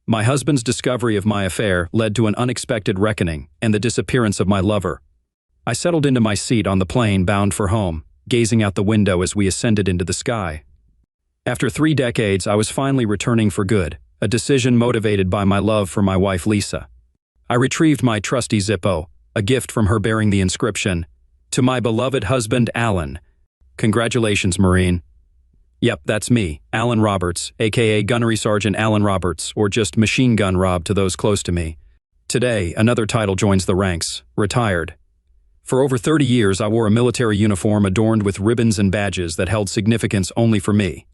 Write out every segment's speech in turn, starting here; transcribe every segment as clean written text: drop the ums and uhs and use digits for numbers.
My husband's discovery of my affair led to an unexpected reckoning and the disappearance of my lover. I settled into my seat on the plane bound for home, gazing out the window as we ascended into the sky. After 3 decades, I was finally returning for good, a decision motivated by my love for my wife Lisa. I retrieved my trusty Zippo, a gift from her bearing the inscription, "To my beloved husband, Alan. Congratulations, Marine." Yep, that's me, Alan Roberts, aka Gunnery Sergeant Alan Roberts, or just Machine Gun Rob to those close to me. Today, another title joins the ranks, retired. For over 30 years, I wore a military uniform adorned with ribbons and badges that held significance only for me.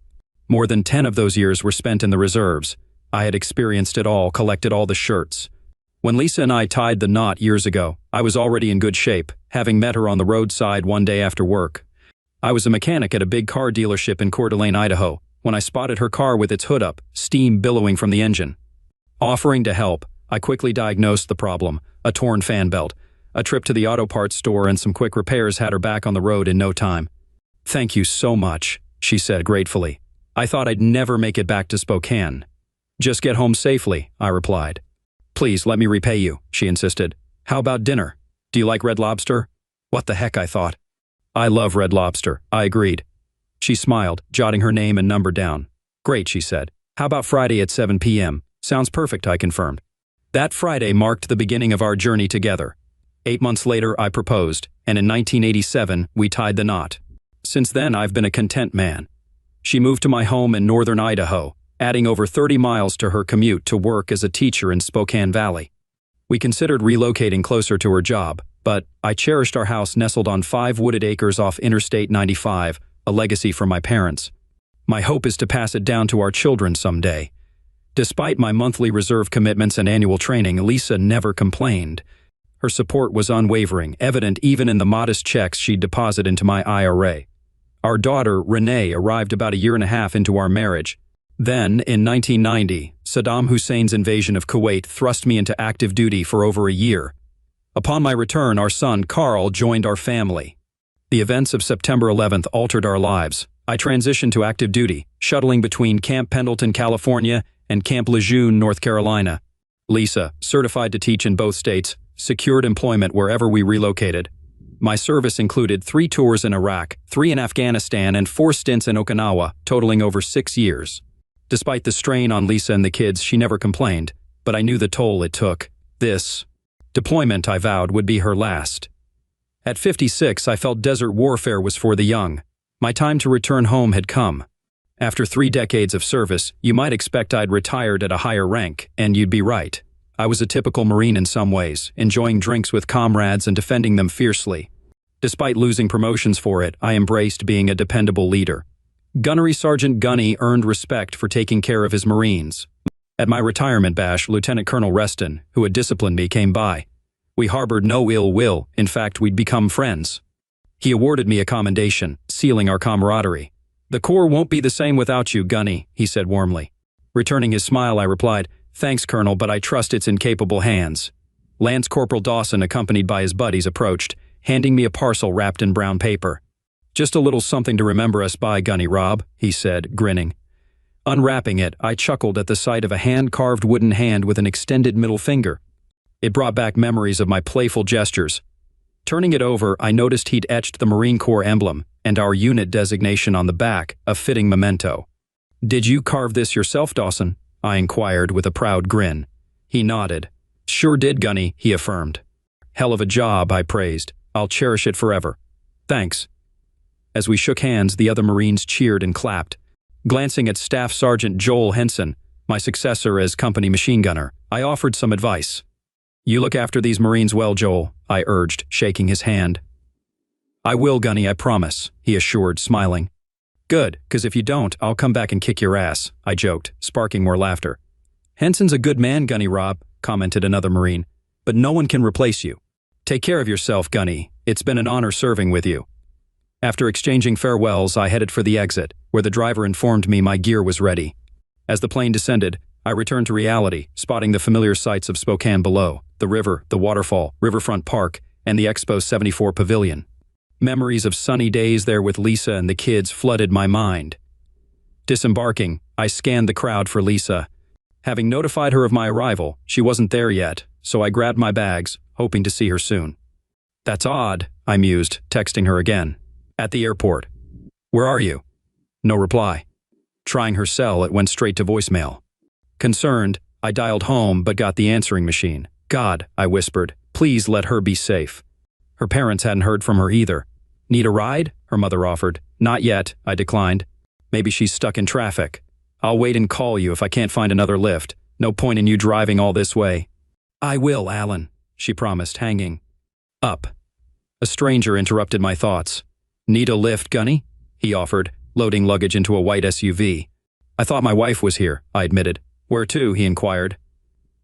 More than 10 of those years were spent in the reserves. I had experienced it all, collected all the shirts. When Lisa and I tied the knot years ago, I was already in good shape, having met her on the roadside one day after work. I was a mechanic at a big car dealership in Coeur d'Alene, Idaho, when I spotted her car with its hood up, steam billowing from the engine. Offering to help, I quickly diagnosed the problem, a torn fan belt. A trip to the auto parts store and some quick repairs had her back on the road in no time. "Thank you so much," she said gratefully. "I thought I'd never make it back to Spokane." "Just get home safely," I replied. "Please let me repay you," she insisted. "How about dinner? Do you like Red Lobster?" What the heck, I thought. "I love Red Lobster," I agreed. She smiled, jotting her name and number down. "Great," she said. "How about Friday at 7 p.m.? "Sounds perfect," I confirmed. That Friday marked the beginning of our journey together. 8 months later, I proposed, and in 1987, we tied the knot. Since then, I've been a content man. She moved to my home in northern Idaho, adding over 30 miles to her commute to work as a teacher in Spokane Valley. We considered relocating closer to her job, but I cherished our house nestled on 5 wooded acres off Interstate 95, a legacy from my parents. My hope is to pass it down to our children someday. Despite my monthly reserve commitments and annual training, Lisa never complained. Her support was unwavering, evident even in the modest checks she'd deposit into my IRA. Our daughter, Renee, arrived about a year and a half into our marriage. Then, in 1990, Saddam Hussein's invasion of Kuwait thrust me into active duty for over a year. Upon my return, our son, Carl, joined our family. The events of September 11th altered our lives. I transitioned to active duty, shuttling between Camp Pendleton, California, and Camp Lejeune, North Carolina. Lisa, certified to teach in both states, secured employment wherever we relocated. My service included 3 tours in Iraq, 3 in Afghanistan, and 4 stints in Okinawa, totaling over 6 years. Despite the strain on Lisa and the kids, she never complained, but I knew the toll it took. This deployment, I vowed, would be her last. At 56, I felt desert warfare was for the young. My time to return home had come. After 3 decades of service, you might expect I'd retired at a higher rank, and you'd be right. I was a typical Marine in some ways, enjoying drinks with comrades and defending them fiercely. Despite losing promotions for it, I embraced being a dependable leader. Gunnery Sergeant Gunny earned respect for taking care of his Marines. At my retirement bash, Lieutenant Colonel Reston, who had disciplined me, came by. We harbored no ill will, in fact, we'd become friends. He awarded me a commendation, sealing our camaraderie. "The Corps won't be the same without you, Gunny," he said warmly. Returning his smile, I replied, "Thanks, Colonel, but I trust it's in capable hands." Lance Corporal Dawson, accompanied by his buddies, approached, handing me a parcel wrapped in brown paper. "Just a little something to remember us by, Gunny Rob," he said, grinning. Unwrapping it, I chuckled at the sight of a hand-carved wooden hand with an extended middle finger. It brought back memories of my playful gestures. Turning it over, I noticed he'd etched the Marine Corps emblem and our unit designation on the back, a fitting memento. "Did you carve this yourself, Dawson?" I inquired with a proud grin. He nodded. "Sure did, Gunny," he affirmed. "Hell of a job," I praised. "I'll cherish it forever." "Thanks." As we shook hands, the other Marines cheered and clapped. Glancing at Staff Sergeant Joel Henson, my successor as company machine gunner, I offered some advice. "You look after these Marines well, Joel," I urged, shaking his hand. "I will, Gunny, I promise," he assured, smiling. "Good, 'cause if you don't, I'll come back and kick your ass," I joked, sparking more laughter. "Henson's a good man, Gunny Rob," commented another Marine, "but no one can replace you. Take care of yourself, Gunny. It's been an honor serving with you." After exchanging farewells, I headed for the exit, where the driver informed me my gear was ready. As the plane descended, I returned to reality, spotting the familiar sights of Spokane below, the river, the waterfall, Riverfront Park, and the Expo 74 Pavilion. Memories of sunny days there with Lisa and the kids flooded my mind. Disembarking, I scanned the crowd for Lisa. Having notified her of my arrival, she wasn't there yet, so I grabbed my bags, hoping to see her soon. That's odd, I mused, texting her again. At the airport. Where are you? No reply. Trying her cell, it went straight to voicemail. Concerned, I dialed home but got the answering machine. God, I whispered, please let her be safe. Her parents hadn't heard from her either. Need a ride? Her mother offered. Not yet, I declined. Maybe she's stuck in traffic. I'll wait and call you if I can't find another lift. No point in you driving all this way. I will, Alan, she promised, hanging up. A stranger interrupted my thoughts. Need a lift, Gunny? He offered, loading luggage into a white SUV. I thought my wife was here, I admitted. Where to? He inquired.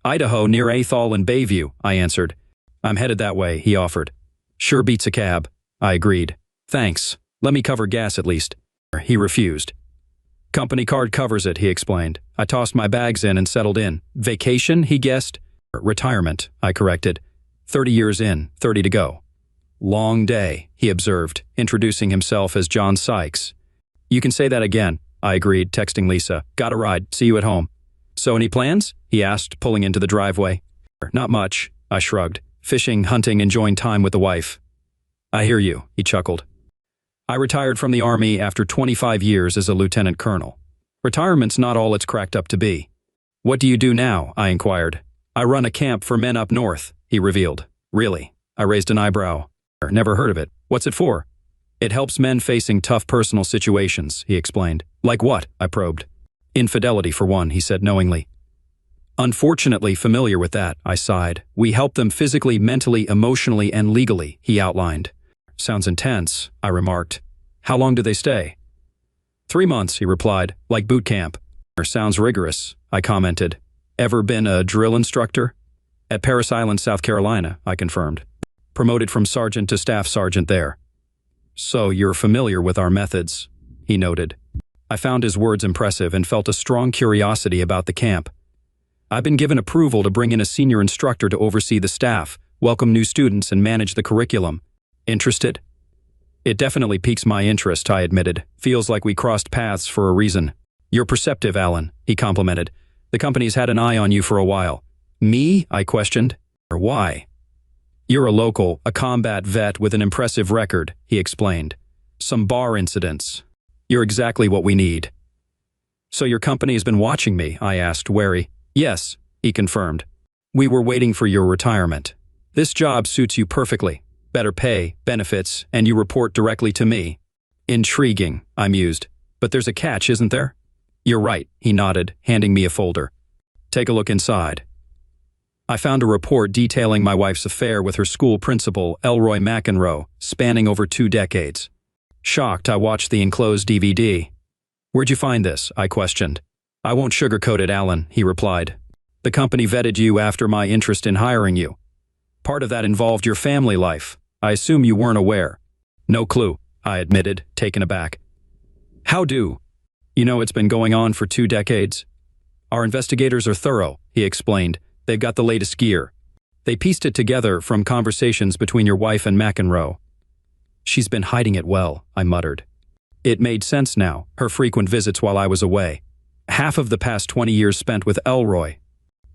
Idaho, near Athol and Bayview, I answered. I'm headed that way, he offered. Sure beats a cab, I agreed. Thanks. Let me cover gas at least. He refused. Company card covers it, he explained. I tossed my bags in and settled in. Vacation, he guessed. Retirement, I corrected. 30 years in, 30 to go. Long day, he observed, introducing himself as John Sykes. You can say that again, I agreed, texting Lisa. Got a ride, see you at home. So any plans? He asked, pulling into the driveway. Not much, I shrugged. Fishing, hunting, enjoying time with the wife. I hear you, he chuckled. I retired from the Army after 25 years as a lieutenant colonel. Retirement's not all it's cracked up to be. What do you do now? I inquired. I run a camp for men up north, he revealed. Really? I raised an eyebrow. Never heard of it. What's it for? It helps men facing tough personal situations, he explained. Like what? I probed. Infidelity for one, he said knowingly. Unfortunately familiar with that, I sighed. We help them physically, mentally, emotionally, and legally, he outlined. Sounds intense, I remarked. How long do they stay? 3 months, he replied, like boot camp. Sounds rigorous, I commented. Ever been a drill instructor? At Parris Island, South Carolina, I confirmed. Promoted from sergeant to staff sergeant there. So you're familiar with our methods, he noted. I found his words impressive and felt a strong curiosity about the camp. I've been given approval to bring in a senior instructor to oversee the staff, welcome new students, and manage the curriculum. Interested? It definitely piques my interest, I admitted. Feels like we crossed paths for a reason. You're perceptive, Alan, he complimented. The company's had an eye on you for a while. Me? I questioned. Why? You're a local, a combat vet with an impressive record, he explained. Some bar incidents. You're exactly what we need. So your company has been watching me, I asked, wary. Yes, he confirmed. We were waiting for your retirement. This job suits you perfectly. Better pay, benefits, and you report directly to me. Intriguing, I mused. But there's a catch, isn't there? You're right, he nodded, handing me a folder. Take a look inside. I found a report detailing my wife's affair with her school principal, Elroy McEnroe, spanning over 2 decades. Shocked, I watched the enclosed DVD. Where'd you find this? I questioned. I won't sugarcoat it, Alan, he replied. The company vetted you after my interest in hiring you. Part of that involved your family life. I assume you weren't aware. No clue, I admitted, taken aback. How do? You know it's been going on for 2 decades. Our investigators are thorough, he explained. They've got the latest gear. They pieced it together from conversations between your wife and McEnroe. She's been hiding it well, I muttered. It made sense now, her frequent visits while I was away. Half of the past 20 years spent with Elroy.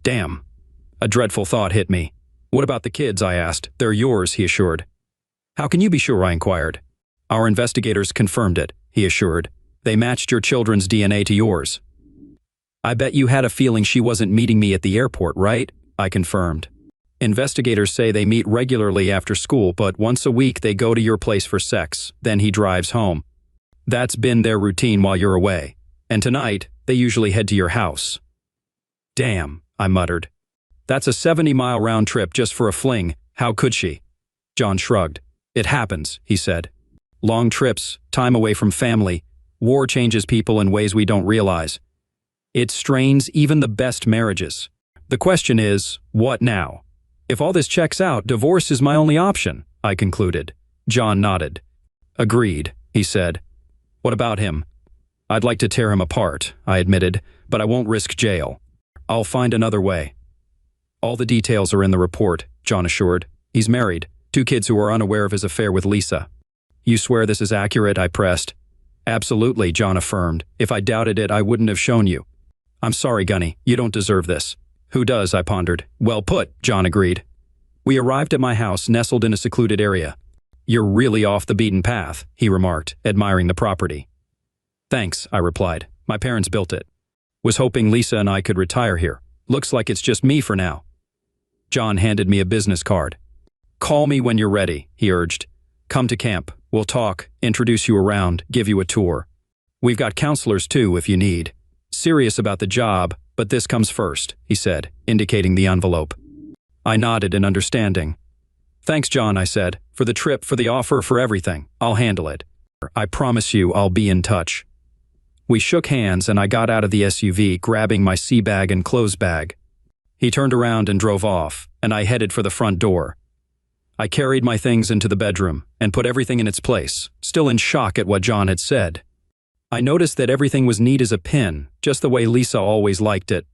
Damn. A dreadful thought hit me. What about the kids? I asked. They're yours, he assured. How can you be sure? I inquired. Our investigators confirmed it, he assured. They matched your children's DNA to yours. I bet you had a feeling she wasn't meeting me at the airport, right? I confirmed. Investigators say they meet regularly after school, but once a week they go to your place for sex, then he drives home. That's been their routine while you're away. And tonight, they usually head to your house. Damn, I muttered. That's a 70-mile round trip just for a fling. How could she? John shrugged. It happens, he said. Long trips, time away from family. War changes people in ways we don't realize. It strains even the best marriages. The question is, what now? If all this checks out, divorce is my only option, I concluded. John nodded. Agreed, he said. What about him? I'd like to tear him apart, I admitted, but I won't risk jail. I'll find another way. All the details are in the report, John assured. He's married, 2 kids who are unaware of his affair with Lisa. You swear this is accurate? I pressed. Absolutely, John affirmed. If I doubted it, I wouldn't have shown you. I'm sorry, Gunny, you don't deserve this. Who does? I pondered. Well put, John agreed. We arrived at my house, nestled in a secluded area. You're really off the beaten path, he remarked, admiring the property. Thanks, I replied. My parents built it. Was hoping Lisa and I could retire here. Looks like it's just me for now. John handed me a business card. Call me when you're ready, he urged. Come to camp. We'll talk, introduce you around, give you a tour. We've got counselors too if you need. Serious about the job, but this comes first, he said, indicating the envelope. I nodded in understanding. Thanks, John, I said, for the trip, for the offer, for everything. I'll handle it. I promise you I'll be in touch. We shook hands and I got out of the SUV, grabbing my sea bag and clothes bag. He turned around and drove off, and I headed for the front door. I carried my things into the bedroom and put everything in its place, still in shock at what John had said. I noticed that everything was neat as a pin, just the way Lisa always liked it.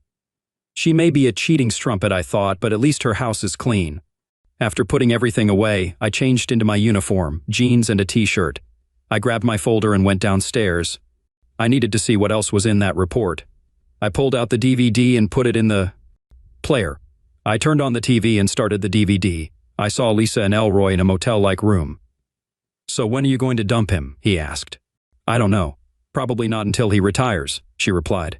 She may be a cheating strumpet, I thought, but at least her house is clean. After putting everything away, I changed into my uniform, jeans and a t-shirt. I grabbed my folder and went downstairs. I needed to see what else was in that report. I pulled out the DVD and put it in the player. I turned on the TV and started the DVD. I saw Lisa and Elroy in a motel-like room. So when are you going to dump him? He asked. I don't know. Probably not until he retires, she replied.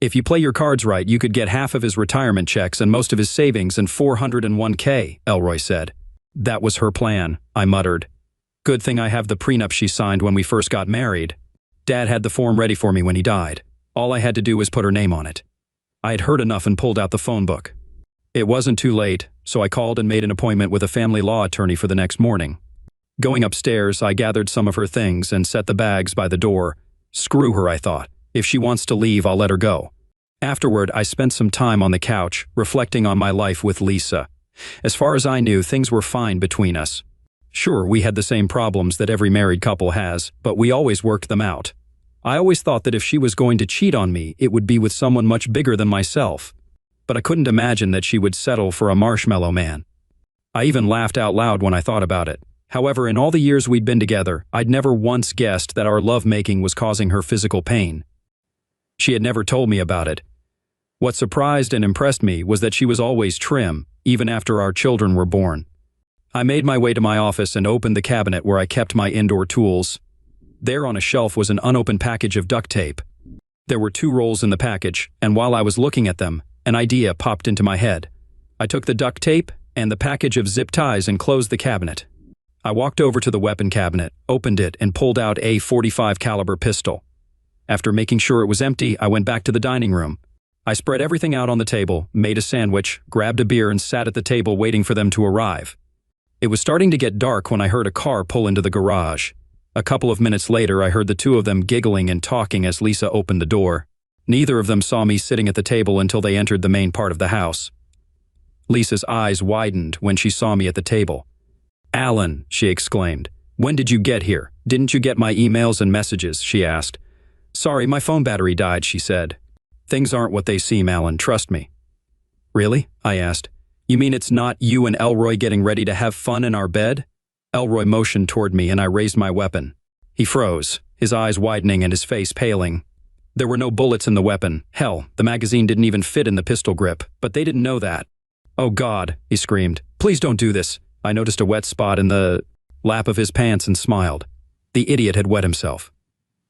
If you play your cards right, you could get half of his retirement checks and most of his savings and $401K, Elroy said. That was her plan, I muttered. Good thing I have the prenup she signed when we first got married. Dad had the form ready for me when he died. All I had to do was put her name on it. I had heard enough and pulled out the phone book. It wasn't too late, so I called and made an appointment with a family law attorney for the next morning. Going upstairs, I gathered some of her things and set the bags by the door. Screw her, I thought. If she wants to leave, I'll let her go. Afterward, I spent some time on the couch, reflecting on my life with Lisa. As far as I knew, things were fine between us. Sure, we had the same problems that every married couple has, but we always worked them out. I always thought that if she was going to cheat on me, it would be with someone much bigger than myself. But I couldn't imagine that she would settle for a marshmallow man. I even laughed out loud when I thought about it. However, in all the years we'd been together, I'd never once guessed that our lovemaking was causing her physical pain. She had never told me about it. What surprised and impressed me was that she was always trim, even after our children were born. I made my way to my office and opened the cabinet where I kept my indoor tools. There on a shelf was an unopened package of duct tape. There were 2 rolls in the package, and while I was looking at them, an idea popped into my head. I took the duct tape and the package of zip ties and closed the cabinet. I walked over to the weapon cabinet, opened it, and pulled out a .45 caliber pistol. After making sure it was empty, I went back to the dining room. I spread everything out on the table, made a sandwich, grabbed a beer, and sat at the table waiting for them to arrive. It was starting to get dark when I heard a car pull into the garage. A couple of minutes later, I heard the 2 of them giggling and talking as Lisa opened the door. Neither of them saw me sitting at the table until they entered the main part of the house. Lisa's eyes widened when she saw me at the table. Alan, she exclaimed. When did you get here? Didn't you get my emails and messages? She asked. Sorry, my phone battery died, she said. Things aren't what they seem, Alan, trust me. Really? I asked. You mean it's not you and Elroy getting ready to have fun in our bed? Elroy motioned toward me and I raised my weapon. He froze, his eyes widening and his face paling. There were no bullets in the weapon. Hell, the magazine didn't even fit in the pistol grip, but they didn't know that. Oh God, he screamed. Please don't do this. I noticed a wet spot in the lap of his pants and smiled. The idiot had wet himself.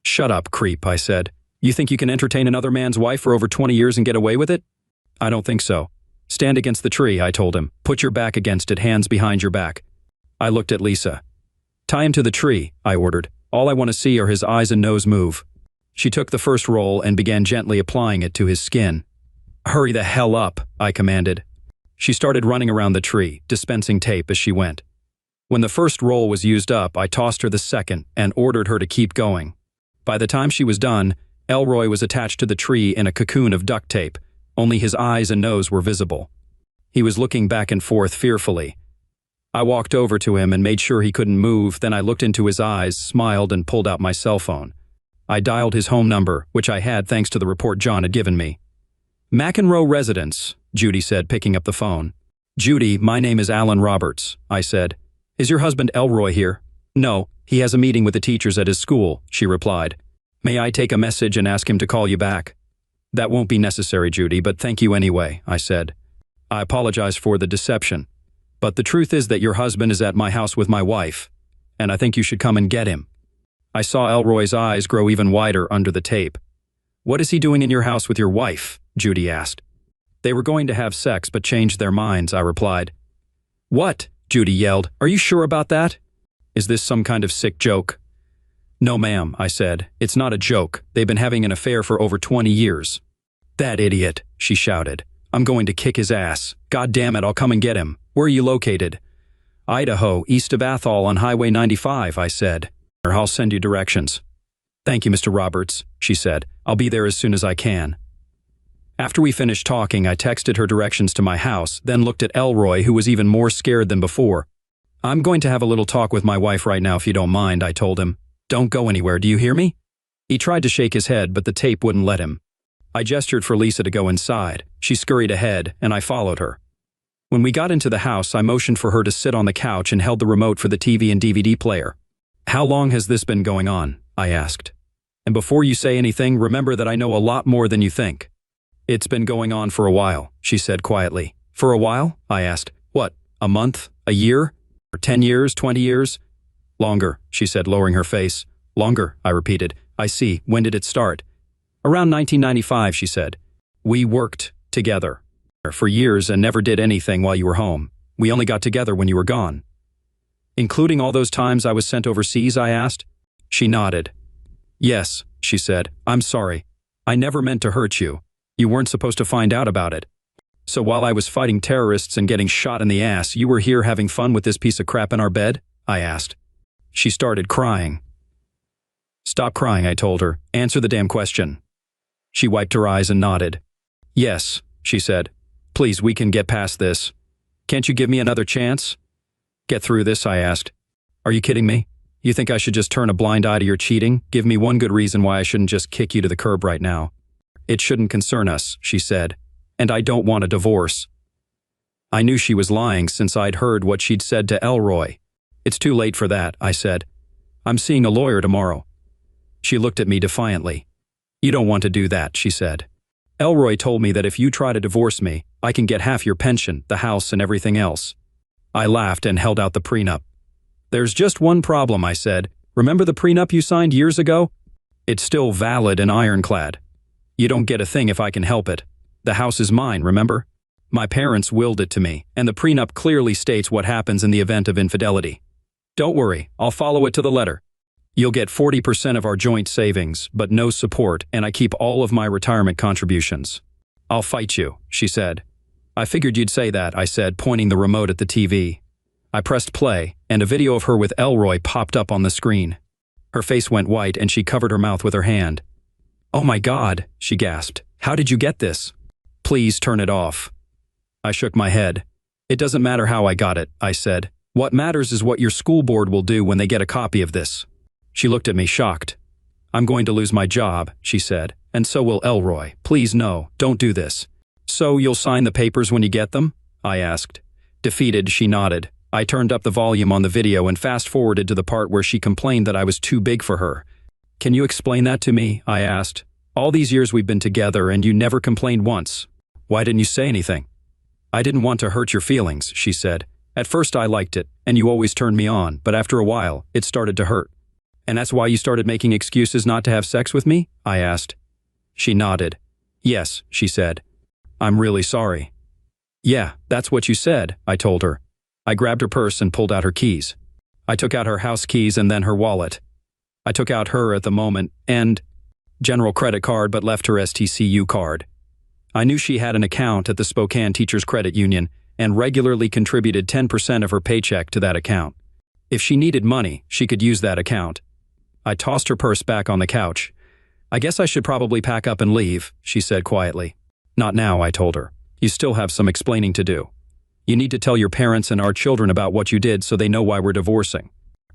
Shut up, creep, I said. You think you can entertain another man's wife for over 20 years and get away with it? I don't think so. Stand against the tree, I told him. Put your back against it, hands behind your back. I looked at Lisa. Tie him to the tree, I ordered. All I want to see are his eyes and nose move. She took the first roll and began gently applying it to his skin. Hurry the hell up, I commanded. She started running around the tree, dispensing tape as she went. When the first roll was used up, I tossed her the second and ordered her to keep going. By the time she was done, Elroy was attached to the tree in a cocoon of duct tape. Only his eyes and nose were visible. He was looking back and forth fearfully. I walked over to him and made sure he couldn't move, then I looked into his eyes, smiled, and pulled out my cell phone. I dialed his home number, which I had thanks to the report John had given me. McEnroe Residence, Judy said, picking up the phone. Judy, my name is Alan Roberts, I said. Is your husband Elroy here? No, he has a meeting with the teachers at his school, she replied. May I take a message and ask him to call you back? That won't be necessary, Judy, but thank you anyway, I said. I apologize for the deception. But the truth is that your husband is at my house with my wife, and I think you should come and get him. I saw Elroy's eyes grow even wider under the tape. What is he doing in your house with your wife? Judy asked. They were going to have sex but changed their minds, I replied. What? Judy yelled. Are you sure about that? Is this some kind of sick joke? No, ma'am, I said. It's not a joke. They've been having an affair for over 20 years. That idiot, she shouted. I'm going to kick his ass. God damn it, I'll come and get him. Where are you located? Idaho, east of Athol on Highway 95, I said. I'll send you directions. Thank you, Mr. Roberts, she said. I'll be there as soon as I can. After we finished talking, I texted her directions to my house, then looked at Elroy, who was even more scared than before. I'm going to have a little talk with my wife right now if you don't mind, I told him. Don't go anywhere, do you hear me? He tried to shake his head, but the tape wouldn't let him. I gestured for Lisa to go inside. She scurried ahead, and I followed her. When we got into the house, I motioned for her to sit on the couch and held the remote for the TV and DVD player. How long has this been going on? I asked. And before you say anything, remember that I know a lot more than you think. It's been going on for a while, she said quietly. For a while? I asked. What, a month? A year? Or 10 years? 20 years? Longer, she said, lowering her face. Longer, I repeated. I see. When did it start? Around 1995, she said. We worked together for years and never did anything while you were home. We only got together when you were gone. Including all those times I was sent overseas, I asked. She nodded. Yes, she said. I'm sorry. I never meant to hurt you. You weren't supposed to find out about it. So while I was fighting terrorists and getting shot in the ass, you were here having fun with this piece of crap in our bed? I asked. She started crying. Stop crying, I told her. Answer the damn question. She wiped her eyes and nodded. Yes, she said. Please, we can get past this. Can't you give me another chance? Get through this, I asked. Are you kidding me? You think I should just turn a blind eye to your cheating? Give me one good reason why I shouldn't just kick you to the curb right now. It shouldn't concern us, she said. And I don't want a divorce. I knew she was lying since I'd heard what she'd said to Elroy. It's too late for that, I said. I'm seeing a lawyer tomorrow. She looked at me defiantly. You don't want to do that, she said. Elroy told me that if you try to divorce me, I can get half your pension, the house, and everything else. I laughed and held out the prenup. There's just one problem, I said. Remember the prenup you signed years ago? It's still valid and ironclad. You don't get a thing if I can help it. The house is mine, remember? My parents willed it to me, and the prenup clearly states what happens in the event of infidelity. Don't worry, I'll follow it to the letter. You'll get 40% of our joint savings, but no support, and I keep all of my retirement contributions. I'll fight you, she said. I figured you'd say that, I said, pointing the remote at the TV. I pressed play, and a video of her with Elroy popped up on the screen. Her face went white, and she covered her mouth with her hand. Oh my God, she gasped. How did you get this? Please turn it off. I shook my head. It doesn't matter how I got it, I said. What matters is what your school board will do when they get a copy of this. She looked at me shocked. I'm going to lose my job, she said, and so will Elroy. Please no, don't do this. So you'll sign the papers when you get them? I asked. Defeated, she nodded. I turned up the volume on the video and fast-forwarded to the part where she complained that I was too big for her. Can you explain that to me? I asked. All these years we've been together and you never complained once. Why didn't you say anything? I didn't want to hurt your feelings, she said. At first I liked it, and you always turned me on, but after a while, it started to hurt. And that's why you started making excuses not to have sex with me? I asked. She nodded. Yes, she said. I'm really sorry. Yeah, that's what you said, I told her. I grabbed her purse and pulled out her keys. I took out her house keys and then her wallet. I took out her at the moment and general credit card but left her STCU card. I knew she had an account at the Spokane Teachers Credit Union and regularly contributed 10% of her paycheck to that account. If she needed money, she could use that account. I tossed her purse back on the couch. I guess I should probably pack up and leave, she said quietly. Not now, I told her. You still have some explaining to do. You need to tell your parents and our children about what you did so they know why we're divorcing.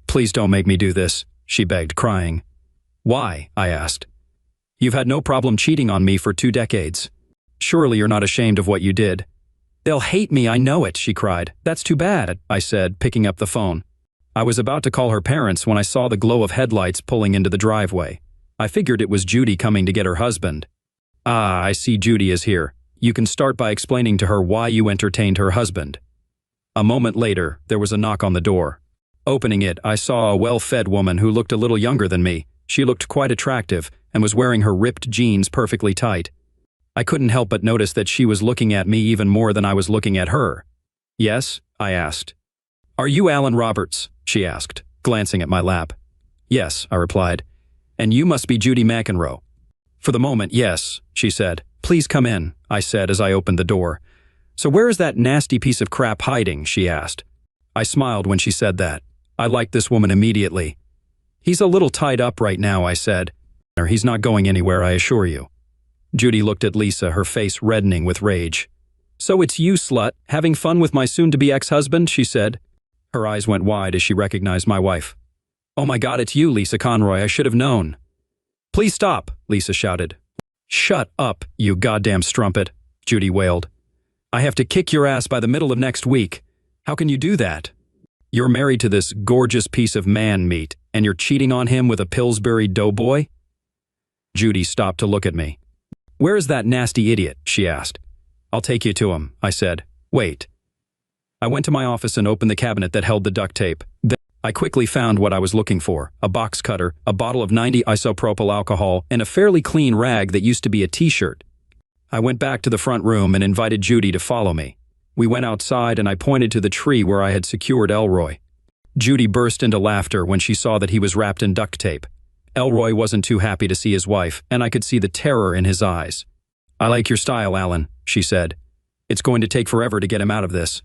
Please don't make me do this, she begged, crying. Why? I asked. You've had no problem cheating on me for 2 decades. Surely you're not ashamed of what you did. They'll hate me, I know it, she cried. That's too bad, I said, picking up the phone. I was about to call her parents when I saw the glow of headlights pulling into the driveway. I figured it was Judy coming to get her husband. Ah, I see Judy is here. You can start by explaining to her why you entertained her husband. A moment later, there was a knock on the door. Opening it, I saw a well-fed woman who looked a little younger than me. She looked quite attractive and was wearing her ripped jeans perfectly tight. I couldn't help but notice that she was looking at me even more than I was looking at her. Yes? I asked. Are you Alan Roberts? She asked, glancing at my lap. Yes, I replied. And you must be Judy McEnroe. For the moment, yes, she said. Please come in, I said as I opened the door. So where is that nasty piece of crap hiding? She asked. I smiled when she said that. I liked this woman immediately. He's a little tied up right now, I said. He's not going anywhere, I assure you. Judy looked at Lisa, her face reddening with rage. So it's you, slut, having fun with my soon-to-be ex-husband, she said. Her eyes went wide as she recognized my wife. Oh my God, it's you, Lisa Conroy, I should have known. Please stop, Lisa shouted. Shut up, you goddamn strumpet, Judy wailed. I have to kick your ass by the middle of next week. How can you do that? You're married to this gorgeous piece of man meat, and you're cheating on him with a Pillsbury doughboy? Judy stopped to look at me. Where is that nasty idiot? She asked. I'll take you to him, I said. Wait. I went to my office and opened the cabinet that held the duct tape. Then I quickly found what I was looking for, a box cutter, a bottle of 90 isopropyl alcohol, and a fairly clean rag that used to be a t-shirt. I went back to the front room and invited Judy to follow me. We went outside and I pointed to the tree where I had secured Elroy. Judy burst into laughter when she saw that he was wrapped in duct tape. Elroy wasn't too happy to see his wife, and I could see the terror in his eyes. I like your style, Alan, she said. It's going to take forever to get him out of this.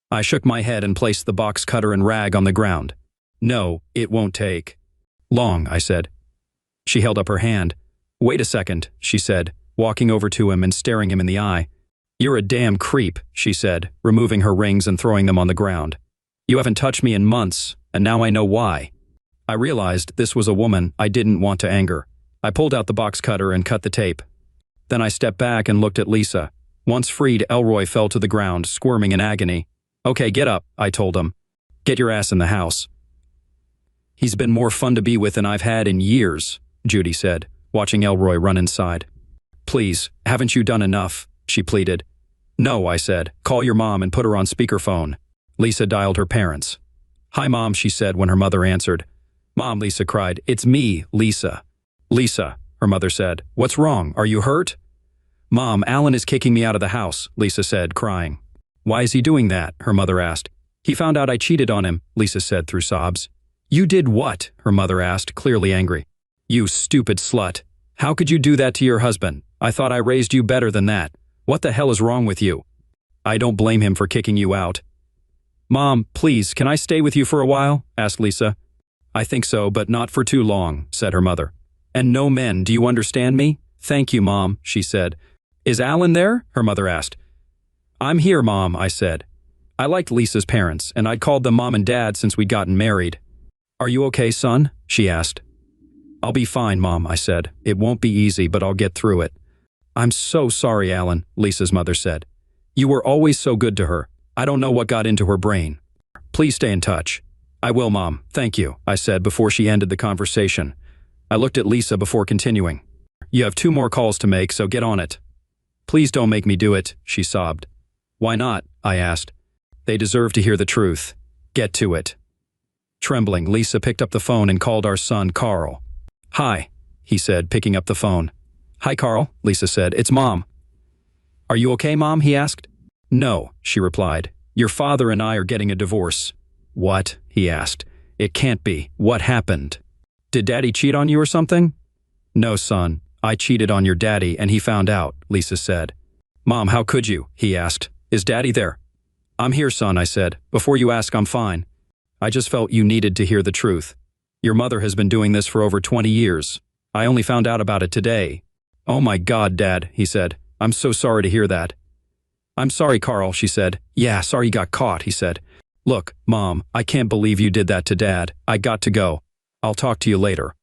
I shook my head and placed the box cutter and rag on the ground. No, it won't take long, I said. She held up her hand. Wait a second, she said, walking over to him and staring him in the eye. You're a damn creep, she said, removing her rings and throwing them on the ground. You haven't touched me in months, and now I know why. I realized this was a woman I didn't want to anger. I pulled out the box cutter and cut the tape. Then I stepped back and looked at Lisa. Once freed, Elroy fell to the ground, squirming in agony. Okay, get up, I told him. Get your ass in the house. He's been more fun to be with than I've had in years, Judy said, watching Elroy run inside. Please, haven't you done enough? She pleaded. No, I said. Call your mom and put her on speakerphone. Lisa dialed her parents. Hi, Mom, she said when her mother answered. Mom, Lisa cried. It's me, Lisa. Lisa, her mother said. What's wrong? Are you hurt? Mom, Alan is kicking me out of the house, Lisa said, crying. Why is he doing that? Her mother asked. He found out I cheated on him, Lisa said through sobs. You did what? Her mother asked, clearly angry. You stupid slut. How could you do that to your husband? I thought I raised you better than that. What the hell is wrong with you? I don't blame him for kicking you out. Mom, please, can I stay with you for a while? Asked Lisa. I think so, but not for too long, said her mother. And no men, do you understand me? Thank you, Mom, she said. Is Alan there? Her mother asked. I'm here, Mom, I said. I liked Lisa's parents, and I'd called them Mom and Dad since we'd gotten married. Are you okay, son? She asked. I'll be fine, Mom, I said. It won't be easy, but I'll get through it. I'm so sorry, Alan, Lisa's mother said. You were always so good to her. I don't know what got into her brain. Please stay in touch. I will, Mom. Thank you, I said before she ended the conversation. I looked at Lisa before continuing. You have 2 more calls to make, so get on it. Please don't make me do it, she sobbed. Why not? I asked. They deserve to hear the truth. Get to it. Trembling, Lisa picked up the phone and called our son, Carl. Hi, he said, picking up the phone. Hi, Carl, Lisa said. It's Mom. Are you okay, Mom? He asked. No, she replied. Your father and I are getting a divorce. What? He asked. It can't be. What happened? Did Daddy cheat on you or something? No, son. I cheated on your daddy and he found out, Lisa said. Mom, how could you? He asked. Is Daddy there? I'm here, son, I said. Before you ask, I'm fine. I just felt you needed to hear the truth. Your mother has been doing this for over 20 years. I only found out about it today. Oh my God, Dad, he said. I'm so sorry to hear that. I'm sorry, Carl, she said. Yeah, sorry you got caught, he said. Look, Mom, I can't believe you did that to Dad. I got to go. I'll talk to you later.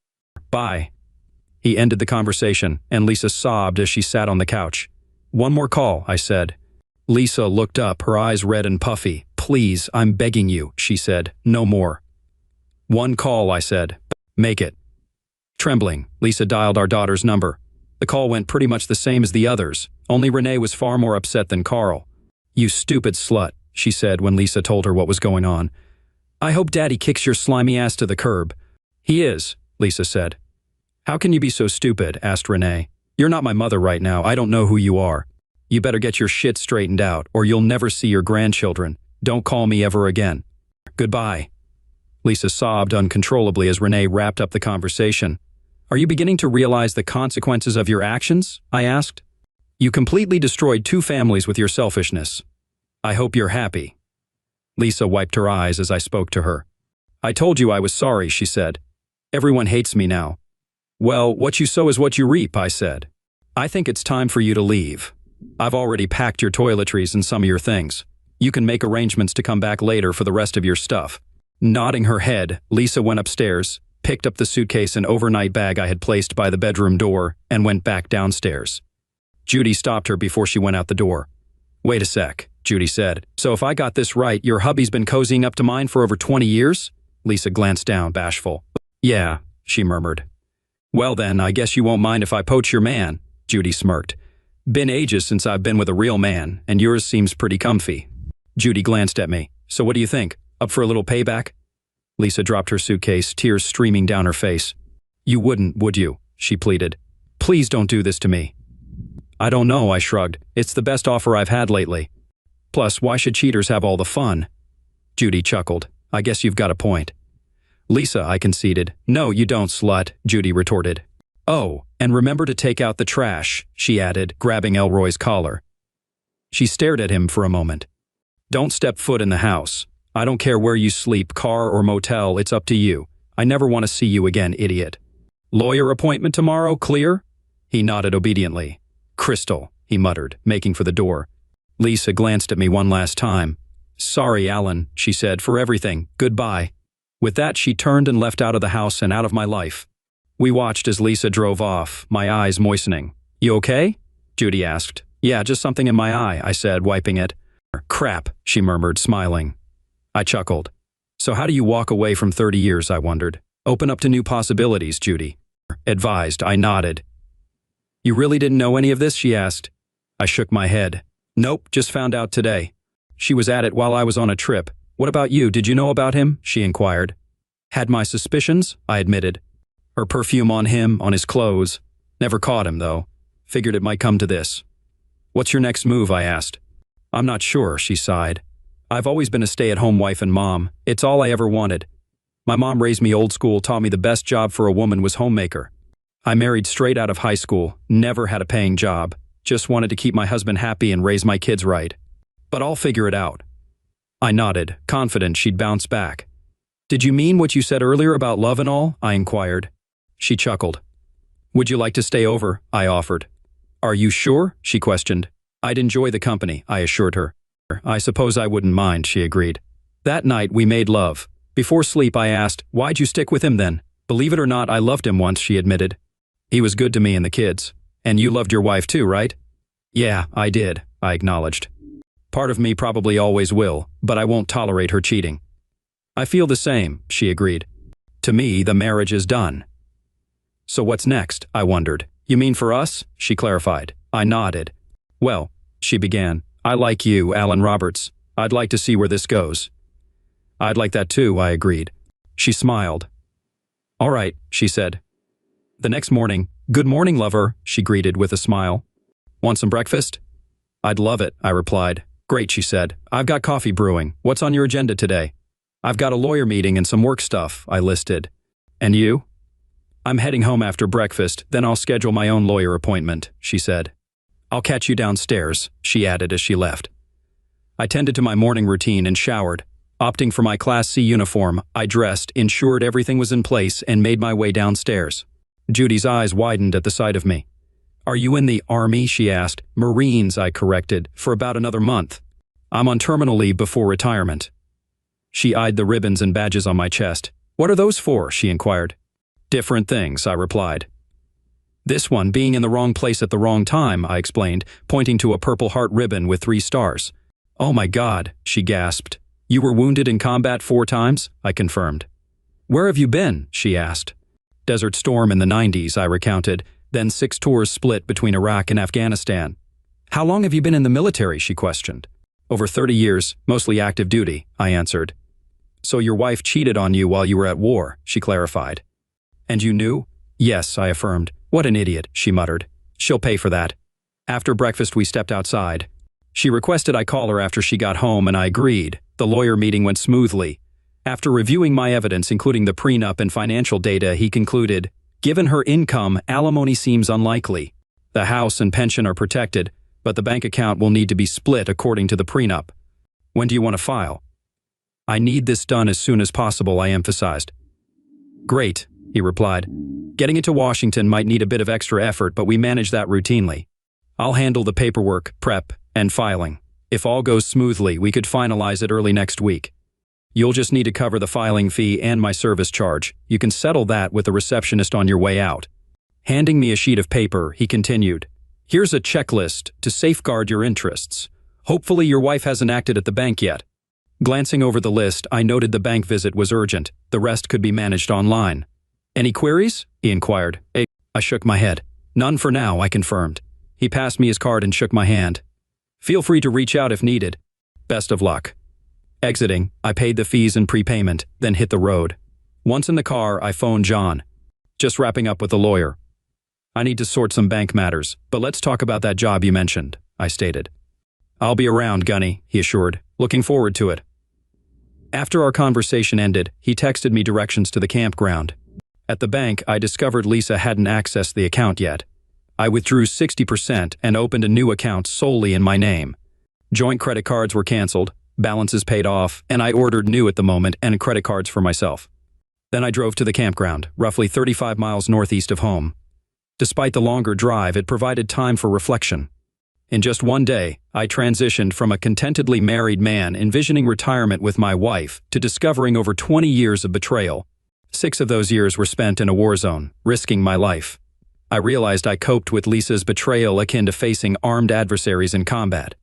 Bye. He ended the conversation, and Lisa sobbed as she sat on the couch. One more call, I said. Lisa looked up, her eyes red and puffy. Please, I'm begging you, she said. No more. One call, I said. Make it. Trembling, Lisa dialed our daughter's number. The call went pretty much the same as the others, only Renee was far more upset than Carl. "You stupid slut," she said when Lisa told her what was going on. "I hope Daddy kicks your slimy ass to the curb." "He is," Lisa said. "How can you be so stupid?" asked Renee. "You're not my mother right now. I don't know who you are. You better get your shit straightened out, or you'll never see your grandchildren. Don't call me ever again. Goodbye." Lisa sobbed uncontrollably as Renee wrapped up the conversation. "Are you beginning to realize the consequences of your actions?" I asked. "You completely destroyed 2 families with your selfishness. I hope you're happy." Lisa wiped her eyes as I spoke to her. "I told you I was sorry," she said. "Everyone hates me now." "Well, what you sow is what you reap," I said. "I think it's time for you to leave. I've already packed your toiletries and some of your things. You can make arrangements to come back later for the rest of your stuff." Nodding her head, Lisa went upstairs, picked up the suitcase and overnight bag I had placed by the bedroom door, and went back downstairs. Judy stopped her before she went out the door. "Wait a sec," Judy said. "So if I got this right, your hubby's been cozying up to mine for over 20 years? Lisa glanced down, bashful. "Yeah," she murmured. "Well then, I guess you won't mind if I poach your man," Judy smirked. "Been ages since I've been with a real man, and yours seems pretty comfy." Judy glanced at me. "So what do you think? Up for a little payback?" Lisa dropped her suitcase, tears streaming down her face. "You wouldn't, would you?" she pleaded. "Please don't do this to me." "I don't know," I shrugged. "It's the best offer I've had lately. Plus, why should cheaters have all the fun?" Judy chuckled. "I guess you've got a point." "Lisa," I conceded. "No, you don't, slut," Judy retorted. "Oh, and remember to take out the trash," she added, grabbing Elroy's collar. She stared at him for a moment. "Don't step foot in the house. I don't care where you sleep, car or motel, it's up to you. I never want to see you again, idiot." "Lawyer appointment tomorrow, clear?" He nodded obediently. "Crystal," he muttered, making for the door. Lisa glanced at me one last time. "Sorry, Alan," she said, "for everything. Goodbye." With that, she turned and left out of the house and out of my life. We watched as Lisa drove off, my eyes moistening. "You okay?" Judy asked. "Yeah, just something in my eye," I said, wiping it. "Crap," she murmured, smiling. I chuckled. "So how do you walk away from 30 years, I wondered. Open up to new possibilities, Judy advised. I nodded. "You really didn't know any of this?" she asked. I shook my head. "Nope, just found out today. She was at it while I was on a trip. What about you? Did you know about him?" she inquired. "Had my suspicions," I admitted. Her perfume on him, on his clothes. Never caught him, though. Figured it might come to this. "What's your next move?" I asked. "I'm not sure," she sighed. "I've always been a stay-at-home wife and mom. It's all I ever wanted. My mom raised me old school, taught me the best job for a woman was homemaker. I married straight out of high school, never had a paying job. Just wanted to keep my husband happy and raise my kids right. But I'll figure it out." I nodded, confident she'd bounce back. "Did you mean what you said earlier about love and all?" I inquired. She chuckled. "Would you like to stay over?" I offered. "Are you sure?" she questioned. "I'd enjoy the company," I assured her. "I suppose I wouldn't mind," she agreed. That night, we made love. Before sleep, I asked, "Why'd you stick with him then?" "Believe it or not, I loved him once," she admitted. "He was good to me and the kids. And you loved your wife too, right?" "Yeah, I did," I acknowledged. "Part of me probably always will, but I won't tolerate her cheating." "I feel the same," she agreed. "To me, the marriage is done." "So what's next?" I wondered. "You mean for us?" she clarified. I nodded. "Well," she began, "I like you, Alan Roberts. I'd like to see where this goes." "I'd like that too," I agreed. She smiled. "All right," she said. The next morning, "Good morning, lover," she greeted with a smile. "Want some breakfast?" "I'd love it," I replied. "Great," she said. "I've got coffee brewing. What's on your agenda today?" "I've got a lawyer meeting and some work stuff," I listed. "And you?" "I'm heading home after breakfast, then I'll schedule my own lawyer appointment," she said. "I'll catch you downstairs," she added as she left. I tended to my morning routine and showered. Opting for my Class C uniform, I dressed, ensured everything was in place, and made my way downstairs. Judy's eyes widened at the sight of me. "Are you in the Army?" she asked. "Marines," I corrected, "for about another month. I'm on terminal leave before retirement." She eyed the ribbons and badges on my chest. "What are those for?" she inquired. "Different things," I replied. "This one being in the wrong place at the wrong time," I explained, pointing to a Purple Heart ribbon with 3 stars. "Oh my God," she gasped. "You were wounded in combat 4 times?" I confirmed. "Where have you been?" she asked. "Desert Storm in the 90s," I recounted. Then 6 tours split between Iraq and Afghanistan. How long have you been in the military? She questioned. Over 30 years, mostly active duty, I answered. So your wife cheated on you while you were at war, she clarified. And you knew? Yes, I affirmed. What an idiot, she muttered. She'll pay for that. After breakfast, we stepped outside. She requested I call her after she got home, and I agreed. The lawyer meeting went smoothly. After reviewing my evidence, including the prenup and financial data, he concluded, given her income, alimony seems unlikely. The house and pension are protected, but the bank account will need to be split according to the prenup. When do you want to file? I need this done as soon as possible, I emphasized. Great, he replied. Getting it to Washington might need a bit of extra effort, but we manage that routinely. I'll handle the paperwork, prep, and filing. If all goes smoothly, we could finalize it early next week. You'll just need to cover the filing fee and my service charge. You can settle that with the receptionist on your way out. Handing me a sheet of paper, he continued. Here's a checklist to safeguard your interests. Hopefully your wife hasn't acted at the bank yet. Glancing over the list, I noted the bank visit was urgent. The rest could be managed online. Any queries? He inquired. I shook my head. None for now, I confirmed. He passed me his card and shook my hand. Feel free to reach out if needed. Best of luck. Exiting, I paid the fees and prepayment, then hit the road. Once in the car, I phoned John. Just wrapping up with the lawyer. I need to sort some bank matters, but let's talk about that job you mentioned, I stated. I'll be around, Gunny, he assured. Looking forward to it. After our conversation ended, he texted me directions to the campground. At the bank, I discovered Lisa hadn't accessed the account yet. I withdrew 60% and opened a new account solely in my name. Joint credit cards were canceled, balances paid off, and I ordered new at the moment and credit cards for myself. Then I drove to the campground, roughly 35 miles northeast of home. Despite the longer drive, it provided time for reflection. In just one day, I transitioned from a contentedly married man envisioning retirement with my wife to discovering over 20 years of betrayal. 6 of those years were spent in a war zone, risking my life. I realized I coped with Lisa's betrayal akin to facing armed adversaries in combat.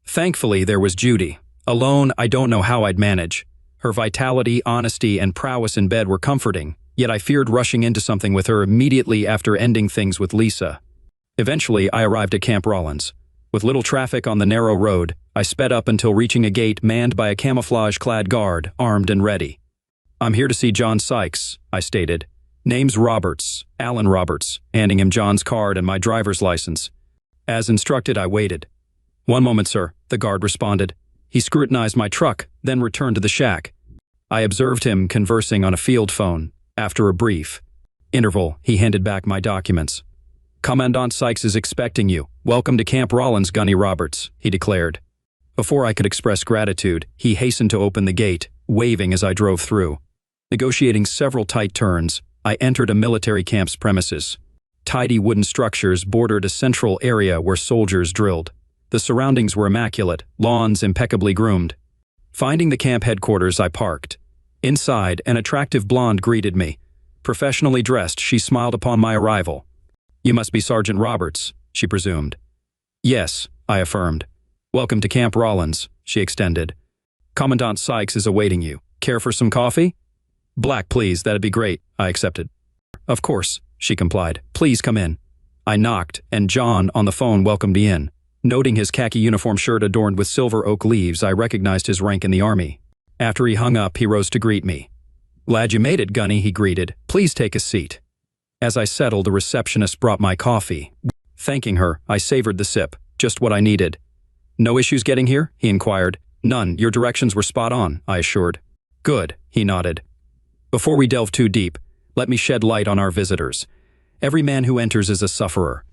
Thankfully, there was Judy. Alone, I don't know how I'd manage. Her vitality, honesty, and prowess in bed were comforting, yet I feared rushing into something with her immediately after ending things with Lisa. Eventually, I arrived at Camp Rawlins. With little traffic on the narrow road, I sped up until reaching a gate manned by a camouflage-clad guard, armed and ready. I'm here to see John Sykes, I stated. Name's Roberts, Alan Roberts, handing him John's card and my driver's license. As instructed, I waited. One moment, sir, the guard responded. He scrutinized my truck, then returned to the shack. I observed him conversing on a field phone. After a brief interval, he handed back my documents. Commandant Sykes is expecting you. Welcome to Camp Rawlins, Gunny Roberts, he declared. Before I could express gratitude, he hastened to open the gate, waving as I drove through. Negotiating several tight turns, I entered a military camp's premises. Tidy wooden structures bordered a central area where soldiers drilled. The surroundings were immaculate, lawns impeccably groomed. Finding the camp headquarters, I parked. Inside, an attractive blonde greeted me. Professionally dressed, she smiled upon my arrival. You must be Sergeant Roberts, she presumed. Yes, I affirmed. Welcome to Camp Rawlins, she extended. Commandant Sykes is awaiting you. Care for some coffee? Black, please, that'd be great, I accepted. Of course, she complied. Please come in. I knocked, and John, on the phone, welcomed me in. Noting his khaki uniform shirt adorned with silver oak leaves, I recognized his rank in the Army. After he hung up, he rose to greet me. Glad you made it, Gunny, he greeted. Please take a seat. As I settled, the receptionist brought my coffee. Thanking her, I savored the sip, just what I needed. No issues getting here? He inquired. None, your directions were spot on, I assured. Good, he nodded. Before we delve too deep, let me shed light on our visitors. Every man who enters is a sufferer.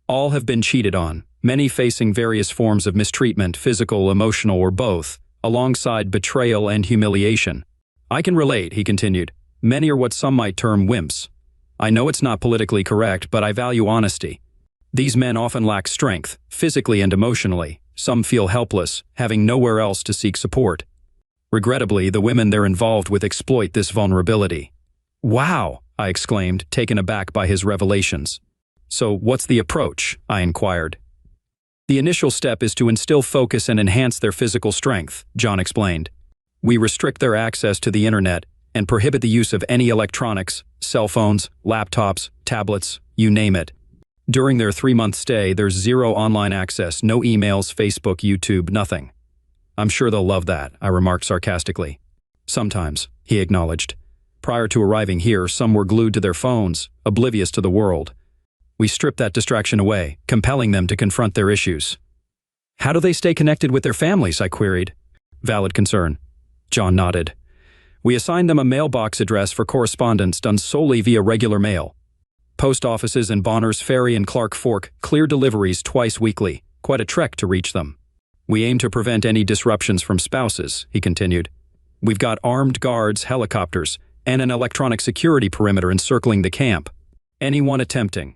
All have been cheated on, many facing various forms of mistreatment, physical, emotional, or both, alongside betrayal and humiliation. I can relate, he continued. Many are what some might term wimps. I know it's not politically correct, but I value honesty. These men often lack strength, physically and emotionally. Some feel helpless, having nowhere else to seek support. Regrettably, the women they're involved with exploit this vulnerability. Wow, I exclaimed, taken aback by his revelations. So what's the approach? I inquired. The initial step is to instill focus and enhance their physical strength, John explained. We restrict their access to the internet and prohibit the use of any electronics, cell phones, laptops, tablets, you name it. During their 3-month stay, there's zero online access, no emails, Facebook, YouTube, nothing. I'm sure they'll love that, I remarked sarcastically. Sometimes, he acknowledged. Prior to arriving here, some were glued to their phones, oblivious to the world. We stripped that distraction away, compelling them to confront their issues. How do they stay connected with their families? I queried. Valid concern. John nodded. We assigned them a mailbox address for correspondence done solely via regular mail. Post offices in Bonners Ferry and Clark Fork clear deliveries twice weekly, quite a trek to reach them. We aim to prevent any disruptions from spouses, he continued. We've got armed guards, helicopters, and an electronic security perimeter encircling the camp. Anyone attempting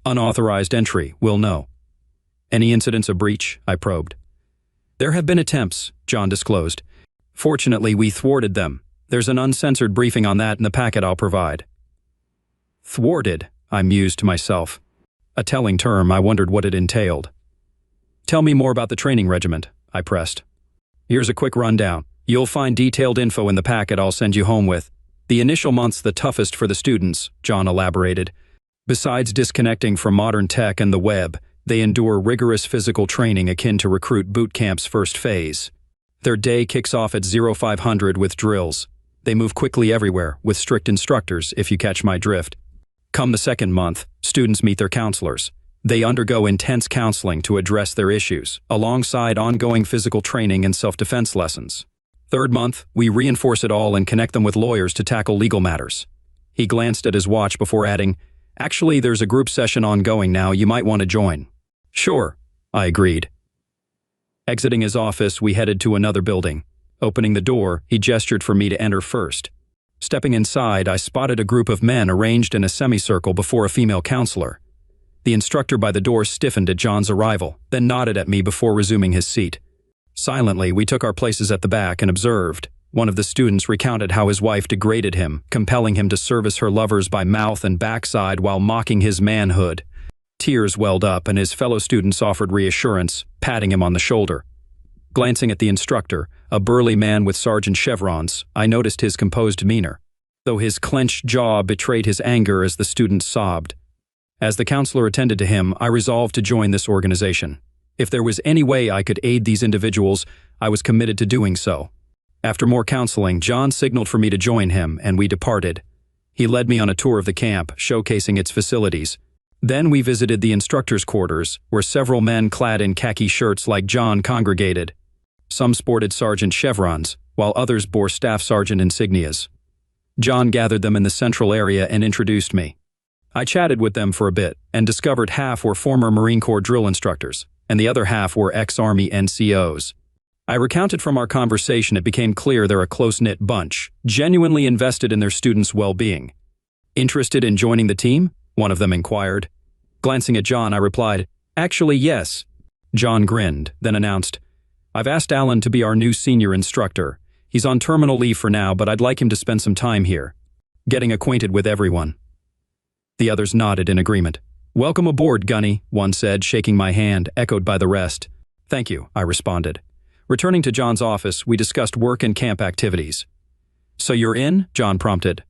unauthorized entry will know. Any incidents of breach? I probed. There have been attempts, John disclosed. Fortunately, we thwarted them. There's an uncensored briefing on that in the packet I'll provide. Thwarted, I mused to myself. A telling term, I wondered what it entailed. Tell me more about the training regiment, I pressed. Here's a quick rundown. You'll find detailed info in the packet I'll send you home with. The initial month's the toughest for the students, John elaborated. Besides disconnecting from modern tech and the web, they endure rigorous physical training akin to recruit boot camp's first phase. Their day kicks off at 0500 with drills. They move quickly everywhere, with strict instructors, if you catch my drift. Come the second month, students meet their counselors. They undergo intense counseling to address their issues, alongside ongoing physical training and self-defense lessons. Third month, we reinforce it all and connect them with lawyers to tackle legal matters. He glanced at his watch before adding, Actually, there's a group session ongoing now, you might want to join. Sure, I agreed. Exiting his office, we headed to another building. Opening the door, he gestured for me to enter first. Stepping inside, I spotted a group of men arranged in a semicircle before a female counselor. The instructor by the door stiffened at John's arrival, then nodded at me before resuming his seat. Silently, we took our places at the back and observed. One of the students recounted how his wife degraded him, compelling him to service her lovers by mouth and backside while mocking his manhood. Tears welled up and his fellow students offered reassurance, patting him on the shoulder. Glancing at the instructor, a burly man with sergeant chevrons, I noticed his composed demeanor, though his clenched jaw betrayed his anger as the student sobbed. As the counselor attended to him, I resolved to join this organization. If there was any way I could aid these individuals, I was committed to doing so. After more counseling, John signaled for me to join him, and we departed. He led me on a tour of the camp, showcasing its facilities. Then we visited the instructors' quarters, where several men clad in khaki shirts like John congregated. Some sported sergeant chevrons, while others bore staff sergeant insignias. John gathered them in the central area and introduced me. I chatted with them for a bit and discovered half were former Marine Corps drill instructors, and the other half were ex-Army NCOs. I recounted from our conversation it became clear they're a close-knit bunch, genuinely invested in their students' well-being. Interested in joining the team? One of them inquired. Glancing at John, I replied, Actually, yes. John grinned, then announced, I've asked Alan to be our new senior instructor. He's on terminal leave for now, but I'd like him to spend some time here, getting acquainted with everyone. The others nodded in agreement. Welcome aboard, Gunny, one said, shaking my hand, echoed by the rest. Thank you, I responded. Returning to John's office, we discussed work and camp activities. So you're in? John prompted.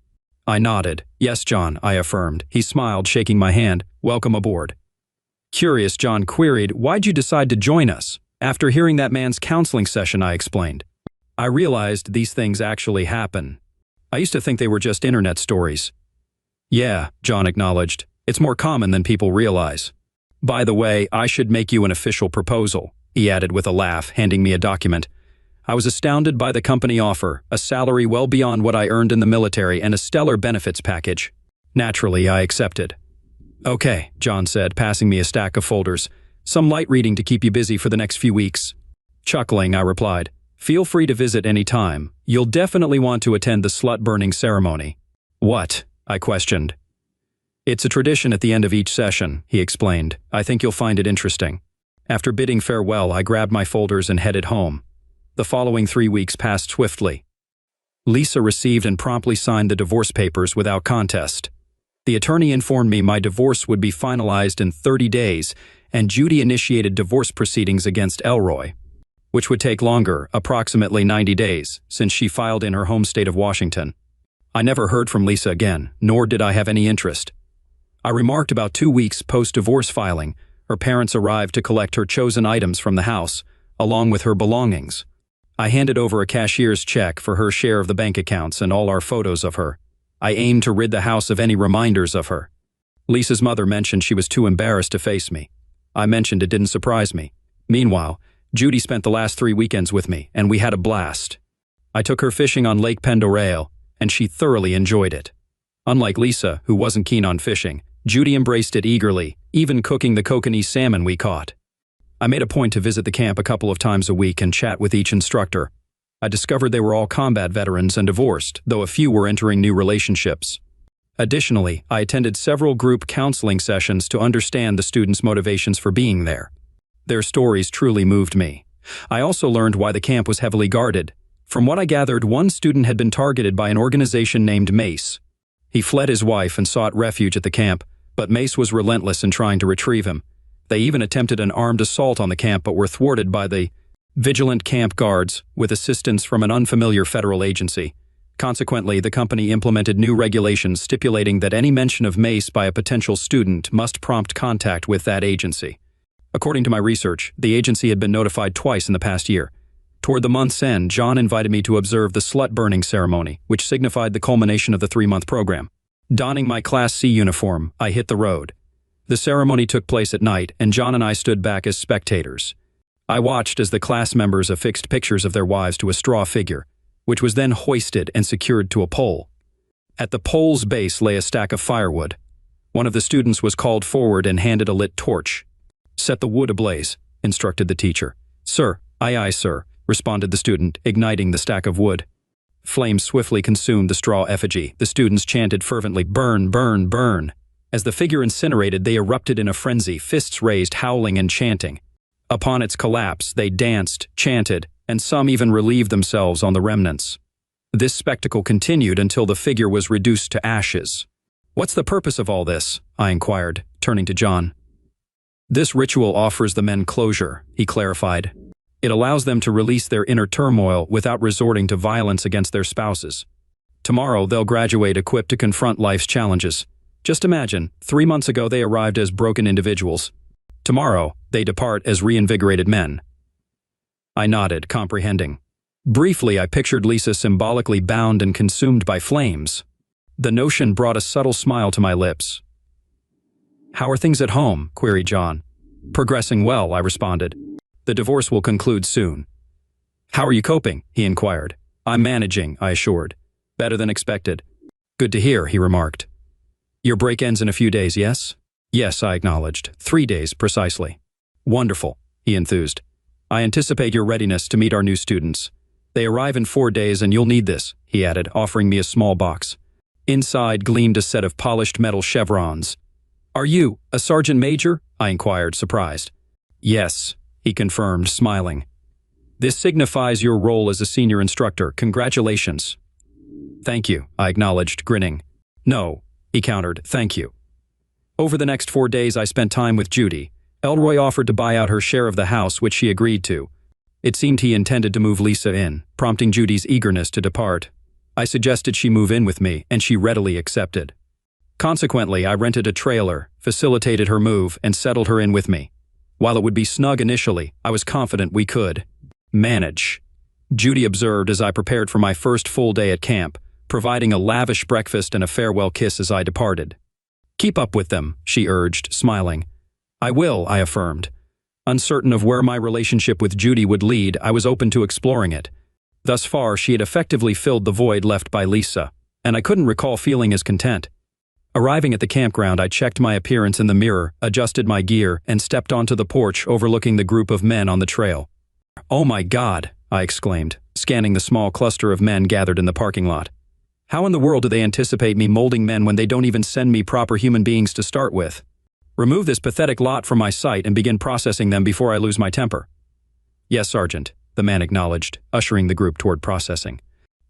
I nodded. Yes, John, I affirmed. He smiled, shaking my hand. Welcome aboard. Curious, John queried, why'd you decide to join us? After hearing that man's counseling session, I explained. I realized these things actually happen. I used to think they were just internet stories. Yeah, John acknowledged. It's more common than people realize. By the way, I should make you an official proposal, he added with a laugh, handing me a document. I was astounded by the company offer, a salary well beyond what I earned in the military and a stellar benefits package. Naturally, I accepted. Okay, John said, passing me a stack of folders. Some light reading to keep you busy for the next few weeks. Chuckling, I replied, Feel free to visit any time. You'll definitely want to attend the slut-burning ceremony. What? I questioned. It's a tradition at the end of each session, he explained. I think you'll find it interesting. After bidding farewell, I grabbed my folders and headed home. The following 3 weeks passed swiftly. Lisa received and promptly signed the divorce papers without contest. The attorney informed me my divorce would be finalized in 30 days, and Judy initiated divorce proceedings against Elroy, which would take longer, approximately 90 days, since she filed in her home state of Washington. I never heard from Lisa again, nor did I have any interest. I remarked about 2 weeks post-divorce filing, her parents arrived to collect her chosen items from the house, along with her belongings. I handed over a cashier's check for her share of the bank accounts and all our photos of her. I aimed to rid the house of any reminders of her. Lisa's mother mentioned she was too embarrassed to face me. I mentioned it didn't surprise me. Meanwhile, Judy spent the last 3 weekends with me, and we had a blast. I took her fishing on Lake Pendorail, and she thoroughly enjoyed it. Unlike Lisa, who wasn't keen on fishing, Judy embraced it eagerly, even cooking the kokanee salmon we caught. I made a point to visit the camp a couple of times a week and chat with each instructor. I discovered they were all combat veterans and divorced, though a few were entering new relationships. Additionally, I attended several group counseling sessions to understand the students' motivations for being there. Their stories truly moved me. I also learned why the camp was heavily guarded. From what I gathered, one student had been targeted by an organization named Mace. He fled his wife and sought refuge at the camp, but Mace was relentless in trying to retrieve him. They even attempted an armed assault on the camp but were thwarted by the vigilant camp guards with assistance from an unfamiliar federal agency. Consequently, the company implemented new regulations stipulating that any mention of Mace by a potential student must prompt contact with that agency. According to my research, the agency had been notified twice in the past year. Toward the month's end, John invited me to observe the slut-burning ceremony, which signified the culmination of the 3-month program. Donning my Class C uniform, I hit the road. The ceremony took place at night, and John and I stood back as spectators. I watched as the class members affixed pictures of their wives to a straw figure, which was then hoisted and secured to a pole. At the pole's base lay a stack of firewood. One of the students was called forward and handed a lit torch. "Set the wood ablaze," instructed the teacher. "Sir." "Aye, aye, sir," responded the student, igniting the stack of wood. Flames swiftly consumed the straw effigy. The students chanted fervently, "Burn, burn, burn." As the figure incinerated, they erupted in a frenzy, fists raised, howling and chanting. Upon its collapse, they danced, chanted, and some even relieved themselves on the remnants. This spectacle continued until the figure was reduced to ashes. "What's the purpose of all this?" I inquired, turning to John. "This ritual offers the men closure," he clarified. "It allows them to release their inner turmoil without resorting to violence against their spouses. Tomorrow, they'll graduate equipped to confront life's challenges. Just imagine, 3 months ago they arrived as broken individuals. Tomorrow, they depart as reinvigorated men." I nodded, comprehending. Briefly, I pictured Lisa symbolically bound and consumed by flames. The notion brought a subtle smile to my lips. "How are things at home?" queried John. "Progressing well," I responded. "The divorce will conclude soon." "How are you coping?" he inquired. "I'm managing," I assured. "Better than expected." "Good to hear," he remarked. "Your break ends in a few days, yes?" "Yes," I acknowledged. 3 days, precisely." "Wonderful," he enthused. "I anticipate your readiness to meet our new students. They arrive in 4 days and you'll need this," he added, offering me a small box. Inside gleamed a set of polished metal chevrons. "Are you a sergeant major?" I inquired, surprised. "Yes," he confirmed, smiling. "This signifies your role as a senior instructor. Congratulations." "Thank you," I acknowledged, grinning. "No," he countered, "thank you." Over the next 4 days I spent time with Judy. Elroy offered to buy out her share of the house, which she agreed to. It seemed he intended to move Lisa in, prompting Judy's eagerness to depart. I suggested she move in with me, and she readily accepted. Consequently, I rented a trailer, facilitated her move, and settled her in with me. While it would be snug initially, I was confident we could manage. Judy observed as I prepared for my first full day at camp, providing a lavish breakfast and a farewell kiss as I departed. "Keep up with them," she urged, smiling. "I will," I affirmed. Uncertain of where my relationship with Judy would lead, I was open to exploring it. Thus far, she had effectively filled the void left by Lisa, and I couldn't recall feeling as content. Arriving at the campground, I checked my appearance in the mirror, adjusted my gear, and stepped onto the porch overlooking the group of men on the trail. "Oh my God," I exclaimed, scanning the small cluster of men gathered in the parking lot. "How in the world do they anticipate me molding men when they don't even send me proper human beings to start with? Remove this pathetic lot from my sight and begin processing them before I lose my temper." "Yes, Sergeant," the man acknowledged, ushering the group toward processing.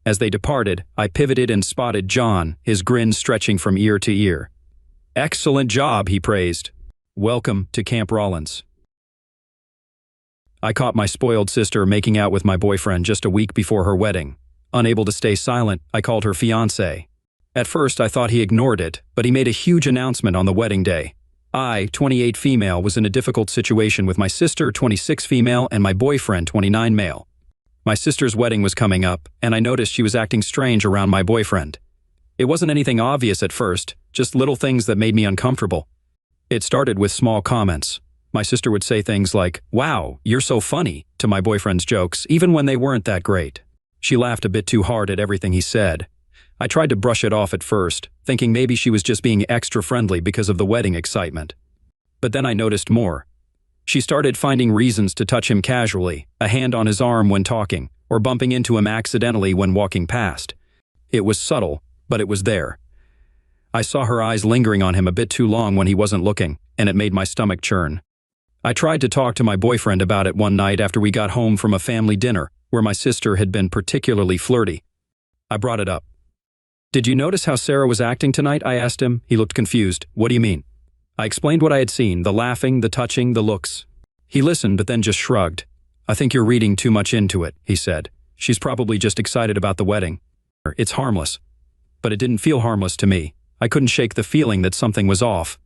As they departed, I pivoted and spotted John, his grin stretching from ear to ear. "Excellent job," he praised. "Welcome to Camp Rollins." I caught my spoiled sister making out with my boyfriend just a week before her wedding. Unable to stay silent, I called her fiancé. At first, I thought he ignored it, but he made a huge announcement on the wedding day. I, 28 female, was in a difficult situation with my sister, 26 female, and my boyfriend, 29 male. My sister's wedding was coming up, and I noticed she was acting strange around my boyfriend. It wasn't anything obvious at first, just little things that made me uncomfortable. It started with small comments. My sister would say things like, "Wow, you're so funny," to my boyfriend's jokes, even when they weren't that great. She laughed a bit too hard at everything he said. I tried to brush it off at first, thinking maybe she was just being extra friendly because of the wedding excitement. But then I noticed more. She started finding reasons to touch him casually, a hand on his arm when talking, or bumping into him accidentally when walking past. It was subtle, but it was there. I saw her eyes lingering on him a bit too long when he wasn't looking, and it made my stomach churn. I tried to talk to my boyfriend about it one night after we got home from a family dinner, where my sister had been particularly flirty. I brought it up. "Did you notice how Sarah was acting tonight?" I asked him. He looked confused. "What do you mean?" I explained what I had seen, the laughing, the touching, the looks. He listened, but then just shrugged. "I think you're reading too much into it," he said. "She's probably just excited about the wedding. It's harmless." But it didn't feel harmless to me. I couldn't shake the feeling that something was off.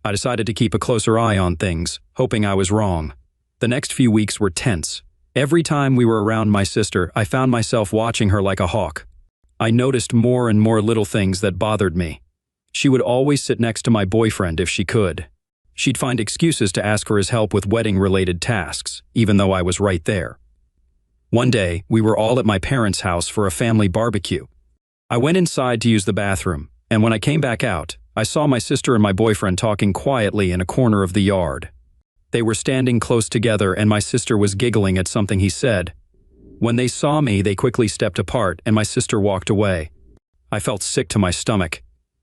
I decided to keep a closer eye on things, hoping I was wrong. The next few weeks were tense. Every time we were around my sister, I found myself watching her like a hawk. I noticed more and more little things that bothered me. She would always sit next to my boyfriend if she could. She'd find excuses to ask for his help with wedding-related tasks, even though I was right there. One day, we were all at my parents' house for a family barbecue. I went inside to use the bathroom, and when I came back out, I saw my sister and my boyfriend talking quietly in a corner of the yard. They were standing close together, and my sister was giggling at something he said. When they saw me, they quickly stepped apart, and my sister walked away. I felt sick to my stomach.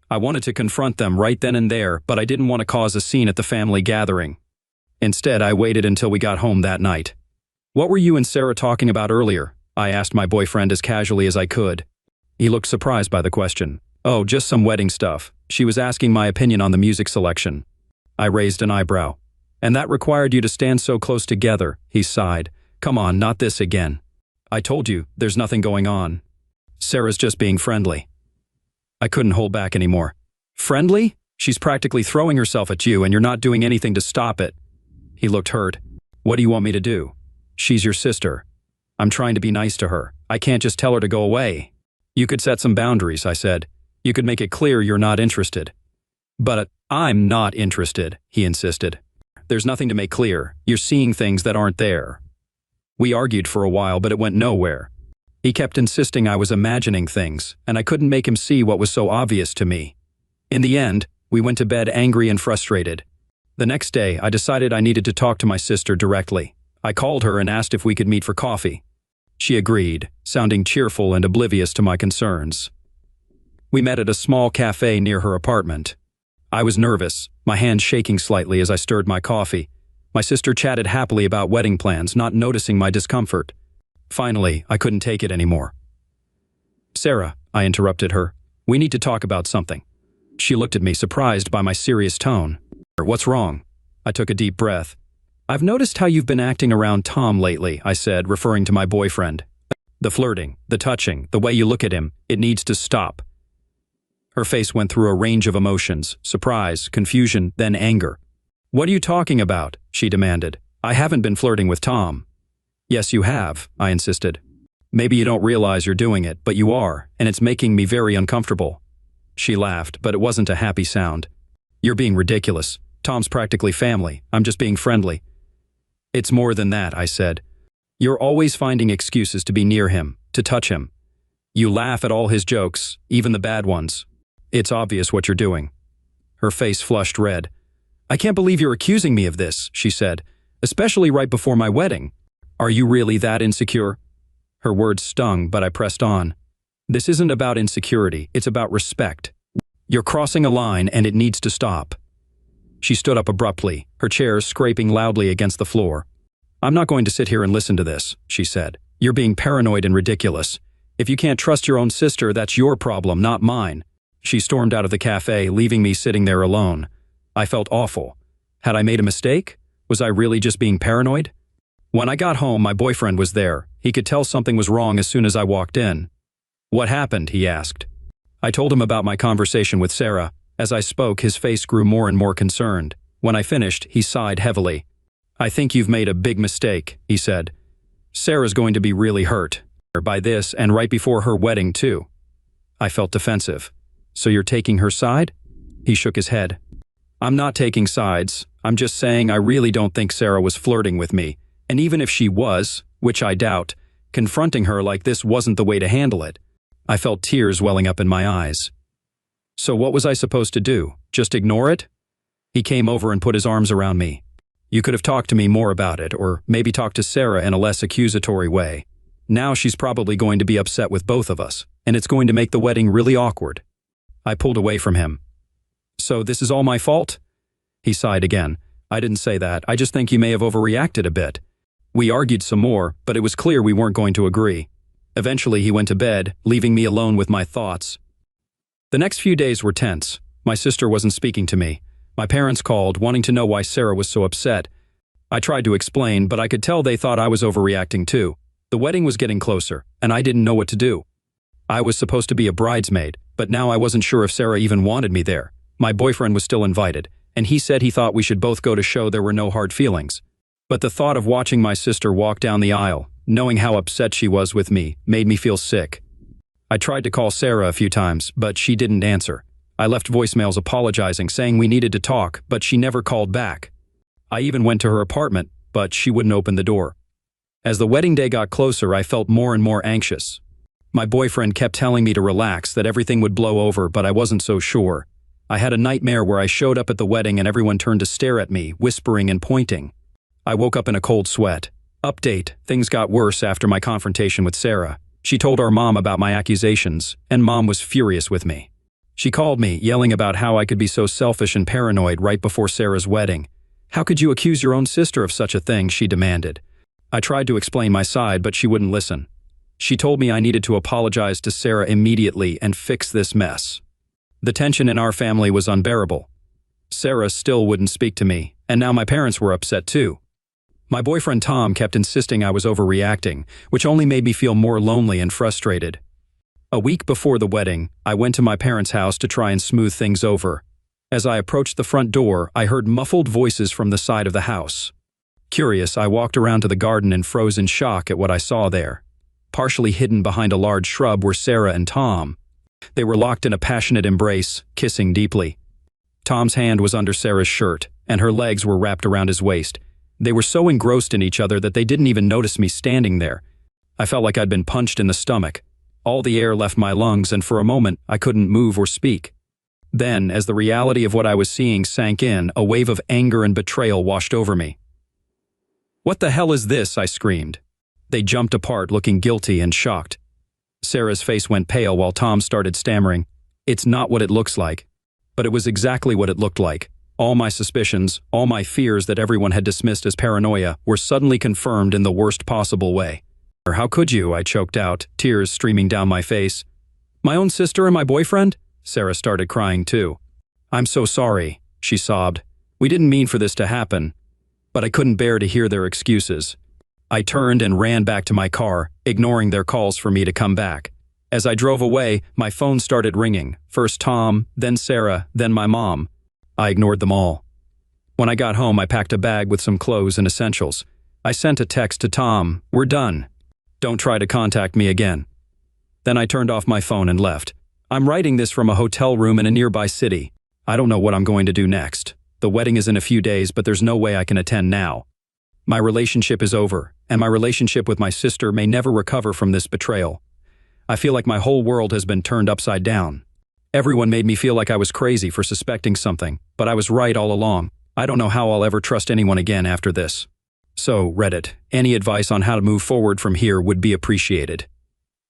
I wanted to confront them right then and there, but I didn't want to cause a scene at the family gathering. Instead, I waited until we got home that night. "What were you and Sarah talking about earlier?" I asked my boyfriend as casually as I could. He looked surprised by the question. "Oh, just some wedding stuff. She was asking my opinion on the music selection." I raised an eyebrow. "And that required you to stand so close together," he sighed. "Come on, not this again. I told you, there's nothing going on. Sarah's just being friendly." I couldn't hold back anymore. "Friendly? She's practically throwing herself at you and you're not doing anything to stop it." He looked hurt. "What do you want me to do? She's your sister. I'm trying to be nice to her. I can't just tell her to go away." "You could set some boundaries," I said. "You could make it clear you're not interested." "But I'm not interested," he insisted. "There's nothing to make clear. You're seeing things that aren't there." We argued for a while, but it went nowhere. He kept insisting I was imagining things, and I couldn't make him see what was so obvious to me. In the end, we went to bed angry and frustrated. The next day, I decided I needed to talk to my sister directly. I called her and asked if we could meet for coffee. She agreed, sounding cheerful and oblivious to my concerns. We met at a small cafe near her apartment. I was nervous, my hand shaking slightly as I stirred my coffee. My sister chatted happily about wedding plans, not noticing my discomfort. Finally, I couldn't take it anymore. "Sarah," I interrupted her, "we need to talk about something." She looked at me, surprised by my serious tone. "What's wrong?" I took a deep breath. "I've noticed how you've been acting around Tom lately," I said, referring to my boyfriend. "The flirting, the touching, the way you look at him, it needs to stop." Her face went through a range of emotions, surprise, confusion, then anger. "What are you talking about?" she demanded. "I haven't been flirting with Tom." "Yes, you have," I insisted. "Maybe you don't realize you're doing it, but you are, and it's making me very uncomfortable." She laughed, but it wasn't a happy sound. "You're being ridiculous. Tom's practically family. I'm just being friendly." "It's more than that," I said. "You're always finding excuses to be near him, to touch him. You laugh at all his jokes, even the bad ones. It's obvious what you're doing." Her face flushed red. "I can't believe you're accusing me of this," she said, "especially right before my wedding. Are you really that insecure?" Her words stung, but I pressed on. "This isn't about insecurity, it's about respect. You're crossing a line and it needs to stop." She stood up abruptly, her chair scraping loudly against the floor. "I'm not going to sit here and listen to this," she said. "You're being paranoid and ridiculous. If you can't trust your own sister, that's your problem, not mine." She stormed out of the cafe, leaving me sitting there alone. I felt awful. Had I made a mistake? Was I really just being paranoid? When I got home, my boyfriend was there. He could tell something was wrong as soon as I walked in. "What happened?" he asked. I told him about my conversation with Sarah. As I spoke, his face grew more and more concerned. When I finished, he sighed heavily. "I think you've made a big mistake," he said. "Sarah's going to be really hurt by this, and right before her wedding, too." I felt defensive. "So you're taking her side?" He shook his head. "I'm not taking sides. I'm just saying I really don't think Sarah was flirting with me. And even if she was, which I doubt, confronting her like this wasn't the way to handle it." I felt tears welling up in my eyes. "So what was I supposed to do? Just ignore it?" He came over and put his arms around me. "You could have talked to me more about it, or maybe talked to Sarah in a less accusatory way. Now she's probably going to be upset with both of us, and it's going to make the wedding really awkward." I pulled away from him. "So this is all my fault?" He sighed again. "I didn't say that. I just think you may have overreacted a bit." We argued some more, but it was clear we weren't going to agree. Eventually, he went to bed, leaving me alone with my thoughts. The next few days were tense. My sister wasn't speaking to me. My parents called, wanting to know why Sarah was so upset. I tried to explain, but I could tell they thought I was overreacting too. The wedding was getting closer, and I didn't know what to do. I was supposed to be a bridesmaid, but now I wasn't sure if Sarah even wanted me there. My boyfriend was still invited, and he said he thought we should both go to show there were no hard feelings. But the thought of watching my sister walk down the aisle, knowing how upset she was with me, made me feel sick. I tried to call Sarah a few times, but she didn't answer. I left voicemails apologizing, saying we needed to talk, but she never called back. I even went to her apartment, but she wouldn't open the door. As the wedding day got closer, I felt more and more anxious. My boyfriend kept telling me to relax, that everything would blow over, but I wasn't so sure. I had a nightmare where I showed up at the wedding and everyone turned to stare at me, whispering and pointing. I woke up in a cold sweat. Update: things got worse after my confrontation with Sarah. She told our mom about my accusations, and Mom was furious with me. She called me, yelling about how I could be so selfish and paranoid right before Sarah's wedding. "How could you accuse your own sister of such a thing?" she demanded. I tried to explain my side, but she wouldn't listen. She told me I needed to apologize to Sarah immediately and fix this mess. The tension in our family was unbearable. Sarah still wouldn't speak to me, and now my parents were upset too. My boyfriend Tom kept insisting I was overreacting, which only made me feel more lonely and frustrated. A week before the wedding, I went to my parents' house to try and smooth things over. As I approached the front door, I heard muffled voices from the side of the house. Curious, I walked around to the garden and froze in shock at what I saw there. Partially hidden behind a large shrub were Sarah and Tom. They were locked in a passionate embrace, kissing deeply. Tom's hand was under Sarah's shirt, and her legs were wrapped around his waist. They were so engrossed in each other that they didn't even notice me standing there. I felt like I'd been punched in the stomach. All the air left my lungs, and for a moment, I couldn't move or speak. Then, as the reality of what I was seeing sank in, a wave of anger and betrayal washed over me. "What the hell is this?" I screamed. They jumped apart, looking guilty and shocked. Sarah's face went pale while Tom started stammering. "It's not what it looks like." But it was exactly what it looked like. All my suspicions, all my fears that everyone had dismissed as paranoia, were suddenly confirmed in the worst possible way. "How could you?" I choked out, tears streaming down my face. "My own sister and my boyfriend?" Sarah started crying too. "I'm so sorry," she sobbed. "We didn't mean for this to happen." But I couldn't bear to hear their excuses. I turned and ran back to my car, ignoring their calls for me to come back. As I drove away, my phone started ringing. First Tom, then Sarah, then my mom. I ignored them all. When I got home, I packed a bag with some clothes and essentials. I sent a text to Tom, "We're done. Don't try to contact me again." Then I turned off my phone and left. I'm writing this from a hotel room in a nearby city. I don't know what I'm going to do next. The wedding is in a few days, but there's no way I can attend now. My relationship is over, and my relationship with my sister may never recover from this betrayal. I feel like my whole world has been turned upside down. Everyone made me feel like I was crazy for suspecting something, but I was right all along. I don't know how I'll ever trust anyone again after this. So, Reddit, any advice on how to move forward from here would be appreciated.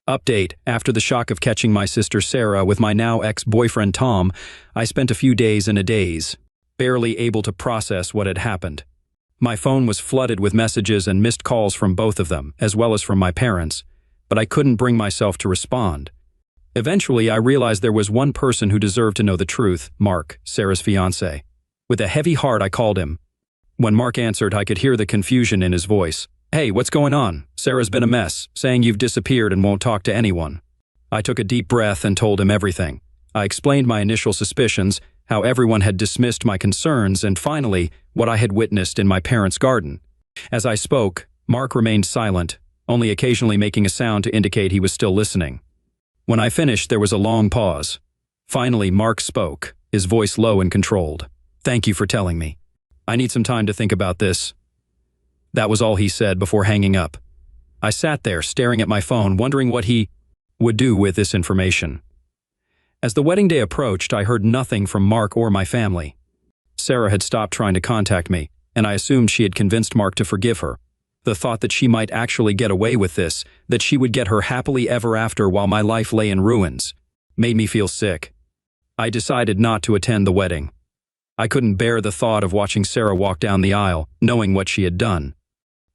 Update: after the shock of catching my sister Sarah with my now ex-boyfriend Tom, I spent a few days in a daze, barely able to process what had happened. My phone was flooded with messages and missed calls from both of them, as well as from my parents, but I couldn't bring myself to respond. Eventually, I realized there was one person who deserved to know the truth: Mark, Sarah's fiancé. With a heavy heart, I called him. When Mark answered, I could hear the confusion in his voice. "Hey, what's going on? Sarah's been a mess, saying you've disappeared and won't talk to anyone." I took a deep breath and told him everything. I explained my initial suspicions, how everyone had dismissed my concerns, and finally, what I had witnessed in my parents' garden. As I spoke, Mark remained silent, only occasionally making a sound to indicate he was still listening. When I finished, there was a long pause. Finally, Mark spoke, his voice low and controlled. "Thank you for telling me. I need some time to think about this." That was all he said before hanging up. I sat there, staring at my phone, wondering what he would do with this information. As the wedding day approached, I heard nothing from Mark or my family. Sarah had stopped trying to contact me, and I assumed she had convinced Mark to forgive her. The thought that she might actually get away with this, that she would get her happily ever after while my life lay in ruins, made me feel sick. I decided not to attend the wedding. I couldn't bear the thought of watching Sarah walk down the aisle, knowing what she had done.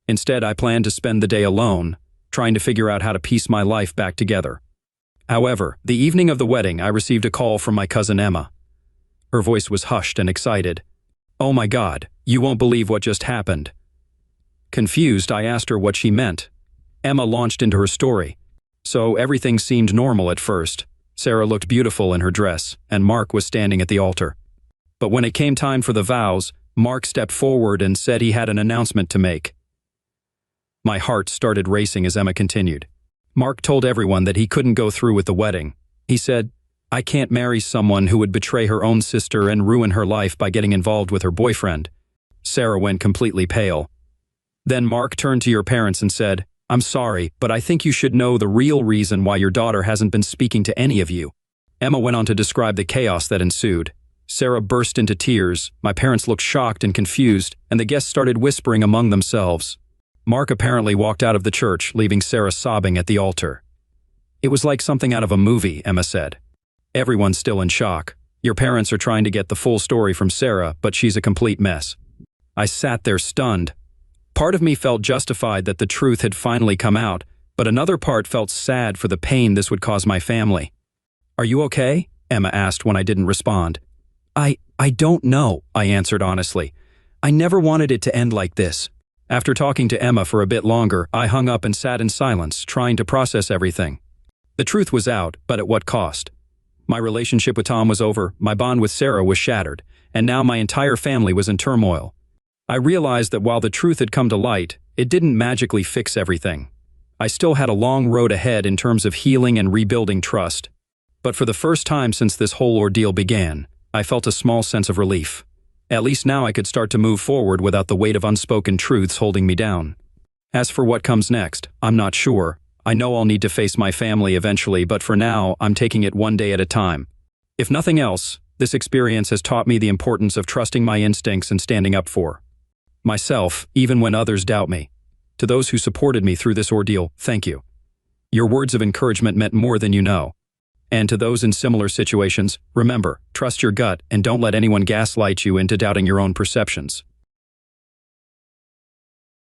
Instead, I planned to spend the day alone, trying to figure out how to piece my life back together. However, the evening of the wedding, I received a call from my cousin Emma. Her voice was hushed and excited. "Oh my God, you won't believe what just happened." Confused, I asked her what she meant. Emma launched into her story. So everything seemed normal at first. Sarah looked beautiful in her dress, and Mark was standing at the altar. But when it came time for the vows, Mark stepped forward and said he had an announcement to make. My heart started racing as Emma continued. Mark told everyone that he couldn't go through with the wedding. He said, "I can't marry someone who would betray her own sister and ruin her life by getting involved with her boyfriend." Sarah went completely pale. Then Mark turned to your parents and said, "I'm sorry, but I think you should know the real reason why your daughter hasn't been speaking to any of you." Emma went on to describe the chaos that ensued. Sarah burst into tears, my parents looked shocked and confused, and the guests started whispering among themselves. Mark apparently walked out of the church, leaving Sarah sobbing at the altar. "It was like something out of a movie," Emma said. "Everyone's still in shock. Your parents are trying to get the full story from Sarah, but she's a complete mess." I sat there stunned. Part of me felt justified that the truth had finally come out, but another part felt sad for the pain this would cause my family. "Are you okay?" Emma asked when I didn't respond. I don't know," I answered honestly. "I never wanted it to end like this." After talking to Emma for a bit longer, I hung up and sat in silence, trying to process everything. The truth was out, but at what cost? My relationship with Tom was over, my bond with Sarah was shattered, and now my entire family was in turmoil. I realized that while the truth had come to light, it didn't magically fix everything. I still had a long road ahead in terms of healing and rebuilding trust. But for the first time since this whole ordeal began, I felt a small sense of relief. At least now I could start to move forward without the weight of unspoken truths holding me down. As for what comes next, I'm not sure. I know I'll need to face my family eventually, but for now, I'm taking it one day at a time. If nothing else, this experience has taught me the importance of trusting my instincts and standing up for myself, even when others doubt me. To those who supported me through this ordeal, thank you. Your words of encouragement meant more than you know. And to those in similar situations, remember, trust your gut and don't let anyone gaslight you into doubting your own perceptions.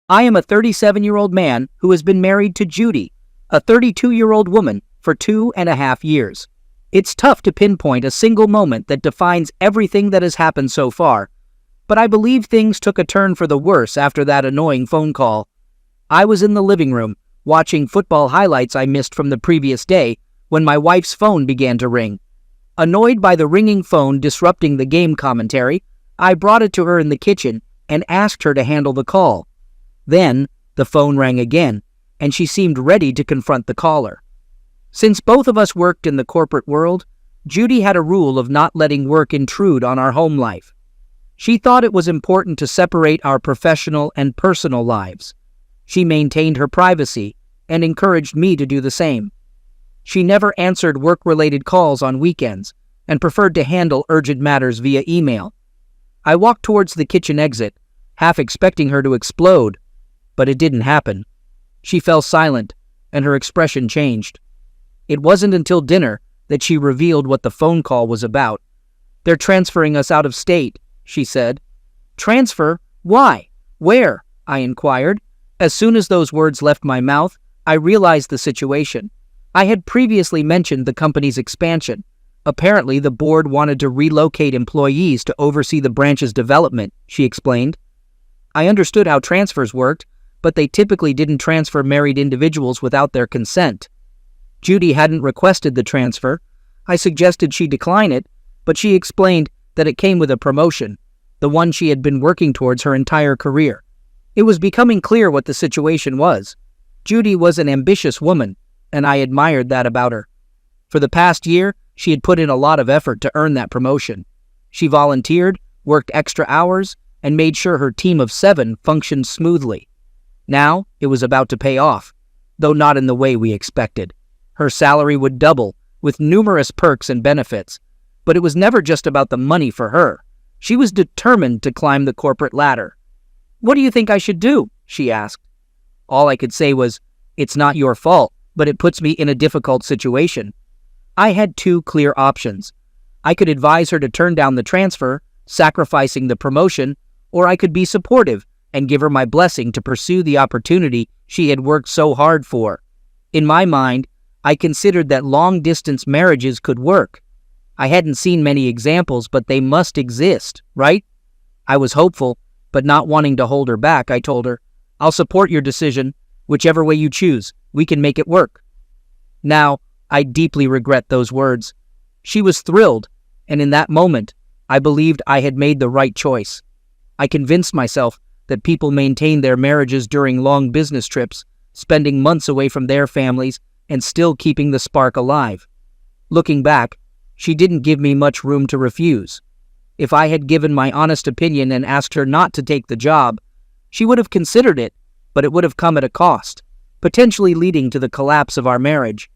I am a 37-year-old man who has been married to Judy, a 32-year-old woman, for 2.5 years. It's tough to pinpoint a single moment that defines everything that has happened so far, but I believe things took a turn for the worse after that annoying phone call. I was in the living room, watching football highlights I missed from the previous day, when my wife's phone began to ring. Annoyed by the ringing phone disrupting the game commentary, I brought it to her in the kitchen and asked her to handle the call. Then, the phone rang again, and she seemed ready to confront the caller. Since both of us worked in the corporate world, Judy had a rule of not letting work intrude on our home life. She thought it was important to separate our professional and personal lives. She maintained her privacy and encouraged me to do the same. She never answered work-related calls on weekends and preferred to handle urgent matters via email. I walked towards the kitchen exit, half expecting her to explode, but it didn't happen. She fell silent, and her expression changed. It wasn't until dinner that she revealed what the phone call was about. "They're transferring us out of state," she said. "Transfer? Why? Where?" I inquired. As soon as those words left my mouth, I realized the situation. I had previously mentioned the company's expansion. Apparently, the board wanted to relocate employees to oversee the branch's development, she explained. I understood how transfers worked, but they typically didn't transfer married individuals without their consent. Judy hadn't requested the transfer. I suggested she decline it, but she explained that it came with a promotion, the one she had been working towards her entire career. It was becoming clear what the situation was. Judy was an ambitious woman, and I admired that about her. For the past year, she had put in a lot of effort to earn that promotion. She volunteered, worked extra hours, and made sure her team of 7 functioned smoothly. Now, it was about to pay off, though not in the way we expected. Her salary would double, with numerous perks and benefits. But it was never just about the money for her. She was determined to climb the corporate ladder. "What do you think I should do?" she asked. All I could say was, "It's not your fault, but it puts me in a difficult situation." I had 2 clear options. I could advise her to turn down the transfer, sacrificing the promotion, or I could be supportive and give her my blessing to pursue the opportunity she had worked so hard for. In my mind, I considered that long-distance marriages could work. I hadn't seen many examples, but they must exist, right? I was hopeful, but not wanting to hold her back, I told her, "I'll support your decision. Whichever way you choose, we can make it work." Now, I deeply regret those words. She was thrilled, and in that moment, I believed I had made the right choice. I convinced myself that people maintain their marriages during long business trips, spending months away from their families and still keeping the spark alive. Looking back, she didn't give me much room to refuse. If I had given my honest opinion and asked her not to take the job, she would have considered it, but it would have come at a cost, potentially leading to the collapse of our marriage.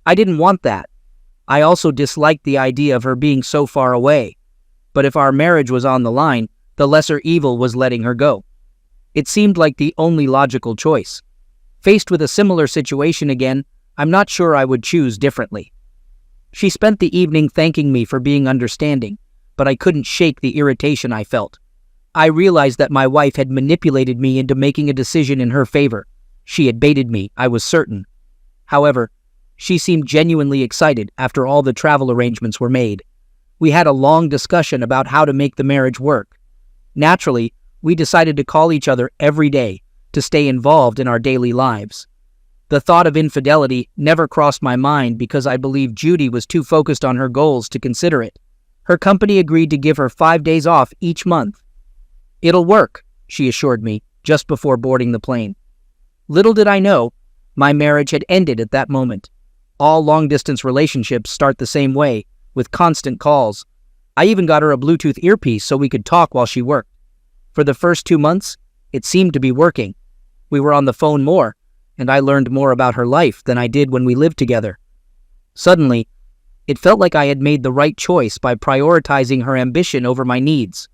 I didn't want that. I also disliked the idea of her being so far away. But if our marriage was on the line, the lesser evil was letting her go. It seemed like the only logical choice. Faced with a similar situation again, I'm not sure I would choose differently. She spent the evening thanking me for being understanding, but I couldn't shake the irritation I felt. I realized that my wife had manipulated me into making a decision in her favor. She had baited me, I was certain. However, she seemed genuinely excited after all the travel arrangements were made. We had a long discussion about how to make the marriage work. Naturally, we decided to call each other every day to stay involved in our daily lives. The thought of infidelity never crossed my mind because I believed Judy was too focused on her goals to consider it. Her company agreed to give her 5 days off each month. "It'll work," she assured me just before boarding the plane. Little did I know, my marriage had ended at that moment. All long-distance relationships start the same way, with constant calls. I even got her a Bluetooth earpiece so we could talk while she worked. For the first 2 months, it seemed to be working. We were on the phone more, and I learned more about her life than I did when we lived together. Suddenly, it felt like I had made the right choice by prioritizing her ambition over my needs.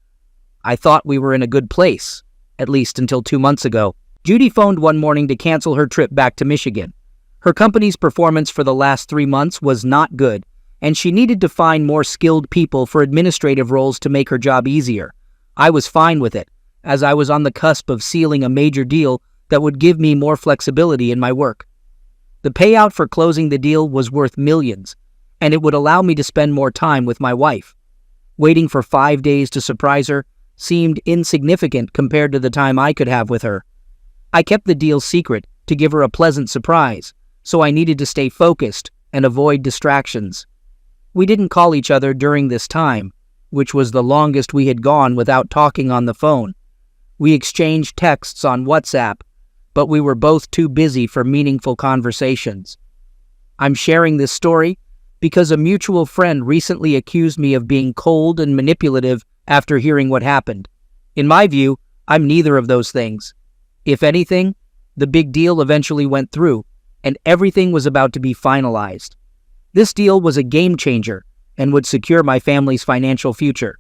I thought we were in a good place, at least until 2 months ago. Judy phoned one morning to cancel her trip back to Michigan. Her company's performance for the last 3 months was not good, and she needed to find more skilled people for administrative roles to make her job easier. I was fine with it, as I was on the cusp of sealing a major deal that would give me more flexibility in my work. The payout for closing the deal was worth millions, and it would allow me to spend more time with my wife. Waiting for 5 days to surprise her seemed insignificant compared to the time I could have with her. I kept the deal secret to give her a pleasant surprise, so I needed to stay focused and avoid distractions. We didn't call each other during this time, which was the longest we had gone without talking on the phone. We exchanged texts on WhatsApp, but we were both too busy for meaningful conversations. I'm sharing this story because a mutual friend recently accused me of being cold and manipulative after hearing what happened. In my view, I'm neither of those things. If anything, the big deal eventually went through, and everything was about to be finalized. This deal was a game changer and would secure my family's financial future.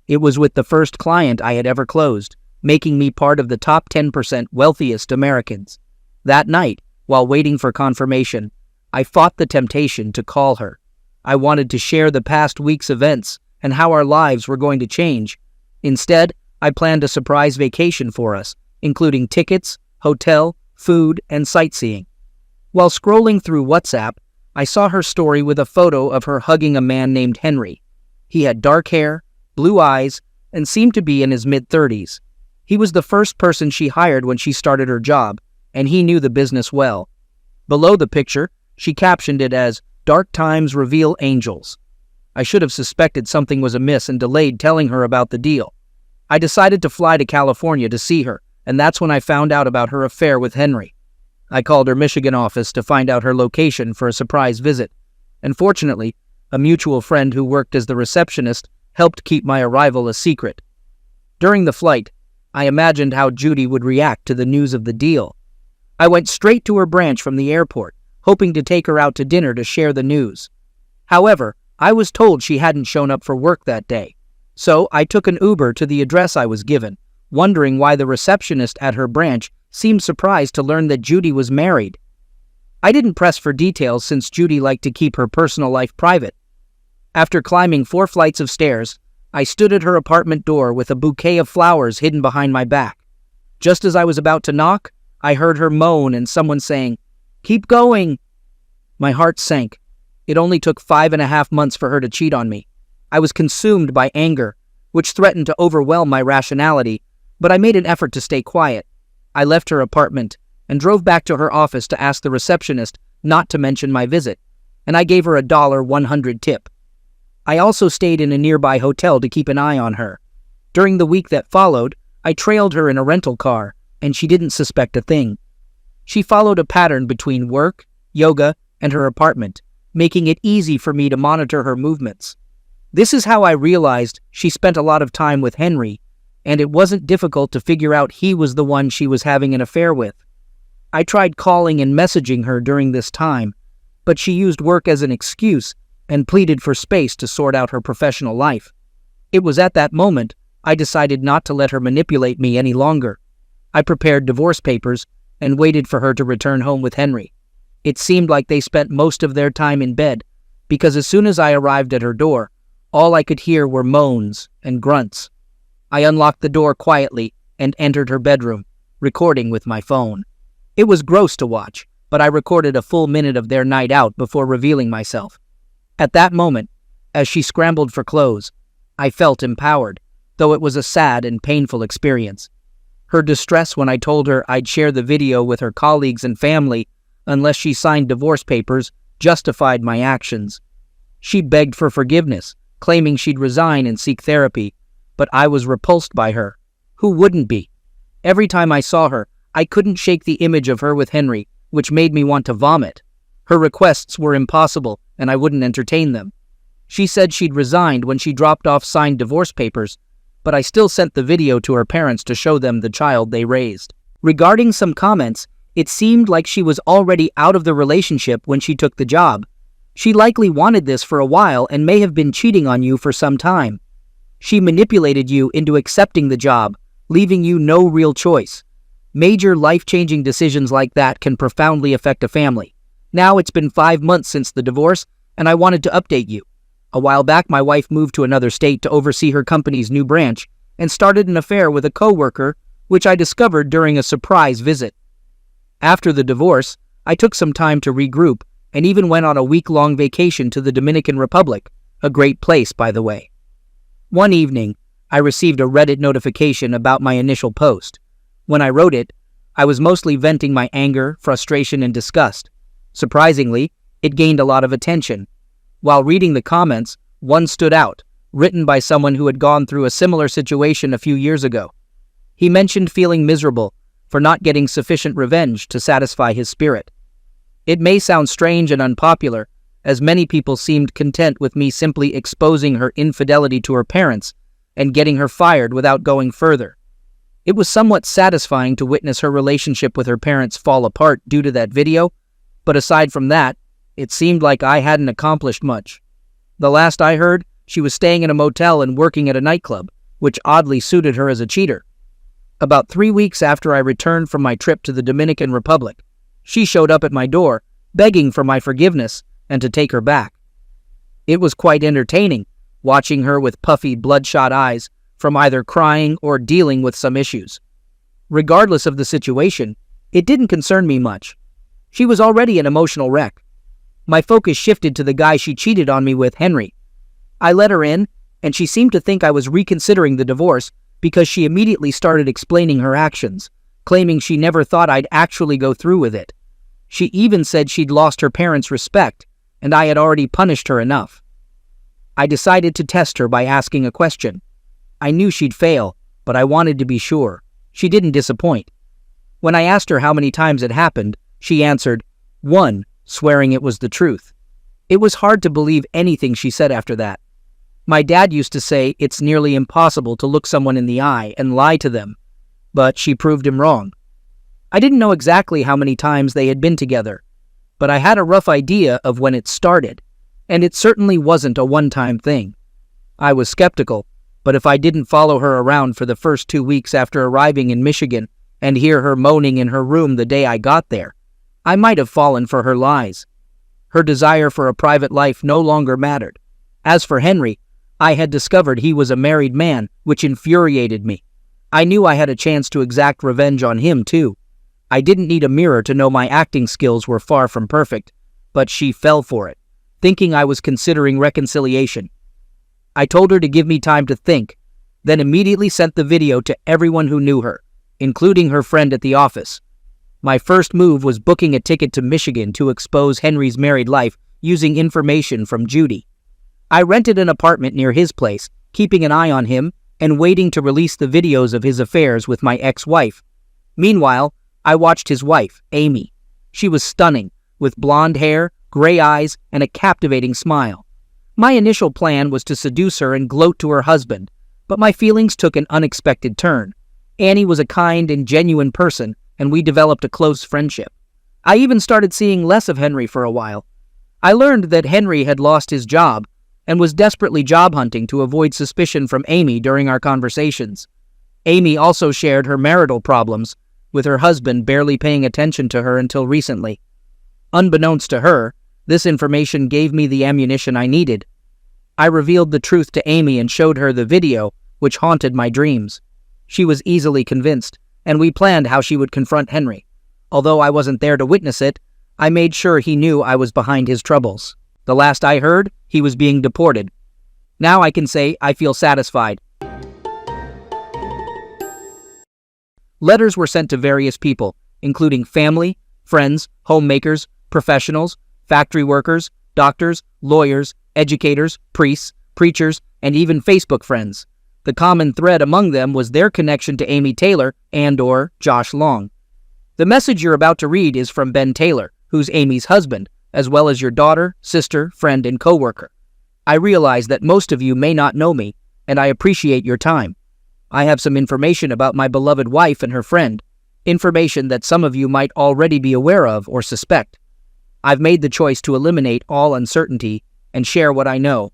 It was with the first client I had ever closed, making me part of the top 10% wealthiest Americans. That night, while waiting for confirmation, I fought the temptation to call her. I wanted to share the past week's events and how our lives were going to change. Instead, I planned a surprise vacation for us, including tickets, hotel, food, and sightseeing. While scrolling through WhatsApp, I saw her story with a photo of her hugging a man named Henry. He had dark hair, blue eyes, and seemed to be in his mid-30s. He was the first person she hired when she started her job, and he knew the business well. Below the picture, She captioned it as, "Dark Times Reveal Angels." I should have suspected something was amiss and delayed telling her about the deal. I decided to fly to California to see her, and that's when I found out about her affair with Henry. I called her Michigan office to find out her location for a surprise visit, and fortunately, a mutual friend who worked as the receptionist helped keep my arrival a secret. During the flight, I imagined how Judy would react to the news of the deal. I went straight to her branch from the airport, hoping to take her out to dinner to share the news. However, I was told she hadn't shown up for work that day, so I took an Uber to the address I was given, wondering why the receptionist at her branch seemed surprised to learn that Judy was married. I didn't press for details since Judy liked to keep her personal life private. After climbing 4 flights of stairs, I stood at her apartment door with a bouquet of flowers hidden behind my back. Just as I was about to knock, I heard her moan and someone saying, "Keep going." My heart sank. It only took 5.5 months for her to cheat on me. I was consumed by anger, which threatened to overwhelm my rationality, but I made an effort to stay quiet. I left her apartment and drove back to her office to ask the receptionist not to mention my visit, and I gave her a $100 tip. I also stayed in a nearby hotel to keep an eye on her. During the week that followed, I trailed her in a rental car, and she didn't suspect a thing. She followed a pattern between work, yoga, and her apartment, making it easy for me to monitor her movements. This is how I realized she spent a lot of time with Henry, and it wasn't difficult to figure out he was the one she was having an affair with. I tried calling and messaging her during this time, but she used work as an excuse and pleaded for space to sort out her professional life. It was at that moment I decided not to let her manipulate me any longer. I prepared divorce papers and waited for her to return home with Henry. It seemed like they spent most of their time in bed, because as soon as I arrived at her door, all I could hear were moans and grunts. I unlocked the door quietly and entered her bedroom, recording with my phone. It was gross to watch, but I recorded a full minute of their night out before revealing myself. At that moment, as she scrambled for clothes, I felt empowered, though it was a sad and painful experience. Her distress when I told her I'd share the video with her colleagues and family unless she signed divorce papers justified my actions. She begged for forgiveness, claiming she'd resign and seek therapy, but I was repulsed by her. Who wouldn't be? Every time I saw her, I couldn't shake the image of her with Henry, which made me want to vomit. Her requests were impossible, and I wouldn't entertain them. She said she'd resigned when she dropped off signed divorce papers, but I still sent the video to her parents to show them the child they raised. Regarding some comments, it seemed like she was already out of the relationship when she took the job. She likely wanted this for a while and may have been cheating on you for some time. She manipulated you into accepting the job, leaving you no real choice. Major life-changing decisions like that can profoundly affect a family. Now it's been 5 months since the divorce, and I wanted to update you. A while back, my wife moved to another state to oversee her company's new branch and started an affair with a coworker, which I discovered during a surprise visit. After the divorce, I took some time to regroup and even went on a week-long vacation to the Dominican Republic, a great place, by the way. One evening, I received a Reddit notification about my initial post. When I wrote it, I was mostly venting my anger, frustration, and disgust. Surprisingly, it gained a lot of attention. While reading the comments, one stood out, written by someone who had gone through a similar situation a few years ago. He mentioned feeling miserable for not getting sufficient revenge to satisfy his spirit. It may sound strange and unpopular, as many people seemed content with me simply exposing her infidelity to her parents and getting her fired without going further. It was somewhat satisfying to witness her relationship with her parents fall apart due to that video, but aside from that, it seemed like I hadn't accomplished much. The last I heard, she was staying in a motel and working at a nightclub, which oddly suited her as a cheater. About 3 weeks after I returned from my trip to the Dominican Republic, she showed up at my door, begging for my forgiveness and to take her back. It was quite entertaining, watching her with puffy, bloodshot eyes from either crying or dealing with some issues. Regardless of the situation, it didn't concern me much. She was already an emotional wreck. My focus shifted to the guy she cheated on me with, Henry. I let her in, and she seemed to think I was reconsidering the divorce because she immediately started explaining her actions, claiming she never thought I'd actually go through with it. She even said she'd lost her parents' respect, and I had already punished her enough. I decided to test her by asking a question. I knew she'd fail, but I wanted to be sure. She didn't disappoint. When I asked her how many times it happened, she answered, 1, swearing it was the truth. It was hard to believe anything she said after that. My dad used to say it's nearly impossible to look someone in the eye and lie to them, but she proved him wrong. I didn't know exactly how many times they had been together, but I had a rough idea of when it started, and it certainly wasn't a one-time thing. I was skeptical, but if I didn't follow her around for the first 2 weeks after arriving in Michigan and hear her moaning in her room the day I got there, I might have fallen for her lies. Her desire for a private life no longer mattered. As for Henry, I had discovered he was a married man, which infuriated me. I knew I had a chance to exact revenge on him, too. I didn't need a mirror to know my acting skills were far from perfect, but she fell for it, thinking I was considering reconciliation. I told her to give me time to think, then immediately sent the video to everyone who knew her, including her friend at the office. My first move was booking a ticket to Michigan to expose Henry's married life using information from Judy. I rented an apartment near his place, keeping an eye on him and waiting to release the videos of his affairs with my ex-wife. Meanwhile, I watched his wife, Amy. She was stunning, with blonde hair, gray eyes, and a captivating smile. My initial plan was to seduce her and gloat to her husband, but my feelings took an unexpected turn. Annie was a kind and genuine person, and we developed a close friendship. I even started seeing less of Henry for a while. I learned that Henry had lost his job and was desperately job hunting to avoid suspicion from Amy during our conversations. Amy also shared her marital problems, with her husband barely paying attention to her until recently. Unbeknownst to her, this information gave me the ammunition I needed. I revealed the truth to Amy and showed her the video, which haunted my dreams. She was easily convinced, and we planned how she would confront Henry. Although I wasn't there to witness it, I made sure he knew I was behind his troubles. The last I heard, he was being deported. Now I can say I feel satisfied. Letters were sent to various people, including family, friends, homemakers, professionals, factory workers, doctors, lawyers, educators, priests, preachers, and even Facebook friends. The common thread among them was their connection to Amy Taylor and/or Josh Long. The message you're about to read is from Ben Taylor, who's Amy's husband, as well as your daughter, sister, friend, and co-worker. I realize that most of you may not know me, and I appreciate your time. I have some information about my beloved wife and her friend, information that some of you might already be aware of or suspect. I've made the choice to eliminate all uncertainty and share what I know.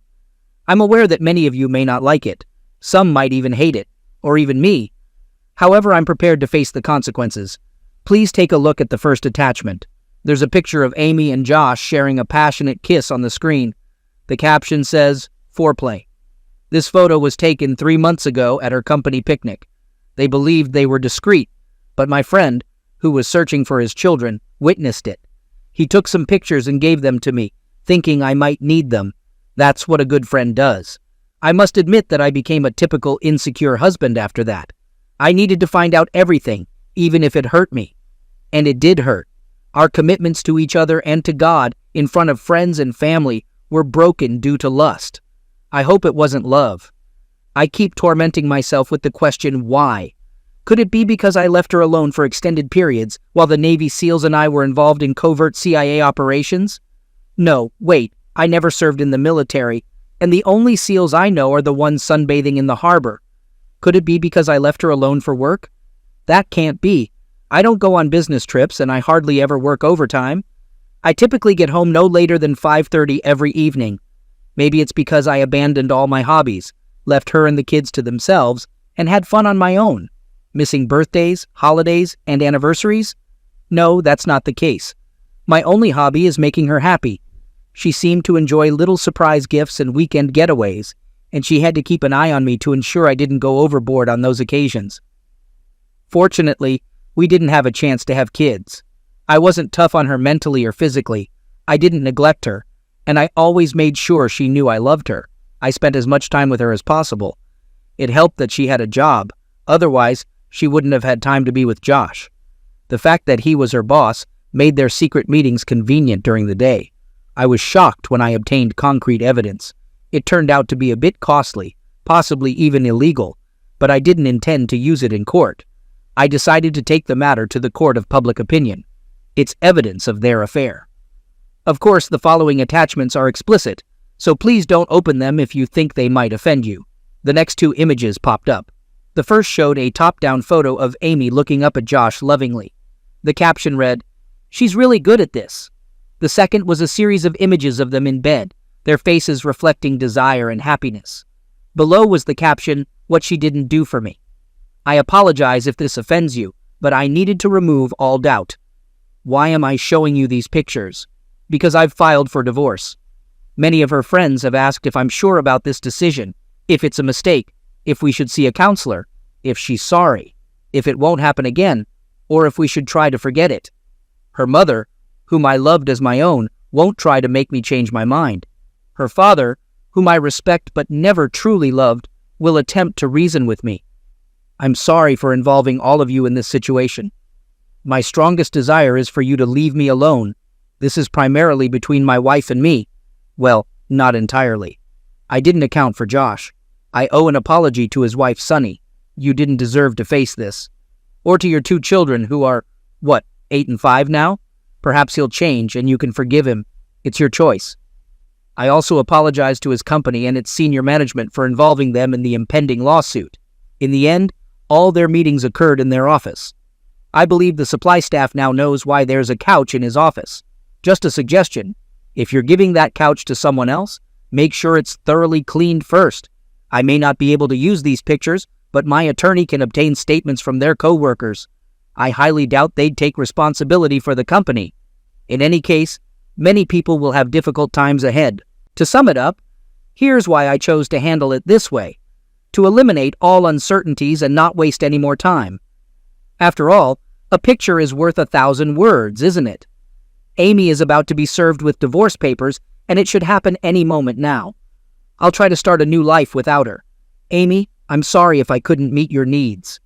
I'm aware that many of you may not like it. Some might even hate it, or even me. However, I'm prepared to face the consequences. Please take a look at the first attachment. There's a picture of Amy and Josh sharing a passionate kiss on the screen. The caption says, "Foreplay." This photo was taken 3 months ago at her company picnic. They believed they were discreet, but my friend, who was searching for his children, witnessed it. He took some pictures and gave them to me, thinking I might need them. That's what a good friend does. I must admit that I became a typical insecure husband after that. I needed to find out everything, even if it hurt me. And it did hurt. Our commitments to each other and to God in front of friends and family were broken due to lust. I hope it wasn't love. I keep tormenting myself with the question, why? Could it be because I left her alone for extended periods while the Navy SEALs and I were involved in covert CIA operations? No, wait, I never served in the military, and the only SEALs I know are the ones sunbathing in the harbor. Could it be because I left her alone for work? That can't be. I don't go on business trips and I hardly ever work overtime. I typically get home no later than 5:30 every evening. Maybe it's because I abandoned all my hobbies, left her and the kids to themselves, and had fun on my own. Missing birthdays, holidays, and anniversaries? No, that's not the case. My only hobby is making her happy. She seemed to enjoy little surprise gifts and weekend getaways, and she had to keep an eye on me to ensure I didn't go overboard on those occasions. Fortunately, we didn't have a chance to have kids. I wasn't tough on her mentally or physically. I didn't neglect her, and I always made sure she knew I loved her. I spent as much time with her as possible. It helped that she had a job. Otherwise, she wouldn't have had time to be with Josh. The fact that he was her boss made their secret meetings convenient during the day. I was shocked when I obtained concrete evidence. It turned out to be a bit costly, possibly even illegal, but I didn't intend to use it in court. I decided to take the matter to the court of public opinion. It's evidence of their affair. Of course, the following attachments are explicit, so please don't open them if you think they might offend you. The next two images popped up. The first showed a top-down photo of Amy looking up at Josh lovingly. The caption read, "She's really good at this." The second was a series of images of them in bed, their faces reflecting desire and happiness. Below was the caption, "What she didn't do for me." I apologize if this offends you, but I needed to remove all doubt. Why am I showing you these pictures? Because I've filed for divorce. Many of her friends have asked if I'm sure about this decision, if it's a mistake, if we should see a counselor, if she's sorry, if it won't happen again, or if we should try to forget it. Her mother, whom I loved as my own, won't try to make me change my mind. Her father, whom I respect but never truly loved, will attempt to reason with me. I'm sorry for involving all of you in this situation. My strongest desire is for you to leave me alone. This is primarily between my wife and me. Well, not entirely. I didn't account for Josh. I owe an apology to his wife, Sunny. You didn't deserve to face this. Or to your two children who are, 8 and 5 now? Perhaps he'll change and you can forgive him. It's your choice. I also apologize to his company and its senior management for involving them in the impending lawsuit. In the end, all their meetings occurred in their office. I believe the supply staff now knows why there's a couch in his office. Just a suggestion. If you're giving that couch to someone else, make sure it's thoroughly cleaned first. I may not be able to use these pictures, but my attorney can obtain statements from their co-workers. I highly doubt they'd take responsibility for the company. In any case, many people will have difficult times ahead. To sum it up, here's why I chose to handle it this way: to eliminate all uncertainties and not waste any more time. After all, a picture is worth 1,000 words, isn't it? Amy is about to be served with divorce papers, and it should happen any moment now. I'll try to start a new life without her. Amy, I'm sorry if I couldn't meet your needs.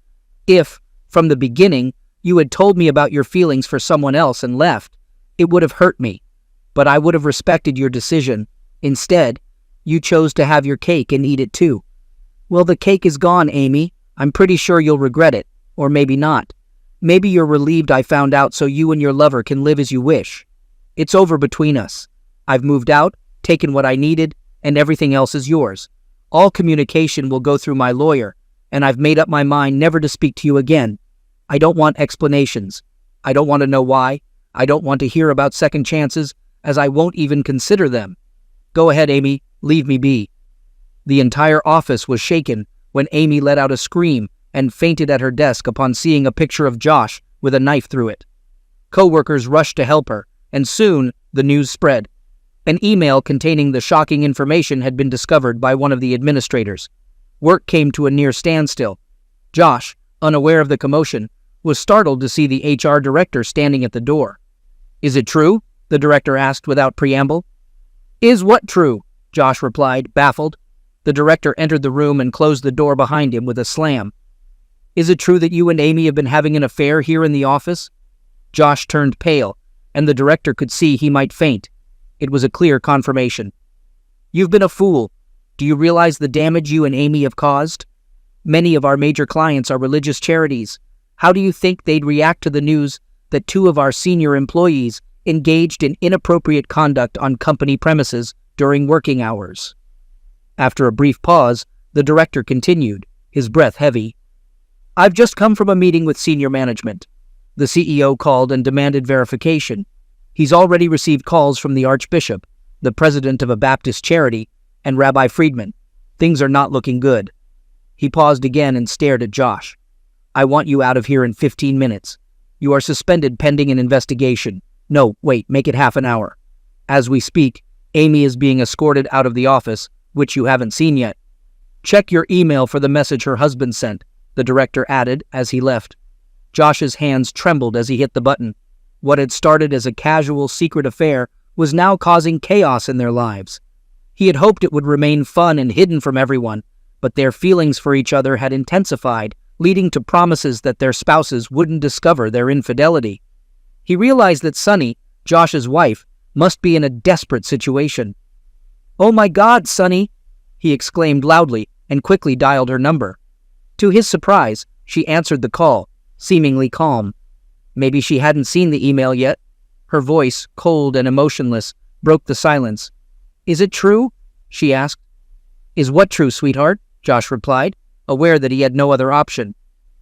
If, from the beginning, you had told me about your feelings for someone else and left, it would have hurt me, but I would have respected your decision. Instead, you chose to have your cake and eat it too. Well, the cake is gone, Amy. I'm pretty sure you'll regret it, or maybe not. Maybe you're relieved I found out so you and your lover can live as you wish. It's over between us. I've moved out, taken what I needed, and everything else is yours. All communication will go through my lawyer, and I've made up my mind never to speak to you again. I don't want explanations. I don't want to know why. I don't want to hear about second chances, as I won't even consider them. Go ahead, Amy. Leave me be. The entire office was shaken when Amy let out a scream and fainted at her desk upon seeing a picture of Josh with a knife through it. Co-workers rushed to help her, and soon the news spread. An email containing the shocking information had been discovered by one of the administrators. Work came to a near standstill. Josh, unaware of the commotion, was startled to see the HR director standing at the door. "Is it true?" the director asked without preamble. "Is what true?" Josh replied, baffled. The director entered the room and closed the door behind him with a slam. "Is it true that you and Amy have been having an affair here in the office?" Josh turned pale, and the director could see he might faint. It was a clear confirmation. "You've been a fool. Do you realize the damage you and Amy have caused? Many of our major clients are religious charities. How do you think they'd react to the news that two of our senior employees engaged in inappropriate conduct on company premises during working hours?" After a brief pause, the director continued, his breath heavy. "I've just come from a meeting with senior management. The CEO called and demanded verification. He's already received calls from the Archbishop, the president of a Baptist charity, and Rabbi Friedman. Things are not looking good." He paused again and stared at Josh. "I want you out of here in 15 minutes. You are suspended pending an investigation. No, wait, make it half an hour. As we speak, Amy is being escorted out of the office, which you haven't seen yet. Check your email for the message her husband sent," the director added as he left. Josh's hands trembled as he hit the button. What had started as a casual secret affair was now causing chaos in their lives. He had hoped it would remain fun and hidden from everyone, but their feelings for each other had intensified, leading to promises that their spouses wouldn't discover their infidelity. He realized that Sunny, Josh's wife, must be in a desperate situation. "Oh my God, Sunny!" he exclaimed loudly and quickly dialed her number. To his surprise, she answered the call, seemingly calm. Maybe she hadn't seen the email yet. Her voice, cold and emotionless, broke the silence. "Is it true?" she asked. "Is what true, sweetheart?" Josh replied, aware that he had no other option.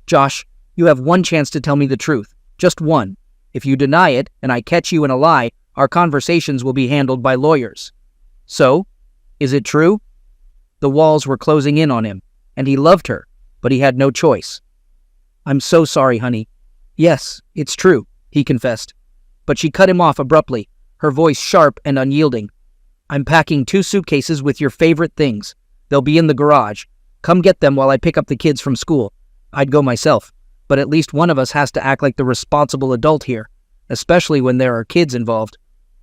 "Josh, you have one chance to tell me the truth. Just one. If you deny it and I catch you in a lie, our conversations will be handled by lawyers." "So, is it true?" The walls were closing in on him, and he loved her, but he had no choice. "I'm so sorry, honey." "Yes, it's true," he confessed. But she cut him off abruptly, her voice sharp and unyielding. "I'm packing 2 suitcases with your favorite things. They'll be in the garage. Come get them while I pick up the kids from school. I'd go myself, but at least one of us has to act like the responsible adult here, especially when there are kids involved.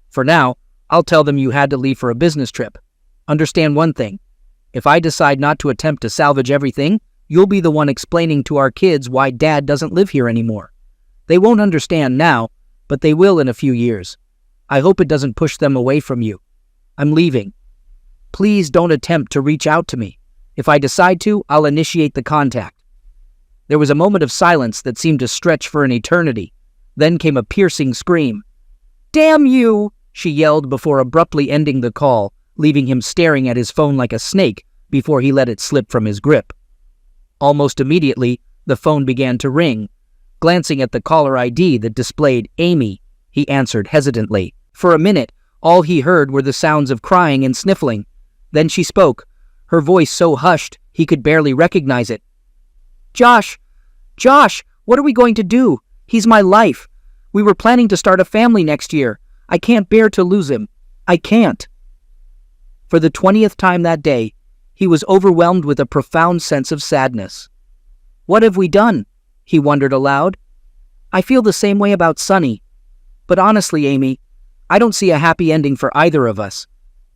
For now, I'll tell them you had to leave for a business trip. Understand one thing. If I decide not to attempt to salvage everything, you'll be the one explaining to our kids why Dad doesn't live here anymore. They won't understand now, but they will in a few years. I hope it doesn't push them away from you. I'm leaving. Please don't attempt to reach out to me. If I decide to, I'll initiate the contact." There was a moment of silence that seemed to stretch for an eternity. Then came a piercing scream. "Damn you!" she yelled before abruptly ending the call, leaving him staring at his phone like a snake before he let it slip from his grip. Almost immediately, the phone began to ring. Glancing at the caller ID that displayed Amy, he answered hesitantly. For a minute, all he heard were the sounds of crying and sniffling. Then she spoke, her voice so hushed he could barely recognize it. Josh, what are we going to do? He's my life. We were planning to start a family next year. I can't bear to lose him. I can't." For the 20th time that day, he was overwhelmed with a profound sense of sadness. "What have we done?" he wondered aloud. "I feel the same way about Sunny. But honestly, Amy, I don't see a happy ending for either of us.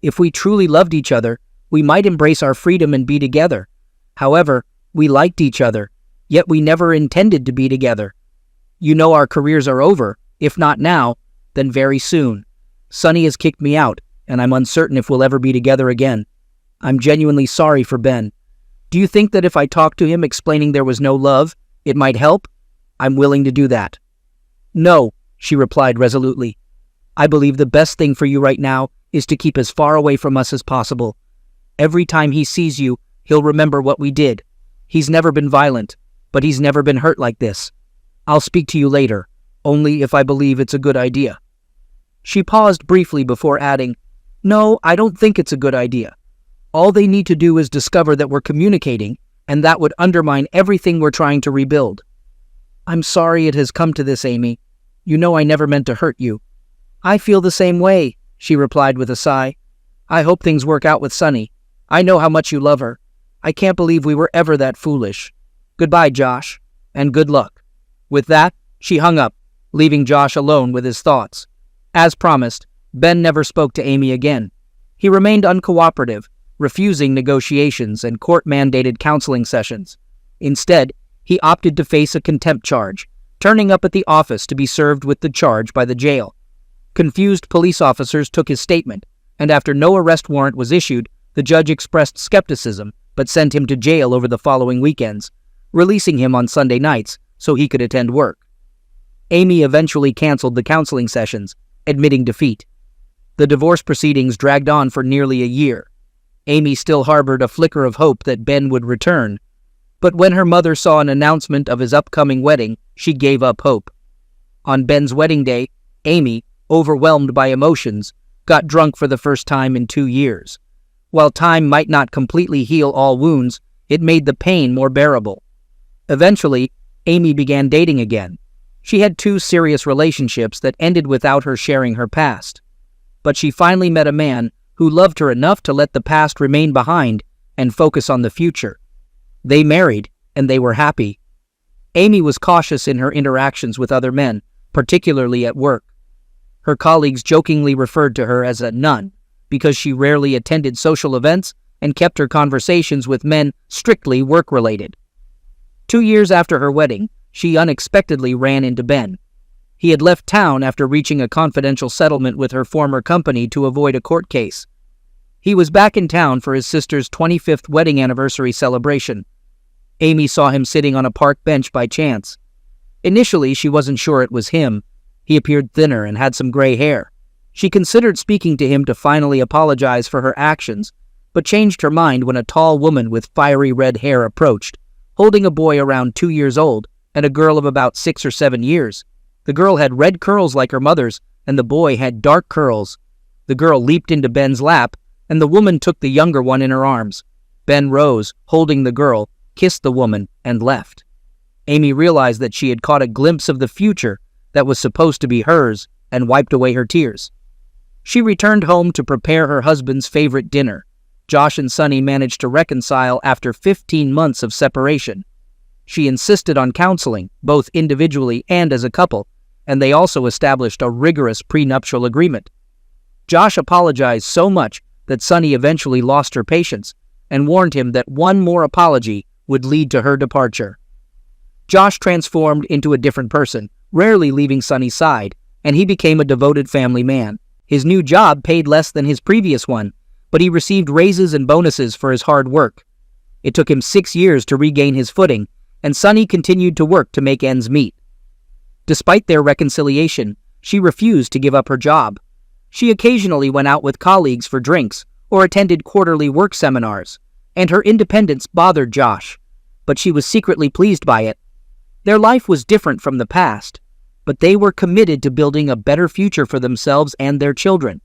If we truly loved each other, we might embrace our freedom and be together. However, we liked each other, yet we never intended to be together. You know our careers are over, if not now, then very soon. Sunny has kicked me out, and I'm uncertain if we'll ever be together again. I'm genuinely sorry for Ben. Do you think that if I talked to him explaining there was no love, it might help? I'm willing to do that." "No," she replied resolutely. "I believe the best thing for you right now is to keep as far away from us as possible. Every time he sees you, he'll remember what we did. He's never been violent, but he's never been hurt like this. I'll speak to you later, only if I believe it's a good idea." She paused briefly before adding, "No, I don't think it's a good idea. All they need to do is discover that we're communicating, and that would undermine everything we're trying to rebuild." "I'm sorry it has come to this, Amy. You know I never meant to hurt you." "I feel the same way," she replied with a sigh. "I hope things work out with Sunny. I know how much you love her. I can't believe we were ever that foolish. Goodbye, Josh, and good luck." With that, she hung up, leaving Josh alone with his thoughts. As promised, Ben never spoke to Amy again. He remained uncooperative, refusing negotiations and court-mandated counseling sessions. Instead, he opted to face a contempt charge, turning up at the office to be served with the charge by the jail. Confused police officers took his statement, and after no arrest warrant was issued, the judge expressed skepticism but sent him to jail over the following weekends, releasing him on Sunday nights so he could attend work. Amy eventually canceled the counseling sessions, admitting defeat. The divorce proceedings dragged on for nearly a year. Amy still harbored a flicker of hope that Ben would return, but when her mother saw an announcement of his upcoming wedding, she gave up hope. On Ben's wedding day, Amy, overwhelmed by emotions, got drunk for the first time in 2 years. While time might not completely heal all wounds, it made the pain more bearable. Eventually, Amy began dating again. She had 2 serious relationships that ended without her sharing her past. But she finally met a man who loved her enough to let the past remain behind and focus on the future. They married, and they were happy. Amy was cautious in her interactions with other men, particularly at work. Her colleagues jokingly referred to her as a nun because she rarely attended social events and kept her conversations with men strictly work-related. 2 years after her wedding, she unexpectedly ran into Ben. He had left town after reaching a confidential settlement with her former company to avoid a court case. He was back in town for his sister's 25th wedding anniversary celebration. Amy saw him sitting on a park bench by chance. Initially, she wasn't sure it was him. He appeared thinner and had some gray hair. She considered speaking to him to finally apologize for her actions, but changed her mind when a tall woman with fiery red hair approached, holding a boy around 2 years old and a girl of about 6 or 7 years. The girl had red curls like her mother's, and the boy had dark curls. The girl leaped into Ben's lap, and the woman took the younger one in her arms. Ben rose, holding the girl, kissed the woman, and left. Amy realized that she had caught a glimpse of the future that was supposed to be hers and wiped away her tears. She returned home to prepare her husband's favorite dinner. Josh and Sunny managed to reconcile after 15 months of separation. She insisted on counseling, both individually and as a couple, and they also established a rigorous prenuptial agreement. Josh apologized so much that Sunny eventually lost her patience and warned him that one more apology would lead to her departure. Josh transformed into a different person, rarely leaving Sunny's side, and he became a devoted family man. His new job paid less than his previous one, but he received raises and bonuses for his hard work. It took him 6 years to regain his footing, and Sunny continued to work to make ends meet. Despite their reconciliation, she refused to give up her job. She occasionally went out with colleagues for drinks or attended quarterly work seminars, and her independence bothered Josh, but she was secretly pleased by it. Their life was different from the past, but they were committed to building a better future for themselves and their children.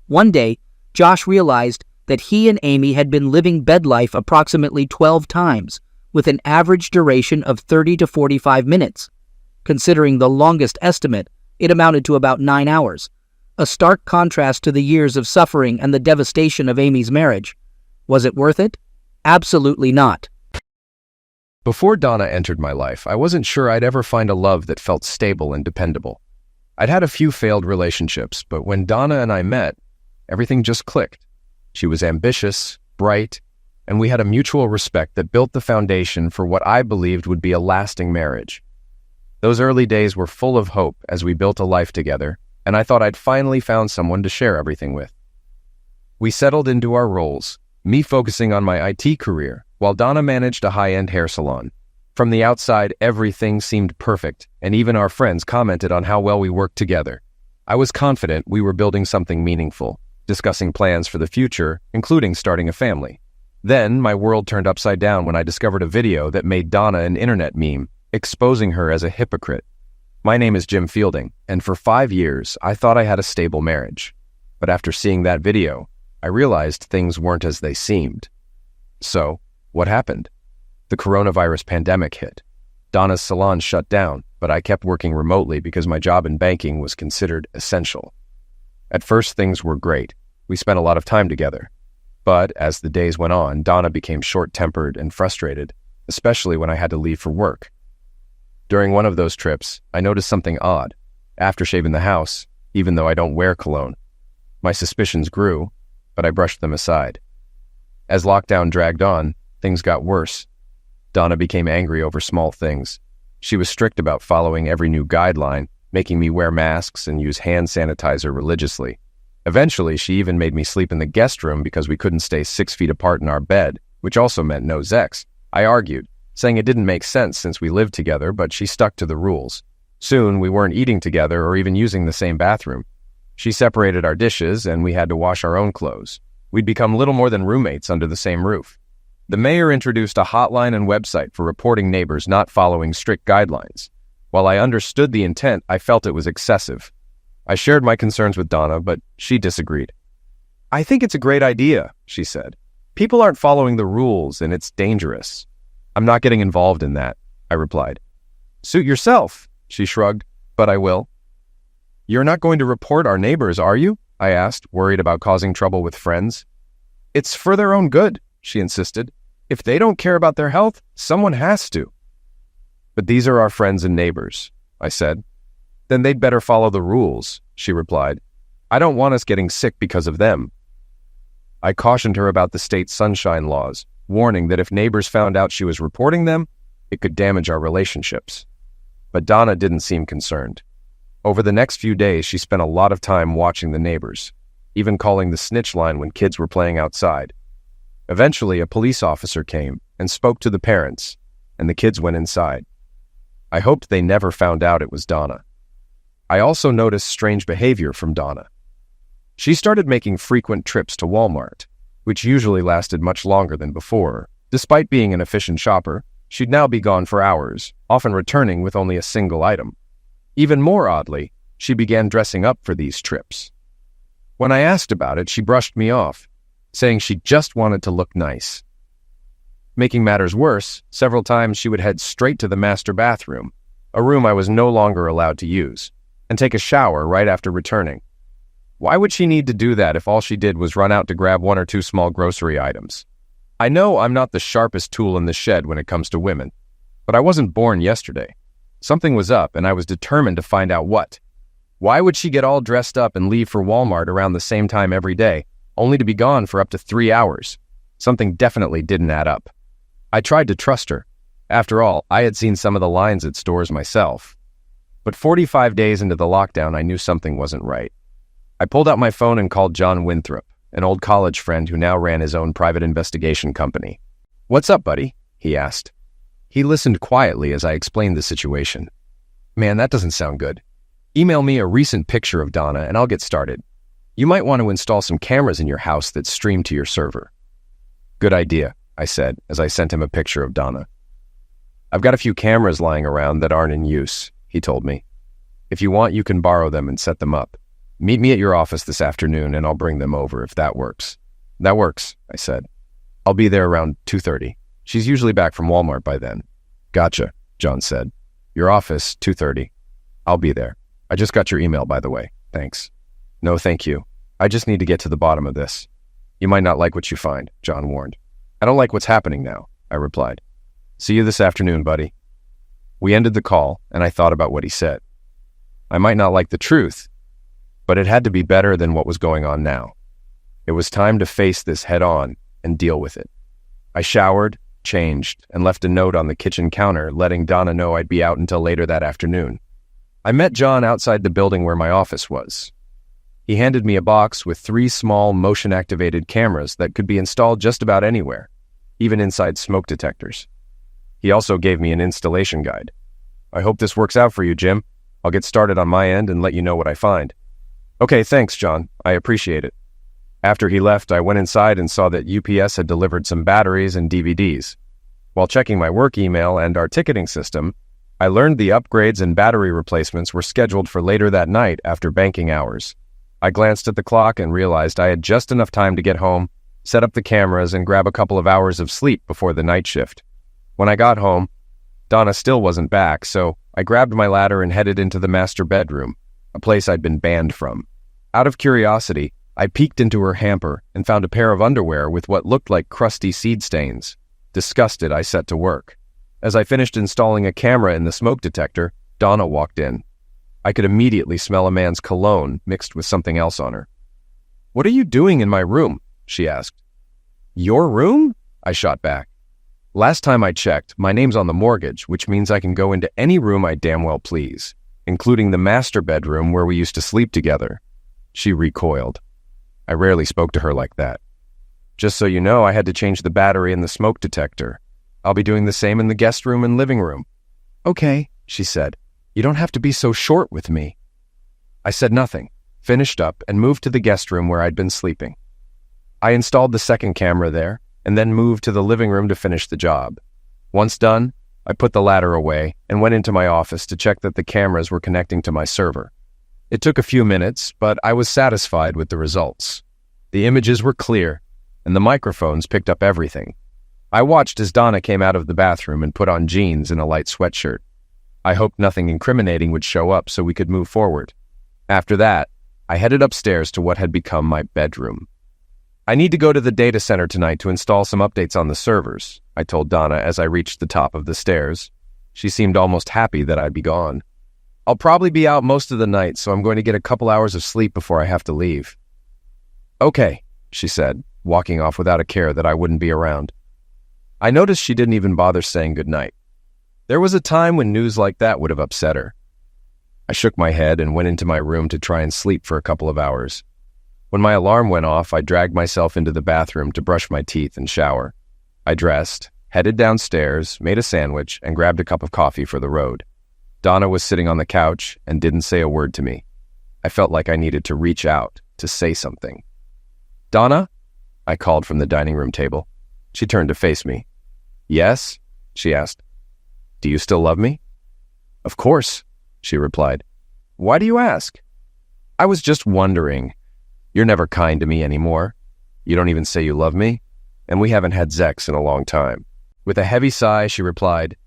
One day, Josh realized that he and Amy had been living bed life approximately 12 times, with an average duration of 30 to 45 minutes. Considering the longest estimate, it amounted to about 9 hours, a stark contrast to the years of suffering and the devastation of Amy's marriage. Was it worth it? Absolutely not. Before Donna entered my life, I wasn't sure I'd ever find a love that felt stable and dependable. I'd had a few failed relationships, but when Donna and I met, everything just clicked. She was ambitious, bright, and we had a mutual respect that built the foundation for what I believed would be a lasting marriage. Those early days were full of hope as we built a life together, and I thought I'd finally found someone to share everything with. We settled into our roles, me focusing on my IT career, while Donna managed a high-end hair salon. From the outside, everything seemed perfect, and even our friends commented on how well we worked together. I was confident we were building something meaningful, discussing plans for the future, including starting a family. Then, my world turned upside down when I discovered a video that made Donna an internet meme, exposing her as a hypocrite. My name is Jim Fielding, and for 5 years, I thought I had a stable marriage. But after seeing that video, I realized things weren't as they seemed. So, what happened? The coronavirus pandemic hit. Donna's salon shut down, but I kept working remotely because my job in banking was considered essential. At first, things were great. We spent a lot of time together. But as the days went on, Donna became short-tempered and frustrated, especially when I had to leave for work. During one of those trips, I noticed something odd. After shaving the house, even though I don't wear cologne, my suspicions grew, but I brushed them aside. As lockdown dragged on, things got worse. Donna became angry over small things. She was strict about following every new guideline, making me wear masks and use hand sanitizer religiously. Eventually, she even made me sleep in the guest room because we couldn't stay 6 feet apart in our bed, which also meant no sex. I argued, saying it didn't make sense since we lived together, but she stuck to the rules. Soon, we weren't eating together or even using the same bathroom. She separated our dishes, and we had to wash our own clothes. We'd become little more than roommates under the same roof. The mayor introduced a hotline and website for reporting neighbors not following strict guidelines. While I understood the intent, I felt it was excessive. I shared my concerns with Donna, but she disagreed. "I think it's a great idea," she said. "People aren't following the rules, and it's dangerous." "I'm not getting involved in that," I replied. "Suit yourself," she shrugged, "but I will." "You're not going to report our neighbors, are you?" I asked, worried about causing trouble with friends. "It's for their own good," she insisted. "If they don't care about their health, someone has to." "But these are our friends and neighbors," I said. "Then they'd better follow the rules," she replied. "I don't want us getting sick because of them." I cautioned her about the state's sunshine laws, warning that if neighbors found out she was reporting them, it could damage our relationships. But Donna didn't seem concerned. Over the next few days, she spent a lot of time watching the neighbors, even calling the snitch line when kids were playing outside. Eventually, a police officer came and spoke to the parents, and the kids went inside. I hoped they never found out it was Donna. I also noticed strange behavior from Donna. She started making frequent trips to Walmart, which usually lasted much longer than before. Despite being an efficient shopper, she'd now be gone for hours, often returning with only a single item. Even more oddly, she began dressing up for these trips. When I asked about it, she brushed me off, saying she just wanted to look nice. Making matters worse, several times she would head straight to the master bathroom, a room I was no longer allowed to use, and take a shower right after returning. Why would she need to do that if all she did was run out to grab one or two small grocery items? I know I'm not the sharpest tool in the shed when it comes to women, but I wasn't born yesterday. Something was up, and I was determined to find out what. Why would she get all dressed up and leave for Walmart around the same time every day, only to be gone for up to 3 hours? Something definitely didn't add up. I tried to trust her. After all, I had seen some of the lines at stores myself. But 45 days into the lockdown, I knew something wasn't right. I pulled out my phone and called John Winthrop, an old college friend who now ran his own private investigation company. "What's up, buddy?" he asked. He listened quietly as I explained the situation. "Man, that doesn't sound good. Email me a recent picture of Donna and I'll get started. You might want to install some cameras in your house that stream to your server." "Good idea," I said as I sent him a picture of Donna. "I've got a few cameras lying around that aren't in use," he told me. "If you want, you can borrow them and set them up. Meet me at your office this afternoon and I'll bring them over if that works." "That works," I said. "I'll be there around 2:30. She's usually back from Walmart by then." "Gotcha," John said. "Your office, 2:30. I'll be there. I just got your email, by the way. Thanks." "No, thank you. I just need to get to the bottom of this." "You might not like what you find," John warned. "I don't like what's happening now," I replied. "See you this afternoon, buddy." We ended the call, and I thought about what he said. I might not like the truth, but it had to be better than what was going on now. It was time to face this head-on and deal with it. I showered, changed, and left a note on the kitchen counter letting Donna know I'd be out until later that afternoon. I met John outside the building where my office was. He handed me a box with 3 small motion-activated cameras that could be installed just about anywhere, even inside smoke detectors. He also gave me an installation guide. "I hope this works out for you, Jim. I'll get started on my end and let you know what I find." "Okay, thanks, John. I appreciate it." After he left, I went inside and saw that UPS had delivered some batteries and DVDs. While checking my work email and our ticketing system, I learned the upgrades and battery replacements were scheduled for later that night after banking hours. I glanced at the clock and realized I had just enough time to get home, set up the cameras, and grab a couple of hours of sleep before the night shift. When I got home, Donna still wasn't back, so I grabbed my ladder and headed into the master bedroom, a place I'd been banned from. Out of curiosity, I peeked into her hamper and found a pair of underwear with what looked like crusty seed stains. Disgusted, I set to work. As I finished installing a camera in the smoke detector, Donna walked in. I could immediately smell a man's cologne mixed with something else on her. "What are you doing in my room?" she asked. "Your room?" I shot back. "Last time I checked, my name's on the mortgage, which means I can go into any room I damn well please, including the master bedroom where we used to sleep together." She recoiled. I rarely spoke to her like that. "Just so you know, I had to change the battery in the smoke detector. I'll be doing the same in the guest room and living room." "Okay," she said. "You don't have to be so short with me." I said nothing, finished up, and moved to the guest room where I'd been sleeping. I installed the second camera there, and then moved to the living room to finish the job. Once done, I put the ladder away and went into my office to check that the cameras were connecting to my server. It took a few minutes, but I was satisfied with the results. The images were clear, and the microphones picked up everything. I watched as Donna came out of the bathroom and put on jeans and a light sweatshirt. I hoped nothing incriminating would show up so we could move forward. After that, I headed upstairs to what had become my bedroom. "I need to go to the data center tonight to install some updates on the servers," I told Donna as I reached the top of the stairs. She seemed almost happy that I'd be gone. "I'll probably be out most of the night, so I'm going to get a couple hours of sleep before I have to leave." "Okay," she said, walking off without a care that I wouldn't be around. I noticed she didn't even bother saying goodnight. There was a time when news like that would have upset her. I shook my head and went into my room to try and sleep for a couple of hours. When my alarm went off, I dragged myself into the bathroom to brush my teeth and shower. I dressed, headed downstairs, made a sandwich, and grabbed a cup of coffee for the road. Donna was sitting on the couch and didn't say a word to me. I felt like I needed to reach out, to say something. "Donna?" I called from the dining room table. She turned to face me. "Yes?" she asked. "Do you still love me?" "Of course," she replied. "Why do you ask?" "I was just wondering. You're never kind to me anymore. You don't even say you love me, and we haven't had sex in a long time." With a heavy sigh, she replied,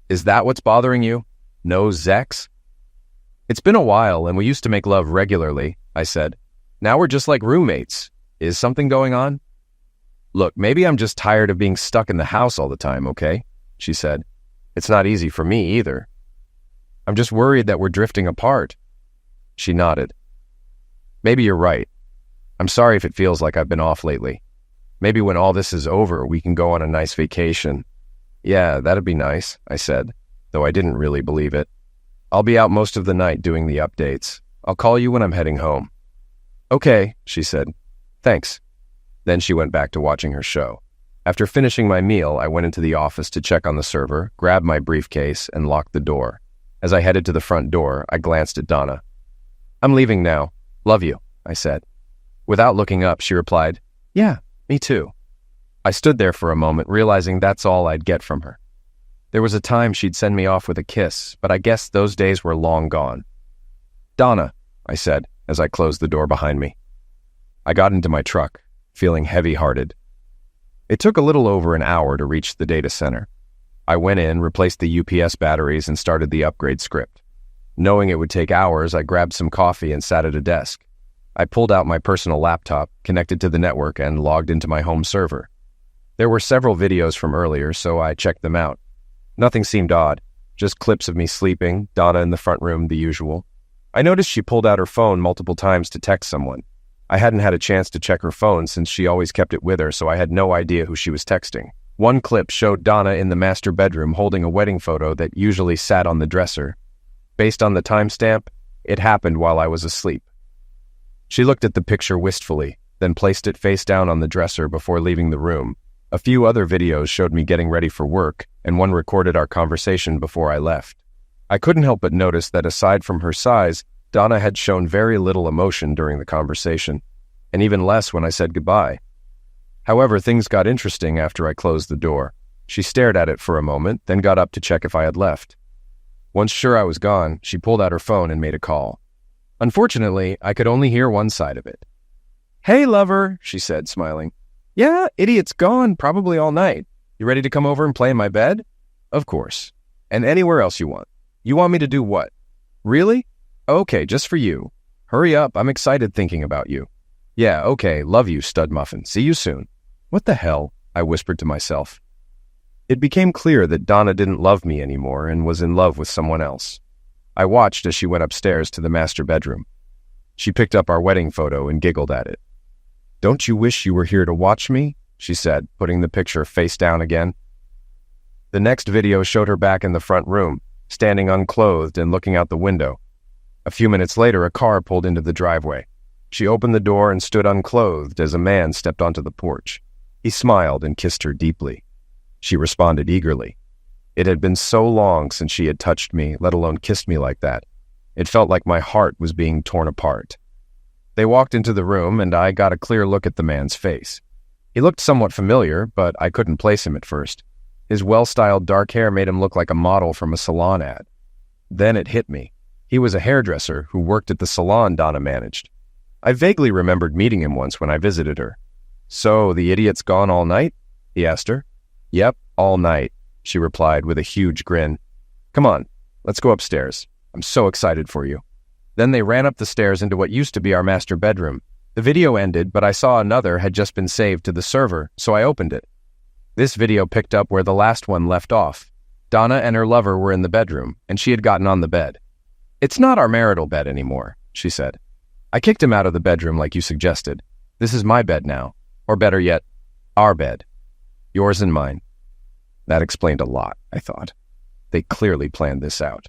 "Is that what's bothering you? No sex?" "It's been a while, and we used to make love regularly," I said. "Now we're just like roommates. Is something going on?" "Look, maybe I'm just tired of being stuck in the house all the time, okay?" she said. "It's not easy for me either. I'm just worried that we're drifting apart." She nodded. "Maybe you're right. I'm sorry if it feels like I've been off lately. Maybe when all this is over, we can go on a nice vacation." "Yeah, that'd be nice," I said, though I didn't really believe it. "I'll be out most of the night doing the updates. I'll call you when I'm heading home." "Okay," she said. "Thanks." Then she went back to watching her show. After finishing my meal, I went into the office to check on the server, grabbed my briefcase, and locked the door. As I headed to the front door, I glanced at Donna. "I'm leaving now. Love you," I said. Without looking up, she replied, "Yeah, me too." I stood there for a moment, realizing that's all I'd get from her. There was a time she'd send me off with a kiss, but I guess those days were long gone. "Donna," I said, as I closed the door behind me. I got into my truck, feeling heavy-hearted. It took a little over an hour to reach the data center. I went in, replaced the UPS batteries, and started the upgrade script. Knowing it would take hours, I grabbed some coffee and sat at a desk. I pulled out my personal laptop, connected to the network, and logged into my home server. There were several videos from earlier, so I checked them out. Nothing seemed odd, just clips of me sleeping, Donna in the front room, the usual. I noticed she pulled out her phone multiple times to text someone. I hadn't had a chance to check her phone since she always kept it with her, so I had no idea who she was texting. One clip showed Donna in the master bedroom holding a wedding photo that usually sat on the dresser. Based on the timestamp, it happened while I was asleep. She looked at the picture wistfully, then placed it face down on the dresser before leaving the room. A few other videos showed me getting ready for work, and one recorded our conversation before I left. I couldn't help but notice that aside from her size, Donna had shown very little emotion during the conversation, and even less when I said goodbye. However, things got interesting after I closed the door. She stared at it for a moment, then got up to check if I had left. Once sure I was gone, she pulled out her phone and made a call. Unfortunately, I could only hear one side of it. "Hey, lover," she said, smiling. "Yeah, idiot's gone, probably all night. You ready to come over and play in my bed?" "Of course. And anywhere else you want." "You want me to do what?" "Really? Okay, just for you. Hurry up, I'm excited thinking about you." "Yeah, okay, love you, stud muffin. See you soon." "What the hell?" I whispered to myself. It became clear that Donna didn't love me anymore and was in love with someone else. I watched as she went upstairs to the master bedroom. She picked up our wedding photo and giggled at it. "Don't you wish you were here to watch me?" she said, putting the picture face down again. The next video showed her back in the front room, standing unclothed and looking out the window. A few minutes later, a car pulled into the driveway. She opened the door and stood unclothed as a man stepped onto the porch. He smiled and kissed her deeply. She responded eagerly. It had been so long since she had touched me, let alone kissed me like that. It felt like my heart was being torn apart. They walked into the room, and I got a clear look at the man's face. He looked somewhat familiar, but I couldn't place him at first. His well-styled dark hair made him look like a model from a salon ad. Then it hit me. He was a hairdresser who worked at the salon Donna managed. I vaguely remembered meeting him once when I visited her. "So, the idiot's gone all night?" he asked her. "Yep, all night," she replied with a huge grin. "Come on, let's go upstairs. I'm so excited for you." Then they ran up the stairs into what used to be our master bedroom. The video ended, but I saw another had just been saved to the server, so I opened it. This video picked up where the last one left off. Donna and her lover were in the bedroom, and she had gotten on the bed. "It's not our marital bed anymore," she said. "I kicked him out of the bedroom like you suggested. This is my bed now. Or better yet, our bed. Yours and mine." That explained a lot, I thought. They clearly planned this out.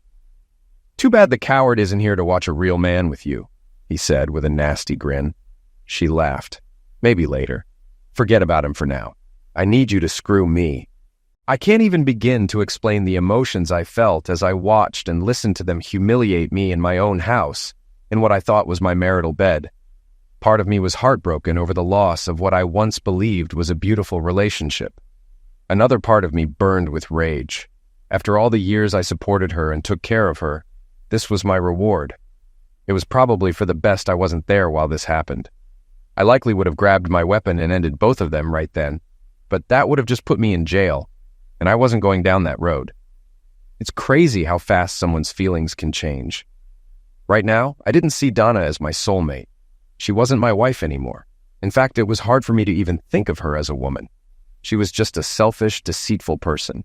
"Too bad the coward isn't here to watch a real man with you," he said with a nasty grin. She laughed. "Maybe later. Forget about him for now. I need you to screw me." I can't even begin to explain the emotions I felt as I watched and listened to them humiliate me in my own house, in what I thought was my marital bed. Part of me was heartbroken over the loss of what I once believed was a beautiful relationship. Another part of me burned with rage. After all the years I supported her and took care of her, this was my reward. It was probably for the best I wasn't there while this happened. I likely would have grabbed my weapon and ended both of them right then, but that would have just put me in jail, and I wasn't going down that road. It's crazy how fast someone's feelings can change. Right now, I didn't see Donna as my soulmate. She wasn't my wife anymore. In fact, it was hard for me to even think of her as a woman. She was just a selfish, deceitful person.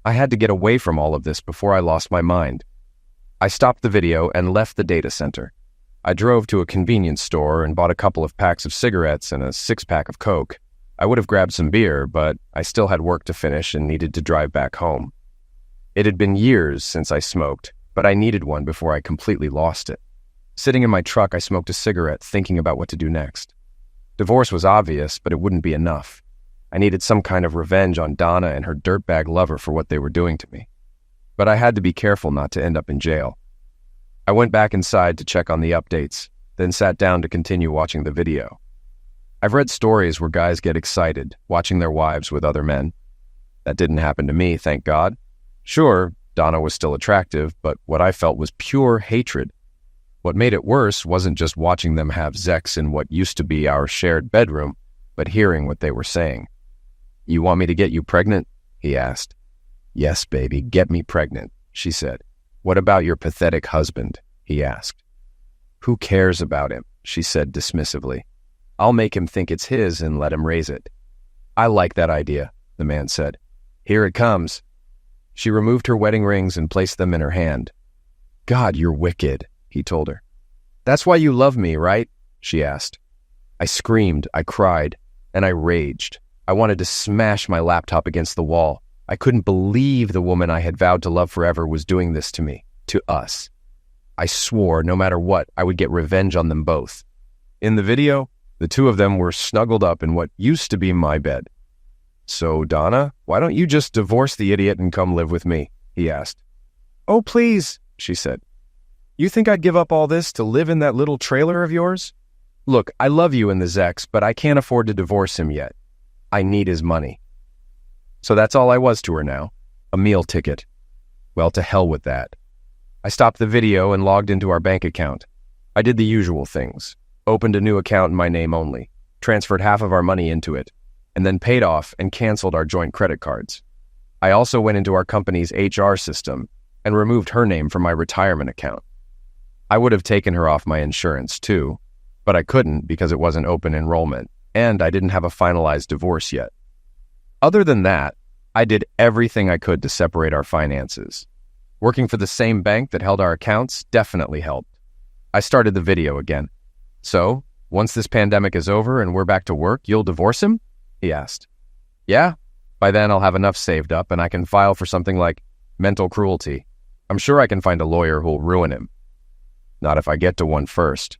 I had to get away from all of this before I lost my mind. I stopped the video and left the data center. I drove to a convenience store and bought a couple of packs of cigarettes and a 6-pack of Coke. I would have grabbed some beer, but I still had work to finish and needed to drive back home. It had been years since I smoked, but I needed one before I completely lost it. Sitting in my truck, I smoked a cigarette, thinking about what to do next. Divorce was obvious, but it wouldn't be enough. I needed some kind of revenge on Donna and her dirtbag lover for what they were doing to me. But I had to be careful not to end up in jail. I went back inside to check on the updates, then sat down to continue watching the video. I've read stories where guys get excited, watching their wives with other men. That didn't happen to me, thank God. Sure, Donna was still attractive, but what I felt was pure hatred. What made it worse wasn't just watching them have sex in what used to be our shared bedroom, but hearing what they were saying. "You want me to get you pregnant?" he asked. "Yes, baby, get me pregnant," she said. "What about your pathetic husband?" he asked. "Who cares about him?" she said dismissively. "I'll make him think it's his and let him raise it." "I like that idea," the man said. "Here it comes." She removed her wedding rings and placed them in her hand. "God, you're wicked," he told her. "That's why you love me, right?" she asked. I screamed, I cried, and I raged. I wanted to smash my laptop against the wall. I couldn't believe the woman I had vowed to love forever was doing this to me, to us. I swore no matter what, I would get revenge on them both. In the video, the two of them were snuggled up in what used to be my bed. "So, Donna, why don't you just divorce the idiot and come live with me?" he asked. "Oh, please," she said. "You think I'd give up all this to live in that little trailer of yours? Look, I love you and the Zex, but I can't afford to divorce him yet. I need his money." So that's all I was to her now, a meal ticket. Well, to hell with that. I stopped the video and logged into our bank account. I did the usual things, opened a new account in my name only, transferred half of our money into it, and then paid off and canceled our joint credit cards. I also went into our company's HR system and removed her name from my retirement account. I would have taken her off my insurance too, but I couldn't because it wasn't open enrollment, and I didn't have a finalized divorce yet. Other than that, I did everything I could to separate our finances. Working for the same bank that held our accounts definitely helped. I started the video again. "So, once this pandemic is over and we're back to work, you'll divorce him?" he asked. "Yeah, by then I'll have enough saved up and I can file for something like mental cruelty. I'm sure I can find a lawyer who'll ruin him. Not if I get to one first."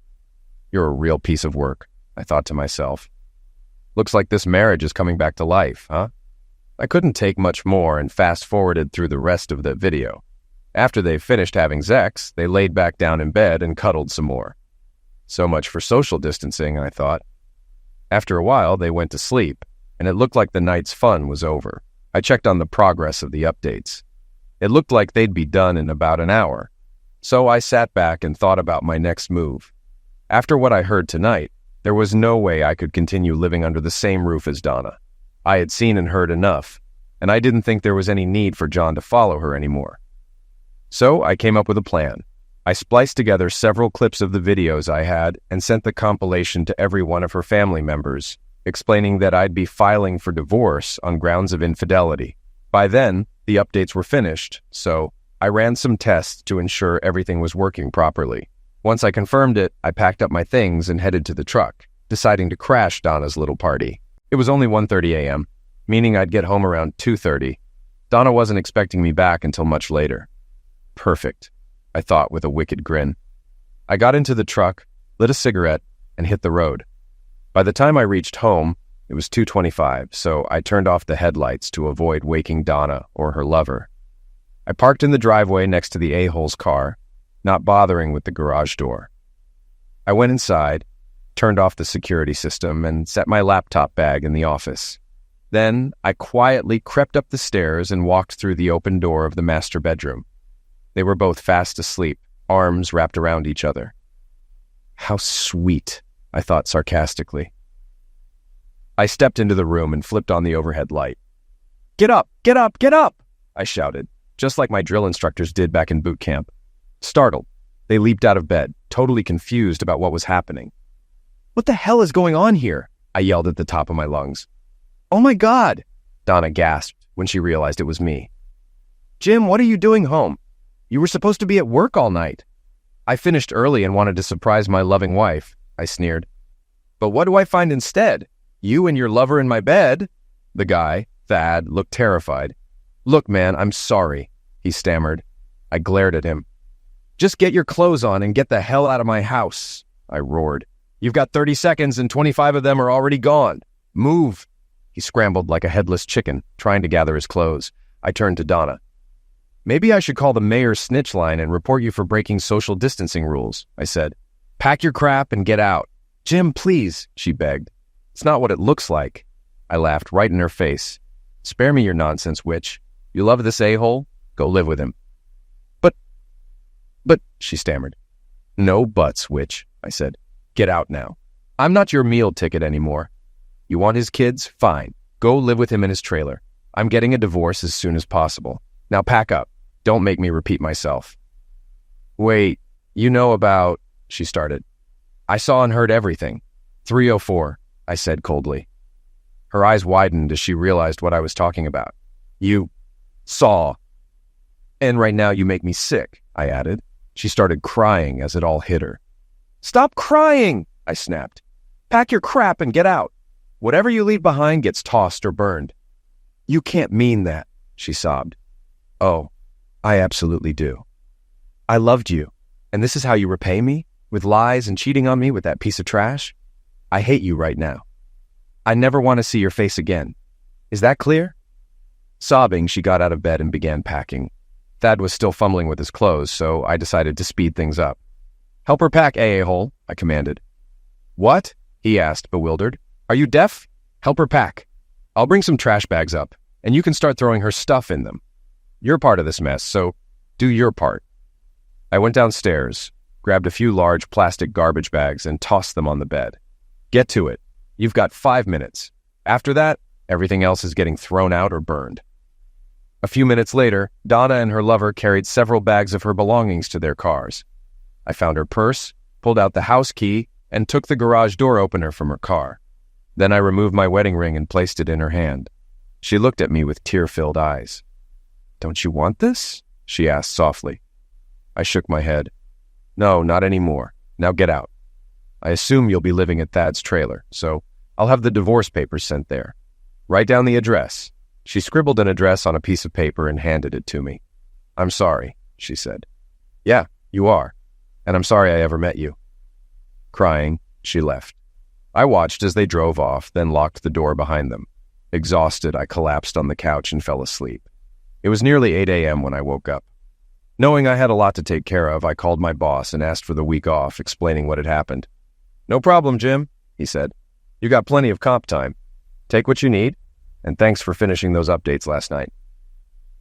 "You're a real piece of work," I thought to myself. Looks like this marriage is coming back to life, huh? I couldn't take much more and fast-forwarded through the rest of the video. After they finished having sex, they laid back down in bed and cuddled some more. So much for social distancing, I thought. After a while, they went to sleep, and it looked like the night's fun was over. I checked on the progress of the updates. It looked like they'd be done in about an hour. So I sat back and thought about my next move. After what I heard tonight, there was no way I could continue living under the same roof as Donna. I had seen and heard enough, and I didn't think there was any need for John to follow her anymore. So I came up with a plan. I spliced together several clips of the videos I had and sent the compilation to every one of her family members, explaining that I'd be filing for divorce on grounds of infidelity. By then, the updates were finished, so I ran some tests to ensure everything was working properly. Once I confirmed it, I packed up my things and headed to the truck, deciding to crash Donna's little party. It was only 1:30 a.m., meaning I'd get home around 2:30. Donna wasn't expecting me back until much later. Perfect. I thought with a wicked grin. I got into the truck, lit a cigarette, and hit the road. By the time I reached home, it was 2:25, so I turned off the headlights to avoid waking Donna or her lover. I parked in the driveway next to the a-hole's car, not bothering with the garage door. I went inside, turned off the security system, and set my laptop bag in the office. Then I quietly crept up the stairs and walked through the open door of the master bedroom. They were both fast asleep, arms wrapped around each other. How sweet, I thought sarcastically. I stepped into the room and flipped on the overhead light. "Get up! Get up! Get up!" I shouted, just like my drill instructors did back in boot camp. Startled, they leaped out of bed, totally confused about what was happening. "What the hell is going on here?" I yelled at the top of my lungs. "Oh my God!" Donna gasped when she realized it was me. "Jim, what are you doing home? You were supposed to be at work all night." "I finished early and wanted to surprise my loving wife," I sneered. "But what do I find instead? You and your lover in my bed?" The guy, Thad, looked terrified. "Look, man, I'm sorry," he stammered. I glared at him. "Just get your clothes on and get the hell out of my house," I roared. "You've got 30 seconds and 25 of them are already gone. Move." He scrambled like a headless chicken, trying to gather his clothes. I turned to Donna. "Maybe I should call the mayor's snitch line and report you for breaking social distancing rules," I said. "Pack your crap and get out." "Jim, please," she begged. "It's not what it looks like." I laughed right in her face. "Spare me your nonsense, witch. You love this a-hole? Go live with him." But, she stammered. "No buts, witch," I said. "Get out now. I'm not your meal ticket anymore. You want his kids? Fine. Go live with him in his trailer. I'm getting a divorce as soon as possible. Now pack up. Don't make me repeat myself." "Wait, you know about," she started. "I saw and heard everything. 304, I said coldly. Her eyes widened as she realized what I was talking about. "You saw. And right now you make me sick," I added. She started crying as it all hit her. "Stop crying," I snapped. "Pack your crap and get out. Whatever you leave behind gets tossed or burned." "You can't mean that," she sobbed. "Oh, I absolutely do. I loved you, and this is how you repay me? With lies and cheating on me with that piece of trash? I hate you right now. I never want to see your face again. Is that clear?" Sobbing, she got out of bed and began packing. Thad was still fumbling with his clothes, so I decided to speed things up. "Help her pack, a-hole," I commanded. "What?" he asked, bewildered. "Are you deaf? Help her pack. I'll bring some trash bags up, and you can start throwing her stuff in them. You're part of this mess, so do your part." I went downstairs, grabbed a few large plastic garbage bags, and tossed them on the bed. "Get to it. You've got 5 minutes. After that, everything else is getting thrown out or burned." A few minutes later, Donna and her lover carried several bags of her belongings to their cars. I found her purse, pulled out the house key, and took the garage door opener from her car. Then I removed my wedding ring and placed it in her hand. She looked at me with tear-filled eyes. "Don't you want this?" she asked softly. I shook my head. "No, not anymore. Now get out. I assume you'll be living at Thad's trailer, so I'll have the divorce papers sent there. Write down the address." She scribbled an address on a piece of paper and handed it to me. "I'm sorry," she said. "Yeah, you are. And I'm sorry I ever met you." Crying, she left. I watched as they drove off, then locked the door behind them. Exhausted, I collapsed on the couch and fell asleep. It was nearly 8 a.m. when I woke up. Knowing I had a lot to take care of, I called my boss and asked for the week off, explaining what had happened. "No problem, Jim," he said. "You got plenty of comp time. Take what you need, and thanks for finishing those updates last night."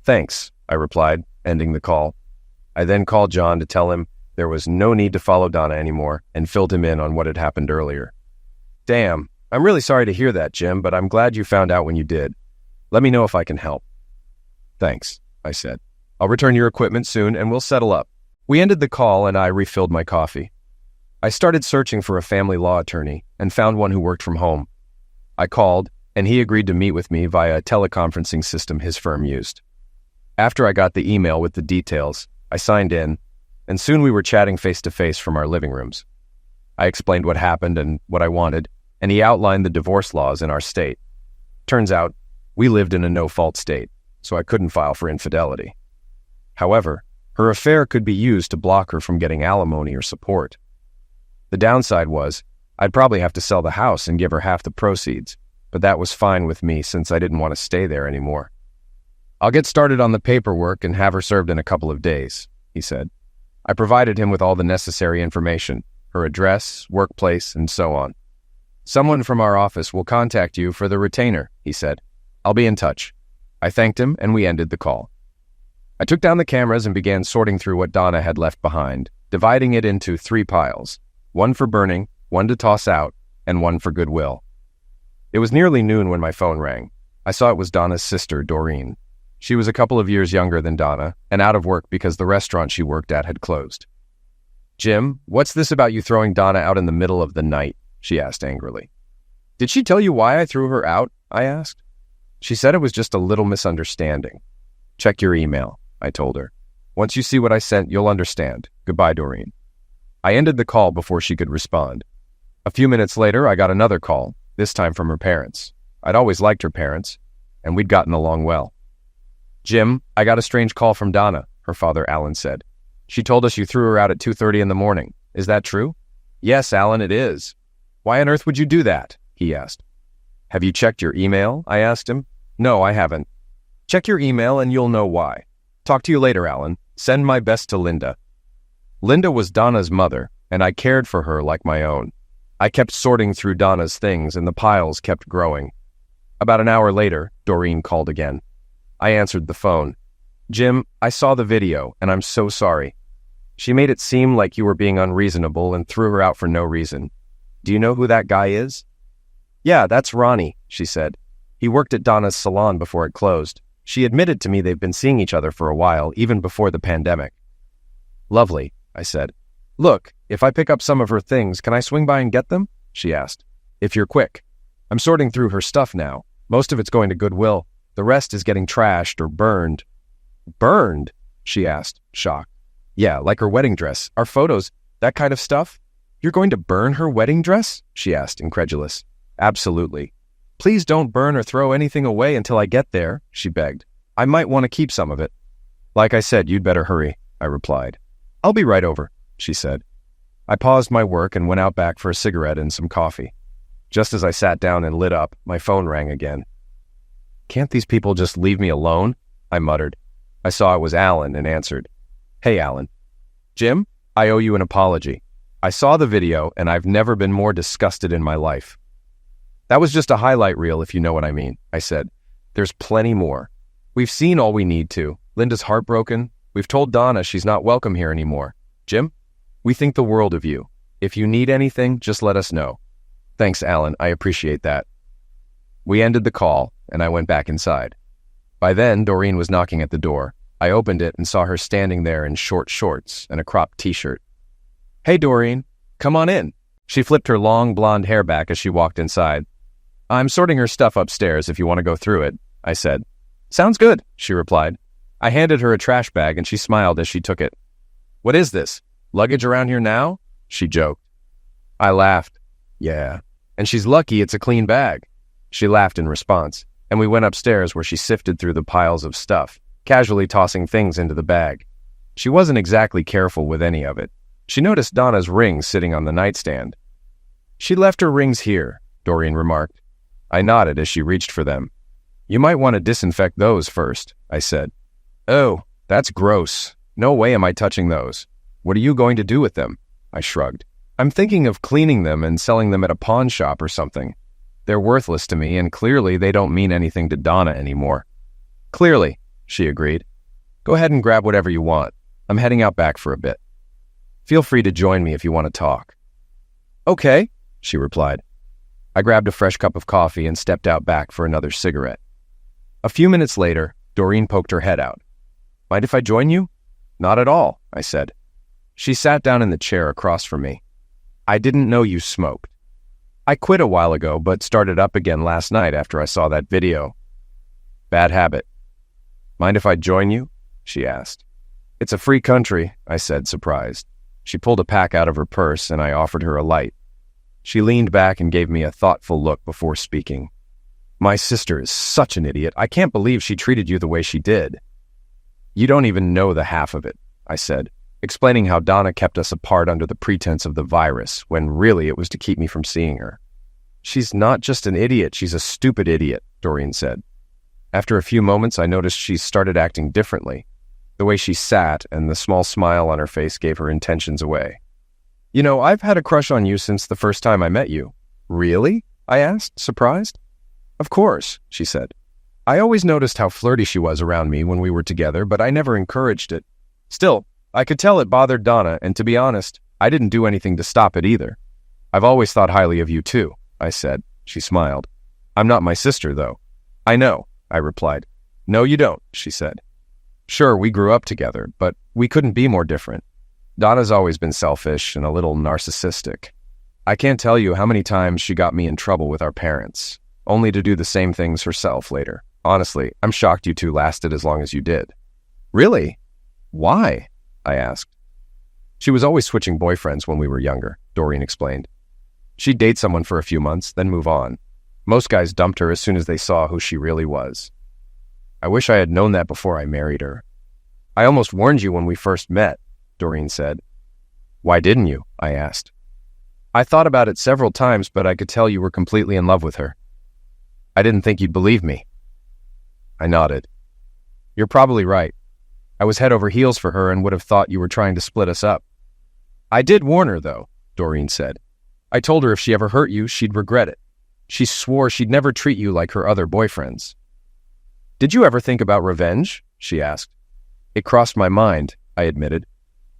"Thanks," I replied, ending the call. I then called John to tell him there was no need to follow Donna anymore and filled him in on what had happened earlier. "Damn, I'm really sorry to hear that, Jim, but I'm glad you found out when you did. Let me know if I can help." "Thanks," I said. "I'll return your equipment soon and we'll settle up." We ended the call and I refilled my coffee. I started searching for a family law attorney and found one who worked from home. I called, and he agreed to meet with me via a teleconferencing system his firm used. After I got the email with the details, I signed in, and soon we were chatting face-to-face from our living rooms. I explained what happened and what I wanted, and he outlined the divorce laws in our state. Turns out, we lived in a no-fault state, so I couldn't file for infidelity. However, Her affair could be used to block her from getting alimony or support. The downside was, I'd probably have to sell the house and give her half the proceeds, but that was fine with me since I didn't want to stay there anymore. "I'll get started on the paperwork and have her served in a couple of days," he said. I provided him with all the necessary information, her address, workplace, and so on. "Someone from our office will contact you for the retainer," he said. "I'll be in touch." I thanked him and we ended the call. I took down the cameras and began sorting through what Donna had left behind, dividing it into 3 piles, one for burning, one to toss out, and one for goodwill. It was nearly noon when my phone rang. I saw it was Donna's sister, Doreen. She was a couple of years younger than Donna, and out of work because the restaurant she worked at had closed. "Jim, what's this about you throwing Donna out in the middle of the night?" she asked angrily. "Did she tell you why I threw her out?" I asked. "She said it was just a little misunderstanding." "Check your email," I told her. "Once you see what I sent, you'll understand. Goodbye, Doreen." I ended the call before she could respond. A few minutes later, I got another call, this time from her parents. I'd always liked her parents, and we'd gotten along well. "Jim, I got a strange call from Donna," her father, Alan, said. "She told us you threw her out at 2:30 in the morning. Is that true?" "Yes, Alan, it is." "Why on earth would you do that?" he asked. "Have you checked your email?" I asked him. "No, I haven't." "Check your email and you'll know why. Talk to you later, Alan. Send my best to Linda." Linda was Donna's mother, and I cared for her like my own. I kept sorting through Donna's things, and the piles kept growing. About an hour later, Doreen called again. I answered the phone. "Jim, I saw the video, and I'm so sorry. She made it seem like you were being unreasonable and threw her out for no reason. Do you know who that guy is?" "Yeah, that's Ronnie," she said. "He worked at Donna's salon before it closed. She admitted to me they've been seeing each other for a while, even before the pandemic." "Lovely," I said. "Look, if I pick up some of her things, can I swing by and get them?" she asked. "If you're quick. I'm sorting through her stuff now. Most of it's going to Goodwill. The rest is getting trashed or burned." "Burned?" she asked, shocked. "Yeah, like her wedding dress, our photos, that kind of stuff." "You're going to burn her wedding dress?" she asked, incredulous. "Absolutely." "Please don't burn or throw anything away until I get there," she begged. "I might want to keep some of it." "Like I said, you'd better hurry," I replied. "I'll be right over," she said. I paused my work and went out back for a cigarette and some coffee. Just as I sat down and lit up, my phone rang again. "Can't these people just leave me alone?" I muttered. I saw it was Alan and answered. "Hey, Alan." "Jim, I owe you an apology. I saw the video and I've never been more disgusted in my life." "That was just a highlight reel, if you know what I mean," I said. "There's plenty more. We've seen all we need to. Linda's heartbroken. We've told Donna she's not welcome here anymore. Jim, we think the world of you. If you need anything, just let us know." "Thanks, Alan. I appreciate that." We ended the call, and I went back inside. By then, Doreen was knocking at the door. I opened it and saw her standing there in short shorts and a cropped t-shirt. "Hey, Doreen, come on in." She flipped her long blonde hair back as she walked inside. "I'm sorting her stuff upstairs if you want to go through it," I said. "Sounds good," she replied. I handed her a trash bag and she smiled as she took it. "What is this? Luggage around here now?" she joked. I laughed. "Yeah. And she's lucky it's a clean bag." She laughed in response, and we went upstairs where she sifted through the piles of stuff, casually tossing things into the bag. She wasn't exactly careful with any of it. She noticed Donna's rings sitting on the nightstand. "She left her rings here," Doreen remarked. I nodded as she reached for them. "You might want to disinfect those first," I said. "Oh, that's gross. No way am I touching those. What are you going to do with them?" I shrugged. "I'm thinking of cleaning them and selling them at a pawn shop or something. They're worthless to me, and clearly they don't mean anything to Donna anymore." "Clearly," she agreed. "Go ahead and grab whatever you want. I'm heading out back for a bit. Feel free to join me if you want to talk." "Okay," she replied. I grabbed a fresh cup of coffee and stepped out back for another cigarette. A few minutes later, Doreen poked her head out. "Mind if I join you?" "Not at all," I said. She sat down in the chair across from me. "I didn't know you smoked." "I quit a while ago, but started up again last night after I saw that video." "Bad habit." "Mind if I join you?" she asked. "It's a free country," I said, surprised. She pulled a pack out of her purse, and I offered her a light. She leaned back and gave me a thoughtful look before speaking. "My sister is such an idiot. I can't believe she treated you the way she did." "You don't even know the half of it," I said, explaining how Donna kept us apart under the pretense of the virus, when really it was to keep me from seeing her. She's not just an idiot, she's a stupid idiot, Doreen said. After a few moments, I noticed she started acting differently. The way she sat and the small smile on her face gave her intentions away. You know, I've had a crush on you since the first time I met you. Really? I asked, surprised. Of course, she said. I always noticed how flirty she was around me when we were together, but I never encouraged it. Still, I could tell it bothered Donna, and to be honest, I didn't do anything to stop it either. I've always thought highly of you too, I said. She smiled. I'm not my sister, though. I know, I replied. No, you don't, she said. Sure, we grew up together, but we couldn't be more different. Donna's always been selfish and a little narcissistic. I can't tell you how many times she got me in trouble with our parents, only to do the same things herself later. Honestly, I'm shocked you two lasted as long as you did. Really? Why? I asked. She was always switching boyfriends when we were younger, Doreen explained. She'd date someone for a few months, then move on. Most guys dumped her as soon as they saw who she really was. I wish I had known that before I married her. I almost warned you when we first met, Doreen said. Why didn't you? I asked. I thought about it several times, but I could tell you were completely in love with her. I didn't think you'd believe me. I nodded. You're probably right. I was head over heels for her and would have thought you were trying to split us up. I did warn her, though, Doreen said. I told her if she ever hurt you, she'd regret it. She swore she'd never treat you like her other boyfriends. Did you ever think about revenge? She asked. It crossed my mind, I admitted.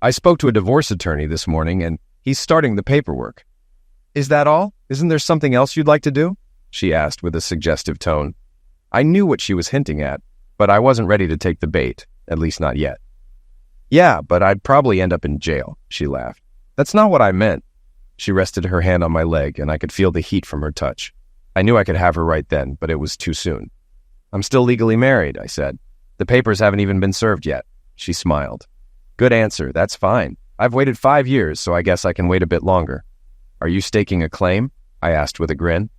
I spoke to a divorce attorney this morning, and he's starting the paperwork. Is that all? Isn't there something else you'd like to do? She asked with a suggestive tone. I knew what she was hinting at, but I wasn't ready to take the bait, at least not yet. Yeah, but I'd probably end up in jail, she laughed. That's not what I meant. She rested her hand on my leg, and I could feel the heat from her touch. I knew I could have her right then, but it was too soon. I'm still legally married, I said. The papers haven't even been served yet. She smiled. Good answer, that's fine. I've waited 5 years, so I guess I can wait a bit longer. Are you staking a claim? I asked with a grin.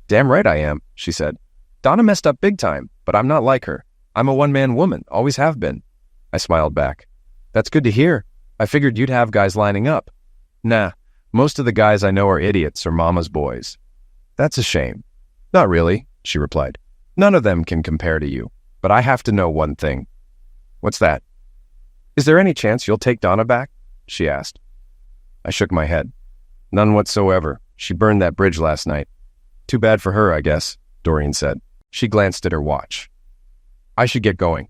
Damn right I am, she said. Donna messed up big time, but I'm not like her. I'm a one-man woman, always have been. I smiled back. That's good to hear. I figured you'd have guys lining up. Nah, most of the guys I know are idiots or mama's boys. That's a shame. Not really, she replied. None of them can compare to you, but I have to know one thing. What's that? Is there any chance you'll take Donna back? She asked. I shook my head. None whatsoever. She burned that bridge last night. Too bad for her, I guess, Doreen said. She glanced at her watch. I should get going.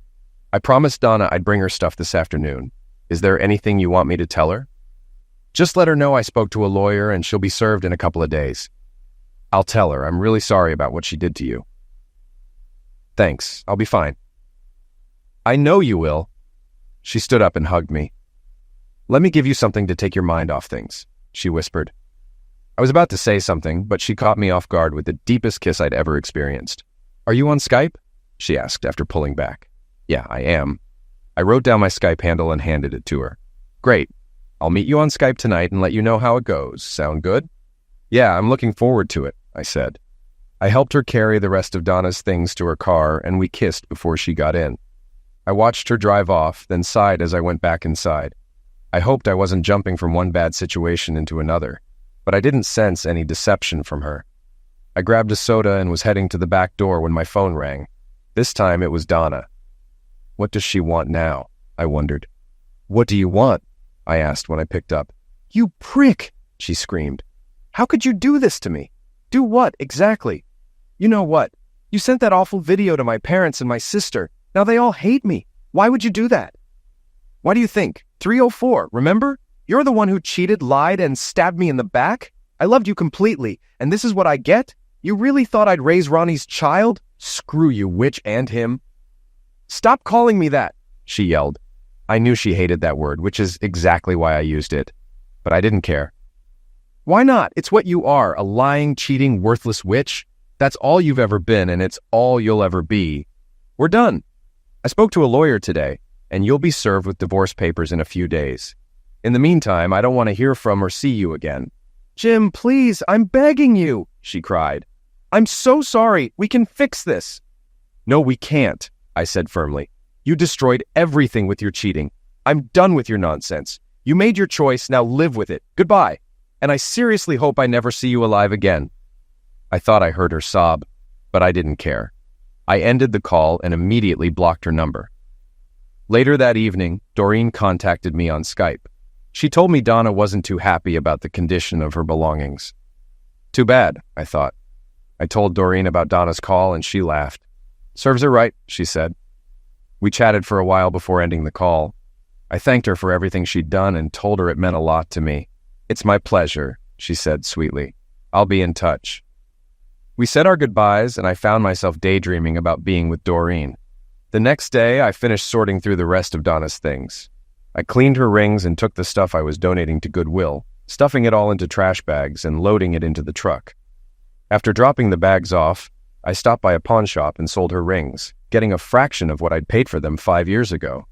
I promised Donna I'd bring her stuff this afternoon. Is there anything you want me to tell her? Just let her know I spoke to a lawyer and she'll be served in a couple of days. I'll tell her I'm really sorry about what she did to you. Thanks, I'll be fine. I know you will. She stood up and hugged me. Let me give you something to take your mind off things, she whispered. I was about to say something, but she caught me off guard with the deepest kiss I'd ever experienced. Are you on Skype? She asked after pulling back. Yeah, I am. I wrote down my Skype handle and handed it to her. Great. I'll meet you on Skype tonight and let you know how it goes. Sound good? Yeah, I'm looking forward to it, I said. I helped her carry the rest of Donna's things to her car, and we kissed before she got in. I watched her drive off, then sighed as I went back inside. I hoped I wasn't jumping from one bad situation into another, but I didn't sense any deception from her. I grabbed a soda and was heading to the back door when my phone rang. This time it was Donna. What does she want now? I wondered. What do you want? I asked when I picked up. You prick! She screamed. How could you do this to me? Do what, exactly? You know what? You sent that awful video to my parents and my sister. Now they all hate me. Why would you do that? Why do you think? 304, remember? You're the one who cheated, lied, and stabbed me in the back? I loved you completely, and this is what I get? You really thought I'd raise Ronnie's child? Screw you, witch, and him. Stop calling me that, she yelled. I knew she hated that word, which is exactly why I used it. But I didn't care. Why not? It's what you are, a lying, cheating, worthless witch. That's all you've ever been, and it's all you'll ever be. We're done. I spoke to a lawyer today, and you'll be served with divorce papers in a few days. In the meantime, I don't want to hear from or see you again. Jim, please, I'm begging you, she cried. I'm so sorry. We can fix this. No, we can't, I said firmly. You destroyed everything with your cheating. I'm done with your nonsense. You made your choice, now live with it. Goodbye. And I seriously hope I never see you alive again." I thought I heard her sob, but I didn't care. I ended the call and immediately blocked her number. Later that evening, Doreen contacted me on Skype. She told me Donna wasn't too happy about the condition of her belongings. Too bad, I thought. I told Doreen about Donna's call and she laughed. "Serves her right," she said. We chatted for a while before ending the call. I thanked her for everything she'd done and told her it meant a lot to me. "It's my pleasure," she said sweetly. "I'll be in touch." We said our goodbyes, and I found myself daydreaming about being with Doreen. The next day, I finished sorting through the rest of Donna's things. I cleaned her rings and took the stuff I was donating to Goodwill, stuffing it all into trash bags and loading it into the truck. After dropping the bags off, I stopped by a pawn shop and sold her rings, getting a fraction of what I'd paid for them 5 years ago.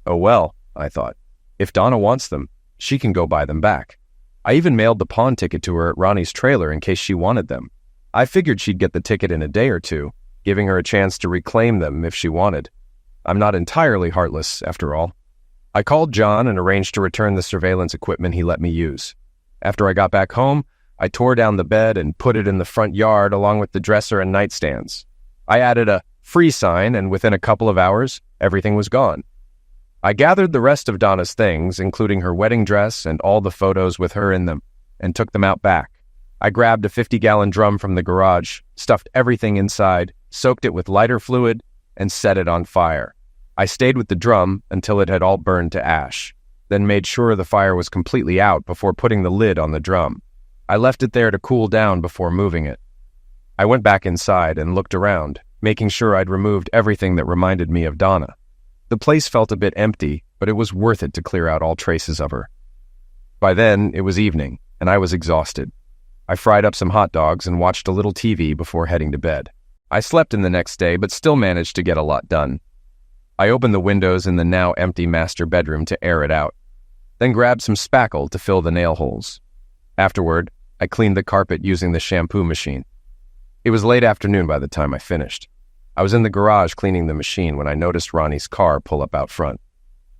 Oh well, I thought. If Donna wants them, she can go buy them back. I even mailed the pawn ticket to her at Ronnie's trailer in case she wanted them. I figured she'd get the ticket in a day or two, giving her a chance to reclaim them if she wanted. I'm not entirely heartless, after all. I called John and arranged to return the surveillance equipment he let me use. After I got back home, I tore down the bed and put it in the front yard along with the dresser and nightstands. I added a free sign, and within a couple of hours, everything was gone. I gathered the rest of Donna's things, including her wedding dress and all the photos with her in them, and took them out back. I grabbed a 50-gallon drum from the garage, stuffed everything inside, soaked it with lighter fluid, and set it on fire. I stayed with the drum until it had all burned to ash, then made sure the fire was completely out before putting the lid on the drum. I left it there to cool down before moving it. I went back inside and looked around, making sure I'd removed everything that reminded me of Donna. The place felt a bit empty, but it was worth it to clear out all traces of her. By then, it was evening, and I was exhausted. I fried up some hot dogs and watched a little TV before heading to bed. I slept in the next day, but still managed to get a lot done. I opened the windows in the now empty master bedroom to air it out, then grabbed some spackle to fill the nail holes. Afterward, I cleaned the carpet using the shampoo machine. It was late afternoon by the time I finished. I was in the garage cleaning the machine when I noticed Ronnie's car pull up out front.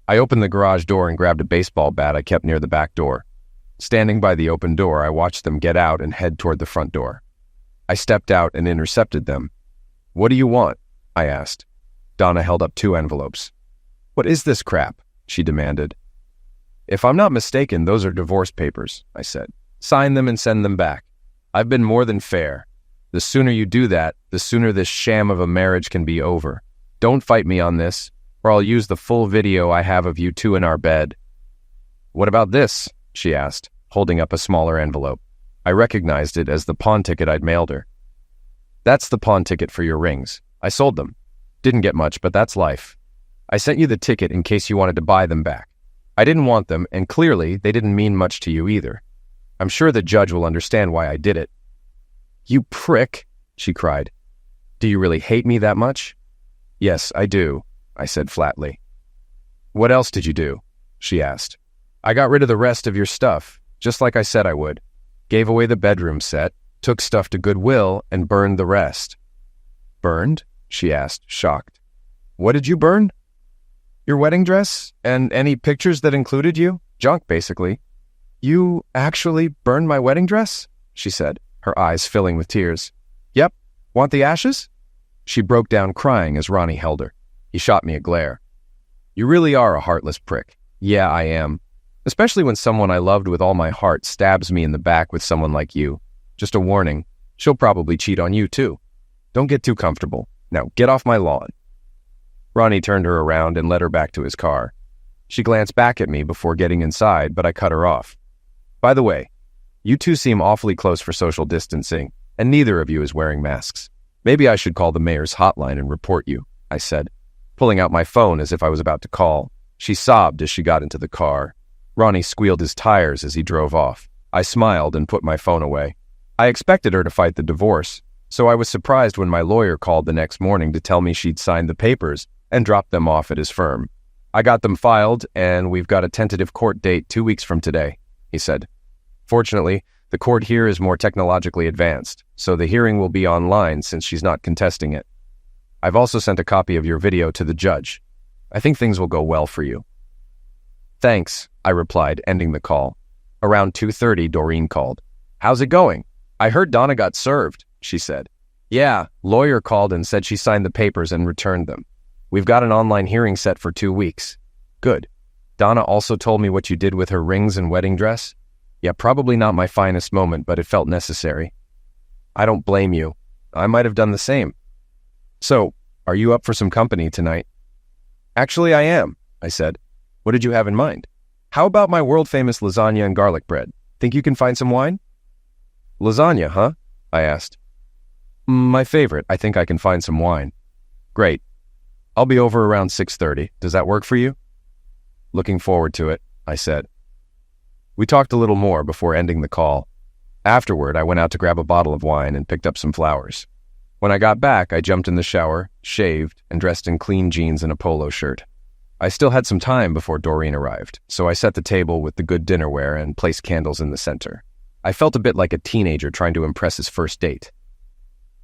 I opened the garage door and grabbed a baseball bat I kept near the back door. Standing by the open door, I watched them get out and head toward the front door. I stepped out and intercepted them. "What do you want?" I asked. Donna held up 2 envelopes. "What is this crap?" she demanded. "If I'm not mistaken, those are divorce papers," I said. "Sign them and send them back. I've been more than fair. The sooner you do that, the sooner this sham of a marriage can be over. Don't fight me on this, or I'll use the full video I have of you two in our bed." "What about this?" she asked, holding up a smaller envelope. I recognized it as the pawn ticket I'd mailed her. "That's the pawn ticket for your rings. I sold them. Didn't get much, but that's life. I sent you the ticket in case you wanted to buy them back. I didn't want them, and clearly they didn't mean much to you either. I'm sure the judge will understand why I did it." "You prick," she cried. "Do you really hate me that much?" "Yes, I do," I said flatly. "What else did you do?" she asked. "I got rid of the rest of your stuff, just like I said I would. Gave away the bedroom set, took stuff to Goodwill, and burned the rest." "Burned?" she asked, shocked. "What did you burn?" "Your wedding dress, and any pictures that included you. Junk, basically." "You actually burned my wedding dress?" she said, her eyes filling with tears. "Yep. Want the ashes?" She broke down crying as Ronnie held her. He shot me a glare. "You really are a heartless prick." "Yeah, I am. Especially when someone I loved with all my heart stabs me in the back with someone like you. Just a warning, she'll probably cheat on you too. Don't get too comfortable. Now get off my lawn." Ronnie turned her around and led her back to his car. She glanced back at me before getting inside, but I cut her off. "By the way, you two seem awfully close for social distancing, and neither of you is wearing masks. Maybe I should call the mayor's hotline and report you," I said, pulling out my phone as if I was about to call. She sobbed as she got into the car. Ronnie squealed his tires as he drove off. I smiled and put my phone away. I expected her to fight the divorce, so I was surprised when my lawyer called the next morning to tell me she'd signed the papers and dropped them off at his firm. "I got them filed, and we've got a tentative court date 2 weeks from today," he said. "Fortunately, the court here is more technologically advanced, so the hearing will be online since she's not contesting it. I've also sent a copy of your video to the judge. I think things will go well for you." Thanks, I replied, ending the call. Around 2:30, Doreen called. How's it going? I heard Donna got served, she said. Yeah, lawyer called and said she signed the papers and returned them. We've got an online hearing set for 2 weeks. Good. Donna also told me what you did with her rings and wedding dress. Yeah, probably not my finest moment, but it felt necessary. I don't blame you. I might have done the same. So, are you up for some company tonight? Actually, I am, I said. What did you have in mind? How about my world-famous lasagna and garlic bread? Think you can find some wine? Lasagna, huh? I asked. My favorite. I think I can find some wine. Great. I'll be over around 6:30. Does that work for you? Looking forward to it, I said. We talked a little more before ending the call. Afterward, I went out to grab a bottle of wine and picked up some flowers. When I got back, I jumped in the shower, shaved, and dressed in clean jeans and a polo shirt. I still had some time before Doreen arrived, so I set the table with the good dinnerware and placed candles in the center. I felt a bit like a teenager trying to impress his first date.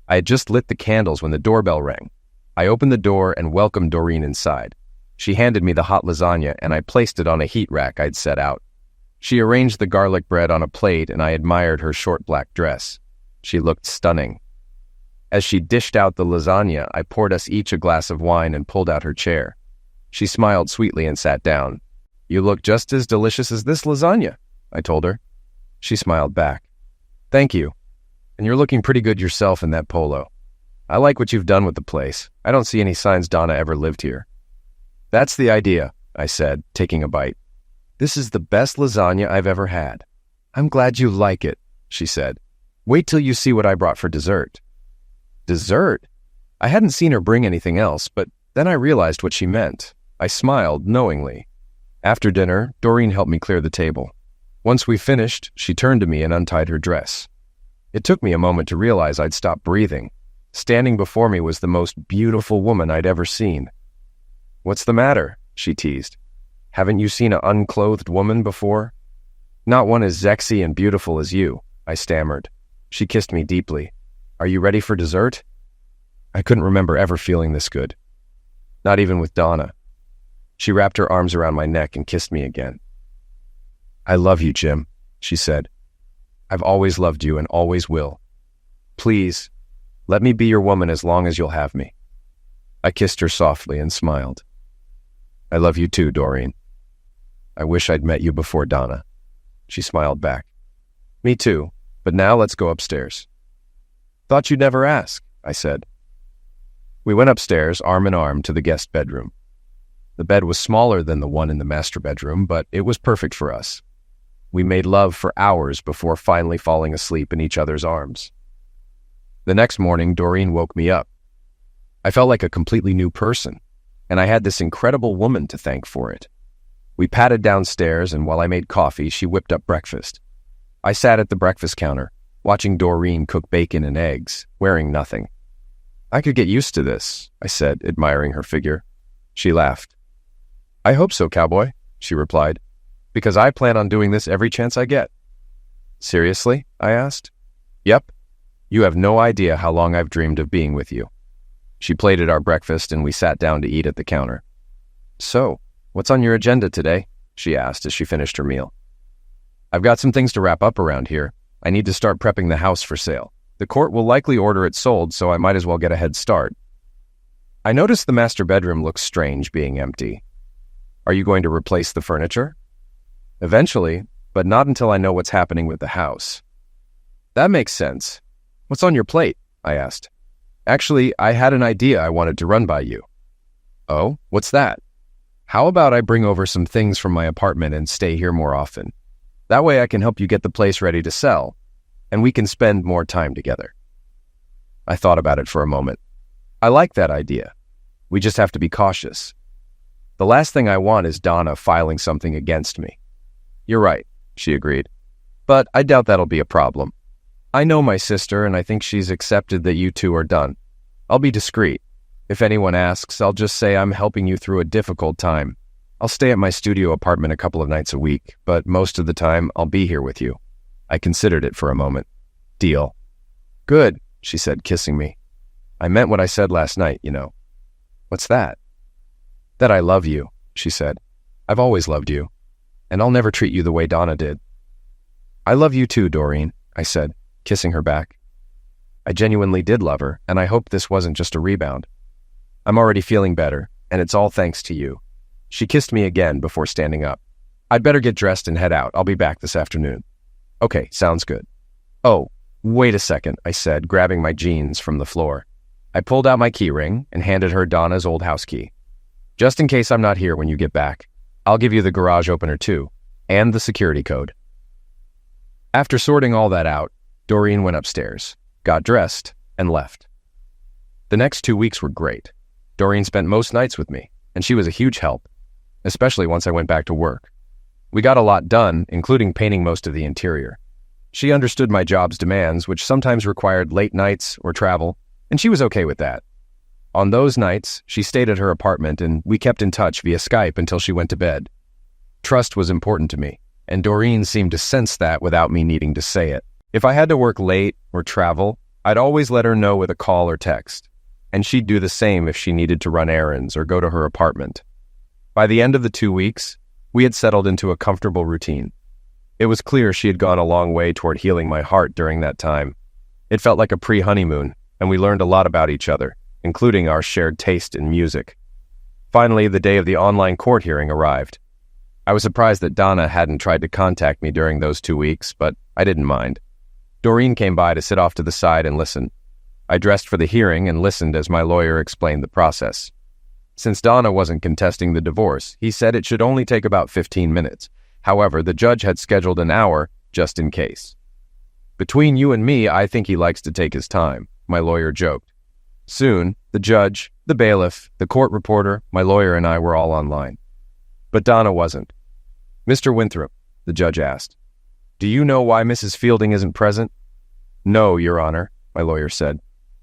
I had just lit the candles when the doorbell rang. I opened the door and welcomed Doreen inside. She handed me the hot lasagna and I placed it on a heat rack I'd set out. She arranged the garlic bread on a plate and I admired her short black dress. She looked stunning. As she dished out the lasagna, I poured us each a glass of wine and pulled out her chair. She smiled sweetly and sat down. You look just as delicious as this lasagna, I told her. She smiled back. Thank you. And you're looking pretty good yourself in that polo. I like what you've done with the place. I don't see any signs Donna ever lived here. That's the idea, I said, taking a bite. This is the best lasagna I've ever had. I'm glad you like it, she said. Wait till you see what I brought for dessert. Dessert? I hadn't seen her bring anything else, but then I realized what she meant. I smiled knowingly. After dinner, Doreen helped me clear the table. Once we finished, she turned to me and untied her dress. It took me a moment to realize I'd stopped breathing. Standing before me was the most beautiful woman I'd ever seen. What's the matter? She teased. Haven't you seen an unclothed woman before? Not one as sexy and beautiful as you, I stammered. She kissed me deeply. Are you ready for dessert? I couldn't remember ever feeling this good. Not even with Donna. She wrapped her arms around my neck and kissed me again. I love you, Jim, she said. I've always loved you and always will. Please, let me be your woman as long as you'll have me. I kissed her softly and smiled. I love you too, Doreen. I wish I'd met you before Donna. She smiled back. Me too, but now let's go upstairs. Thought you'd never ask, I said. We went upstairs, arm in arm, to the guest bedroom. The bed was smaller than the one in the master bedroom, but it was perfect for us. We made love for hours before finally falling asleep in each other's arms. The next morning, Doreen woke me up. I felt like a completely new person, and I had this incredible woman to thank for it. We patted downstairs, and while I made coffee, she whipped up breakfast. I sat at the breakfast counter, watching Doreen cook bacon and eggs, wearing nothing. I could get used to this, I said, admiring her figure. She laughed. I hope so, cowboy, she replied, because I plan on doing this every chance I get. Seriously? I asked. Yep. You have no idea how long I've dreamed of being with you. She plated our breakfast and we sat down to eat at the counter. So, what's on your agenda today? She asked as she finished her meal. I've got some things to wrap up around here. I need to start prepping the house for sale. The court will likely order it sold, so I might as well get a head start. I noticed the master bedroom looks strange being empty. Are you going to replace the furniture? Eventually, but not until I know what's happening with the house. That makes sense. What's on your plate? I asked. Actually, I had an idea I wanted to run by you. Oh, what's that? How about I bring over some things from my apartment and stay here more often? That way I can help you get the place ready to sell, and we can spend more time together. I thought about it for a moment. I like that idea. We just have to be cautious. The last thing I want is Donna filing something against me. You're right, she agreed. But I doubt that'll be a problem. I know my sister, and I think she's accepted that you two are done. I'll be discreet. If anyone asks, I'll just say I'm helping you through a difficult time. I'll stay at my studio apartment a couple of nights a week, but most of the time I'll be here with you. I considered it for a moment. Deal. Good, she said, kissing me. I meant what I said last night, you know. What's that? That I love you, she said. I've always loved you. and I'll never treat you the way Donna did." "I love you too, Doreen," I said, kissing her back. I genuinely did love her, and I hoped this wasn't just a rebound. "I'm already feeling better, and it's all thanks to you." She kissed me again before standing up. "I'd better get dressed and head out. I'll be back this afternoon." "Okay, sounds good." "Oh, wait a second," I said, grabbing my jeans from the floor. I pulled out my keyring and handed her Donna's old house key. "Just in case I'm not here when you get back, I'll give you the garage opener too, and the security code." After sorting all that out, Doreen went upstairs, got dressed, and left. The next 2 weeks were great. Doreen spent most nights with me, and she was a huge help, especially once I went back to work. We got a lot done, including painting most of the interior. She understood my job's demands, which sometimes required late nights or travel, and she was okay with that. On those nights, she stayed at her apartment, and we kept in touch via Skype until she went to bed. Trust was important to me, and Doreen seemed to sense that without me needing to say it. If I had to work late or travel, I'd always let her know with a call or text, and she'd do the same if she needed to run errands or go to her apartment. By the end of the 2 weeks, we had settled into a comfortable routine. It was clear she had gone a long way toward healing my heart during that time. It felt like a pre-honeymoon, and we learned a lot about each other, including our shared taste in music. Finally, the day of the online court hearing arrived. I was surprised that Donna hadn't tried to contact me during those 2 weeks, but I didn't mind. Doreen came by to sit off to the side and listen. I dressed for the hearing and listened as my lawyer explained the process. Since Donna wasn't contesting the divorce, he said it should only take about 15 minutes. However, the judge had scheduled an hour just in case. "Between you and me, I think he likes to take his time," my lawyer joked. Soon, the judge, the bailiff, the court reporter, my lawyer, and I were all online. But Donna wasn't. "Mr. Winthrop," the judge asked, "do you know why Mrs. Fielding isn't present?" "No, Your Honor," my lawyer said.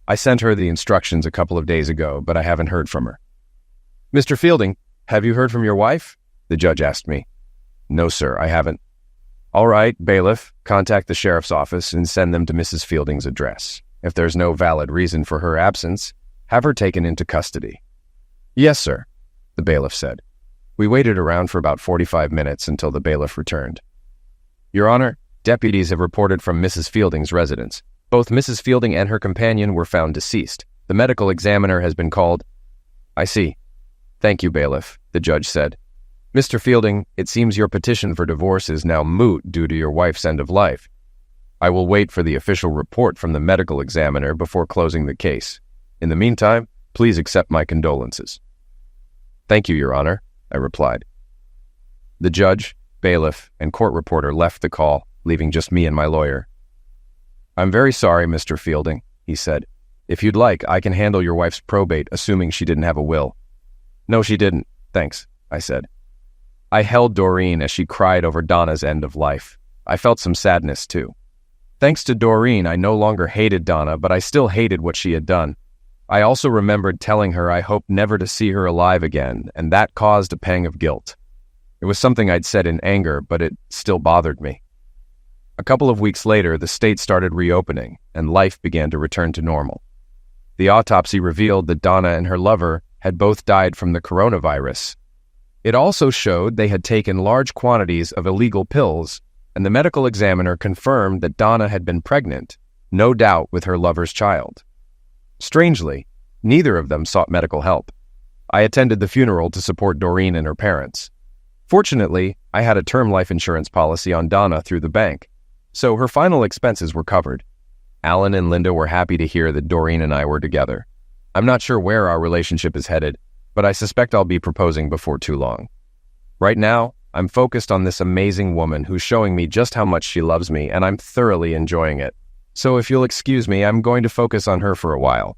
"I sent her the instructions a couple of days ago, but I haven't heard from her." "Mr. Fielding, have you heard from your wife?" the judge asked me. "No, sir, I haven't." "All right, bailiff, contact the sheriff's office and send them to Mrs. Fielding's address. If there's no valid reason for her absence, have her taken into custody." "Yes, sir," the bailiff said. We waited around for about 45 minutes until the bailiff returned. "Your Honor, deputies have reported from Mrs. Fielding's residence. Both Mrs. Fielding and her companion were found deceased. The medical examiner has been called." "I see. Thank you, bailiff," the judge said. "Mr. Fielding, it seems your petition for divorce is now moot due to your wife's end of life. I will wait for the official report from the medical examiner before closing the case. In the meantime, please accept my condolences." "Thank you, Your Honor," I replied. The judge, bailiff, and court reporter left the call, leaving just me and my lawyer. "I'm very sorry, Mr. Fielding," he said. "If you'd like, I can handle your wife's probate, assuming she didn't have a will." "No, she didn't. Thanks," I said. I held Doreen as she cried over Donna's end of life. I felt some sadness, too. Thanks to Doreen, I no longer hated Donna, but I still hated what she had done. I also remembered telling her I hoped never to see her alive again, and that caused a pang of guilt. It was something I'd said in anger, but it still bothered me. A couple of weeks later, the state started reopening, and life began to return to normal. The autopsy revealed that Donna and her lover had both died from the coronavirus. It also showed they had taken large quantities of illegal pills, and the medical examiner confirmed that Donna had been pregnant, no doubt with her lover's child. Strangely, neither of them sought medical help. I attended the funeral to support Doreen and her parents. Fortunately, I had a term life insurance policy on Donna through the bank, so her final expenses were covered. Alan and Linda were happy to hear that Doreen and I were together. I'm not sure where our relationship is headed, but I suspect I'll be proposing before too long. Right now, I'm focused on this amazing woman who's showing me just how much she loves me, and I'm thoroughly enjoying it. So if you'll excuse me, I'm going to focus on her for a while.